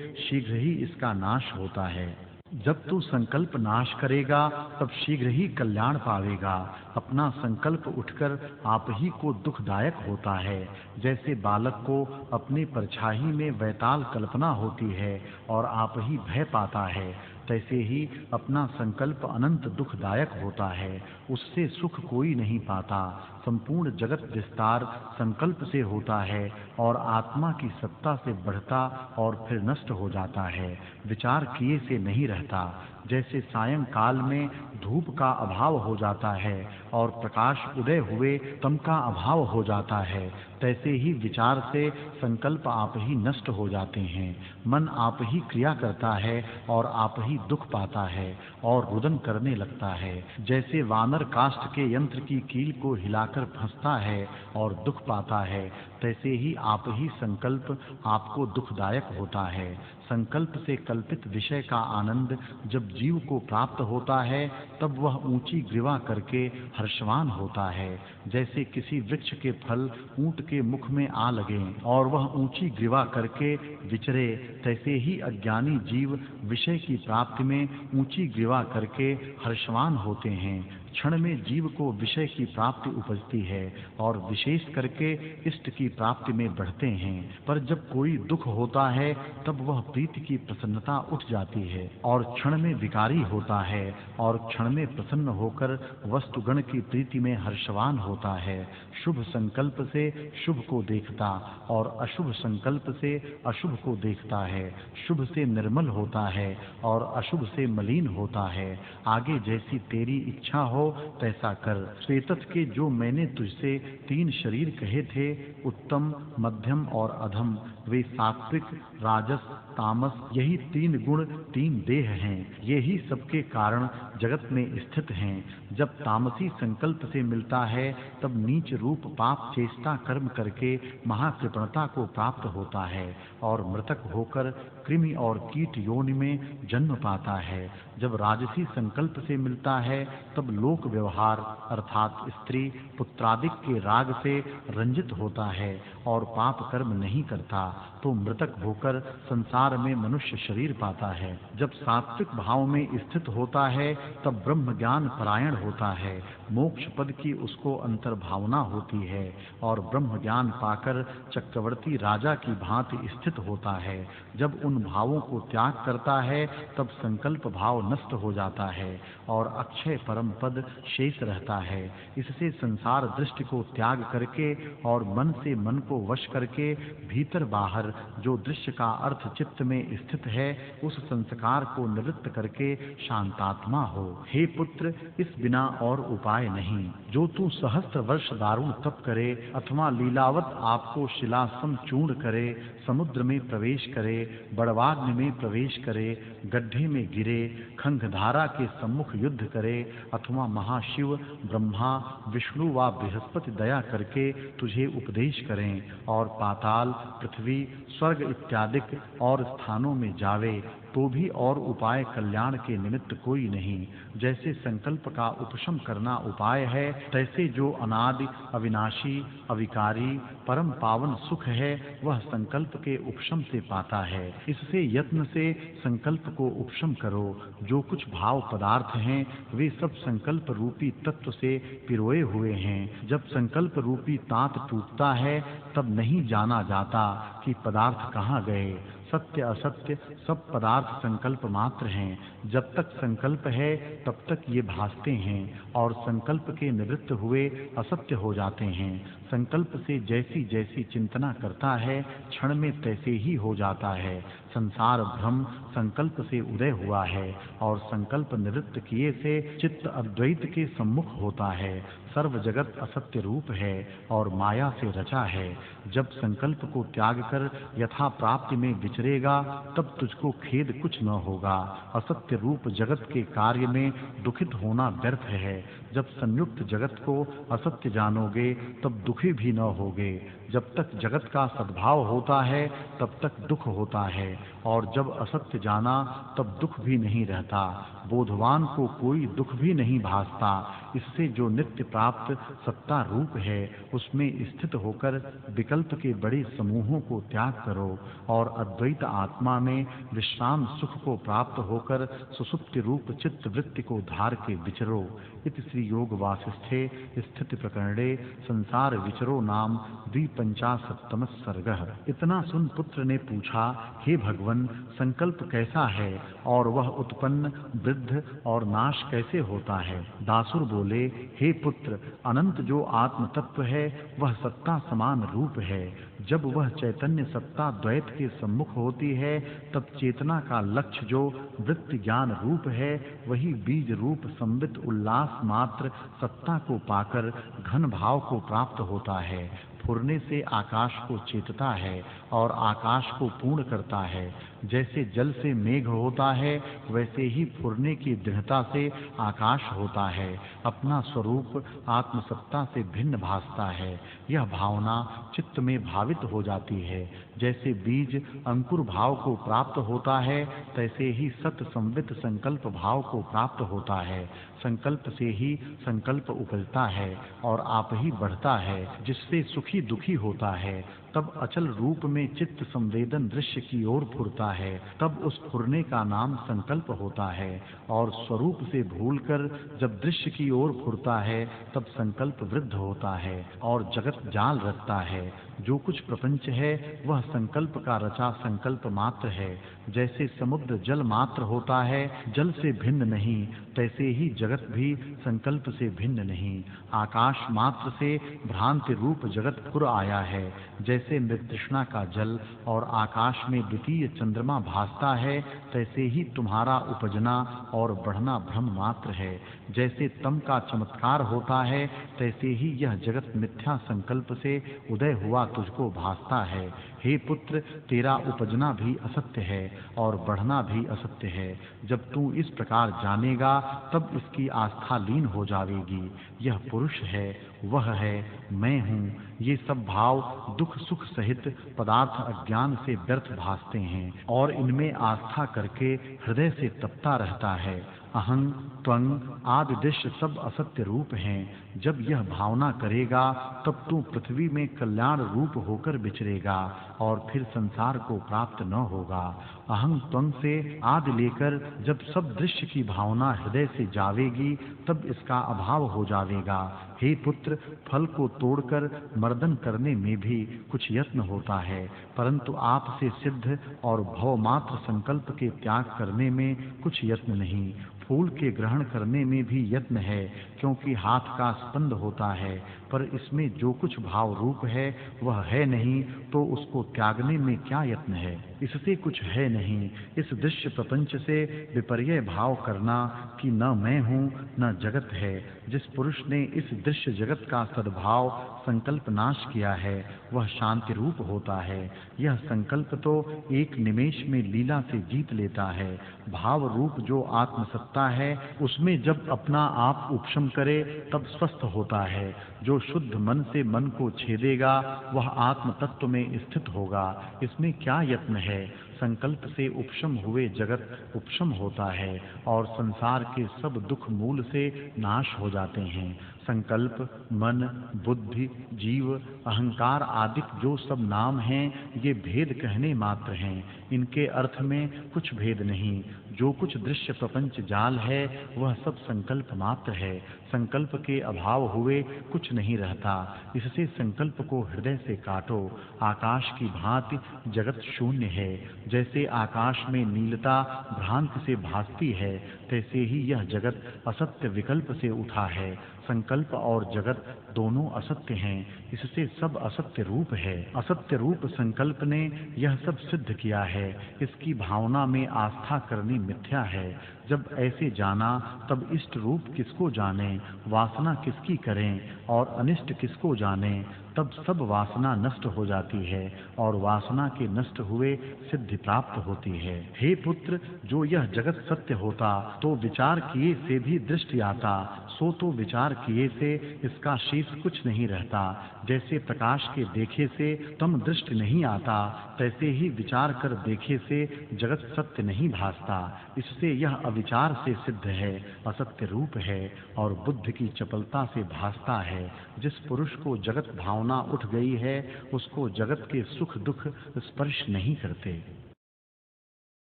शीघ्र ही इसका नाश होता है। जब तू संकल्प नाश करेगा, तब शीघ्र ही कल्याण पावेगा। अपना संकल्प उठकर आप ही को दुखदायक होता है। जैसे बालक को अपने परछाई में वैताल कल्पना होती है और आप ही भय पाता है, तैसे ही अपना संकल्प अनंत दुखदायक होता है। उससे सुख कोई नहीं पाता। संपूर्ण जगत विस्तार संकल्प से होता है, और आत्मा की सत्ता से बढ़ता और फिर नष्ट हो जाता है। विचार किए से नहीं रहता। जैसे सायंकाल में धूप का अभाव हो जाता है और प्रकाश उदय हुए तम का अभाव हो जाता है, तैसे ही विचार से संकल्प आप ही नष्ट हो जाते हैं। मन आप ही क्रिया करता है और आप ही दुख पाता है और रुदन करने लगता है। जैसे वानर काष्ठ के यंत्र की कील को हिलाकर फंसता है और दुख पाता है, तैसे ही आप ही संकल्प आपको दुखदायक होता है। संकल्प से कल्पित विषय का आनंद जब जीव को प्राप्त होता है, तब वह ऊंची ग्रीवा करके हर्षवान होता है। जैसे किसी वृक्ष के फल ऊंट के मुख में आ लगें और वह ऊंची ग्रीवा करके विचरे, तैसे ही अज्ञानी जीव विषय की प्राप्ति में ऊंची ग्रीवा करके हर्षवान होते हैं। क्षण में जीव को विषय की प्राप्ति उपजती है और विशेष करके इष्ट की प्राप्ति में बढ़ते हैं, पर जब कोई दुख होता है तब वह प्रीति की प्रसन्नता उठ जाती है और क्षण में विकारी होता है और क्षण में प्रसन्न होकर वस्तुगण की प्रीति में हर्षवान होता है। शुभ संकल्प से शुभ को देखता और अशुभ संकल्प से अशुभ को देखता है। शुभ से निर्मल होता है और अशुभ से मलिन होता है। आगे जैसी तेरी इच्छा हो तैसा कर। श्वेतत के जो मैंने तुझसे 3 शरीर कहे थे, उत्तम, मध्यम और अधम, वे सात्विक, राजस, तामस, यही 3 गुण 3 देह हैं। ये ही सबके कारण जगत में स्थित हैं। जब तामसी संकल्प से मिलता है, तब नीच रूप पाप चेष्टा कर्म करके महाकृपणता को प्राप्त होता है और मृतक होकर कृमि और कीट योनि में जन्म पाता है। जब राजसी संकल्प से मिलता है, तब लोक व्यवहार अर्थात स्त्री पुत्रादिक के राग से रंजित होता है और पाप कर्म नहीं करता, तो मृतक होकर संसार में मनुष्य शरीर पाता है। जब सात्विक भाव में स्थित होता है, तब ब्रह्म ज्ञान परायण होता है। मोक्ष पद की उसको अंतर्भावना होती है और ब्रह्म ज्ञान पाकर चक्रवर्ती राजा की भांति स्थित होता है। जब उन भावों को त्याग करता है, तब संकल्प भाव नष्ट हो जाता है और अक्षय परम पद शेष रहता है। इससे संसार दृष्टि को त्याग करके और मन से मन को वश करके भीतर बाहर जो दृश्य का अर्थ चित्त में स्थित है, उस संस्कार को निवृत्त करके शांतात्मा हो। हे पुत्र, इस बिना और उपाय नहीं। जो तू सहस्त्र वर्ष दारुण तप करे अथवा लीलावत आपको शिलासम चूर्ण करे, समुद्र में प्रवेश करे, बड़वाग्नि में प्रवेश करे, गड्ढे में गिरे, खंघधारा के सम्मुख युद्ध करे, अथवा महाशिव, ब्रह्मा, विष्णु व बृहस्पति दया करके तुझे उपदेश करें और पाताल, पृथ्वी, स्वर्ग इत्यादि और स्थानों में जावे, तो भी और उपाय कल्याण के निमित्त कोई नहीं। जैसे संकल्प का उपशम करना उपाय है, तैसे जो अनादि, अविनाशी, अविकारी, परम पावन सुख है, वह संकल्प के उपशम से पाता है। इससे यत्न से संकल्प को उपशम करो। जो कुछ भाव पदार्थ हैं, वे सब संकल्प रूपी तत्व से पिरोए हुए हैं। जब संकल्प रूपी तांत टूटता है, तब नहीं जाना जाता कि पदार्थ कहाँ गए। सत्य असत्य सब पदार्थ संकल्प मात्र हैं। जब तक संकल्प है, तब तक ये भासते हैं और संकल्प के निवृत्त हुए असत्य हो जाते हैं। संकल्प से जैसी जैसी चिंतना करता है, क्षण में तैसे ही हो जाता है। संसार भ्रम संकल्प से उदय हुआ है और संकल्प निवृत्त किए से चित्त अद्वैत के सम्मुख होता है। सर्व जगत असत्य रूप है और माया से रचा है। जब संकल्प को त्याग कर यथा प्राप्ति में विचरेगा, तब तुझको खेद कुछ न होगा। असत्य रूप जगत के कार्य में दुखित होना व्यर्थ है। जब संयुक्त जगत को असत्य जानोगे, तब दुखी भी न होगे। जब तक जगत का सद्भाव होता है, तब तक दुख होता है, और जब असत्य जाना, तब दुख भी नहीं रहता। बोधवान को कोई दुख भी नहीं भासता। इससे जो नित्य प्राप्त सत्ता रूप है, उसमें स्थित होकर विकल्प के बड़े समूहों को त्याग करो और अद्वैत आत्मा में विश्राम सुख को प्राप्त होकर सुसुप्ति रूप चित्त वृत्ति को धार के विचरो। इति श्री योग वासिष्ठे स्थिति प्रकरणे संसार विचरो नाम 250 सर्गः। इतना सुन पुत्र ने पूछा, हे भगवन, संकल्प कैसा है और वह उत्पन्न, वृद्ध और नाश कैसे होता है? दासुर बोले, बोले, हे पुत्र, अनंत जो आत्म तत्व है वह सत्ता समान रूप है। जब वह चैतन्य सत्ता द्वैत के सम्मुख होती है तब चेतना का लक्ष्य जो वृत्ति ज्ञान रूप है वही बीज रूप संवित उल्लास मात्र सत्ता को पाकर घन भाव को प्राप्त होता है। फुरने से आकाश को चेतता है और आकाश को पूर्ण करता है। जैसे जल से मेघ होता है वैसे ही फुरने की दृढ़ता से आकाश होता है। अपना स्वरूप आत्मसत्ता से भिन्न भासता है। यह भावना चित्त में भावित हो जाती है। जैसे बीज अंकुर भाव को प्राप्त होता है तैसे ही सत संवित संकल्प भाव को प्राप्त होता है। संकल्प से ही संकल्प उपजता है और आप ही बढ़ता है, जिससे सुखी दुखी होता है। तब अचल रूप में चित्त संवेदन दृश्य की ओर फुरता है। तब उस फुरने का नाम संकल्प होता है। और स्वरूप से भूलकर जब दृश्य की ओर फुरता है तब संकल्प वृद्ध होता है और जगत जाल रखता है। जो कुछ प्रपंच है वह संकल्प का रचा संकल्प मात्र है। जैसे समुद्र जल मात्र होता है, जल से भिन्न नहीं, तैसे ही जगत भी संकल्प से भिन्न नहीं। आकाश मात्र से भ्रांति रूप जगत फुर आया है। जैसे मृतृष्णा का जल और आकाश में द्वितीय चंद्रमा भासता है तैसे ही तुम्हारा उपजना और बढ़ना भ्रम मात्र है। जैसे तम का चमत्कार होता है तैसे ही यह जगत मिथ्या संकल्प से उदय हुआ तुझको भासता है। हे पुत्र, तेरा उपजना भी असत्य है और बढ़ना भी असत्य है। जब तू इस प्रकार जानेगा तब इसकी आस्था लीन हो जाएगी। यह पुरुष है, वह है, मैं हूँ, ये सब भाव दुख सुख सहित पदार्थ अज्ञान से व्यर्थ भासते हैं और इनमें आस्था करके हृदय से तपता रहता है। अहं त्वं आदि दृश्य सब असत्य रूप हैं। जब यह भावना करेगा तब तू पृथ्वी में कल्याण रूप होकर विचरेगा और फिर संसार को प्राप्त न होगा। अहं त्वं से आदि लेकर जब सब दृश्य की भावना हृदय से जावेगी तब इसका अभाव हो जाएगा। हे पुत्र, फल को तोड़कर मर्दन करने में भी कुछ यत्न होता है, परंतु आप से सिद्ध और भवमात्र संकल्प के त्याग करने में कुछ यत्न नहीं। फूल के ग्रहण करने में भी यत्न है, क्योंकि हाथ का स्पंद होता है, पर इसमें जो कुछ भाव रूप है वह है नहीं, तो उसको त्यागने में क्या यत्न है। इससे कुछ है नहीं। इस दृश्य प्रपंच से विपर्य भाव करना कि न मैं हूँ न जगत है। जिस पुरुष ने इस दृश्य जगत का सद्भाव संकल्प नाश किया है वह शांति रूप होता है। यह संकल्प तो एक निमेष में लीला से जीत लेता है। भाव रूप जो आत्मसत्ता है उसमें जब अपना आप उपशम करे तब स्वस्थ होता है। जो शुद्ध मन से मन को छेदेगा वह आत्म तत्व में स्थित होगा। इसमें क्या यत्न है। संकल्प से उपशम हुए जगत उपशम होता है और संसार के सब दुख मूल से नाश हो जाते हैं। संकल्प, मन, बुद्धि, जीव, अहंकार आदि जो सब नाम हैं ये भेद कहने मात्र हैं। इनके अर्थ में कुछ भेद नहीं। जो कुछ दृश्य प्रपंच जाल है वह सब संकल्प मात्र है। संकल्प के अभाव हुए कुछ नहीं रहता। इससे संकल्प को हृदय से काटो। आकाश की भांति जगत शून्य है। जैसे आकाश में नीलता भ्रांति से भासती है तैसे ही यह जगत असत्य विकल्प से उठा है। संकल्प और जगत दोनों असत्य हैं, इससे सब असत्य रूप है। असत्य रूप संकल्प ने यह सब सिद्ध किया है। इसकी भावना में आस्था करनी मिथ्या है। जब ऐसे जाना तब इष्ट रूप किसको जाने, वासना किसकी करें और अनिष्ट किसको जाने। तब सब वासना नष्ट हो जाती है और वासना के नष्ट हुए सिद्धि प्राप्त होती है। हे पुत्र, जो यह जगत सत्य होता तो विचार किए से भी दृष्टि आता, सो तो विचार किए से इसका शेष कुछ नहीं रहता। जैसे प्रकाश के देखे से तम दृष्टि नहीं आता, तैसे ही विचार कर देखे से जगत सत्य नहीं भासता। इससे यह अविचार से सिद्ध है, असत्य रूप है और बुद्धि की चपलता से भासता है। जिस पुरुष को जगत भावना उठ गई है उसको जगत के सुख दुख स्पर्श नहीं करते।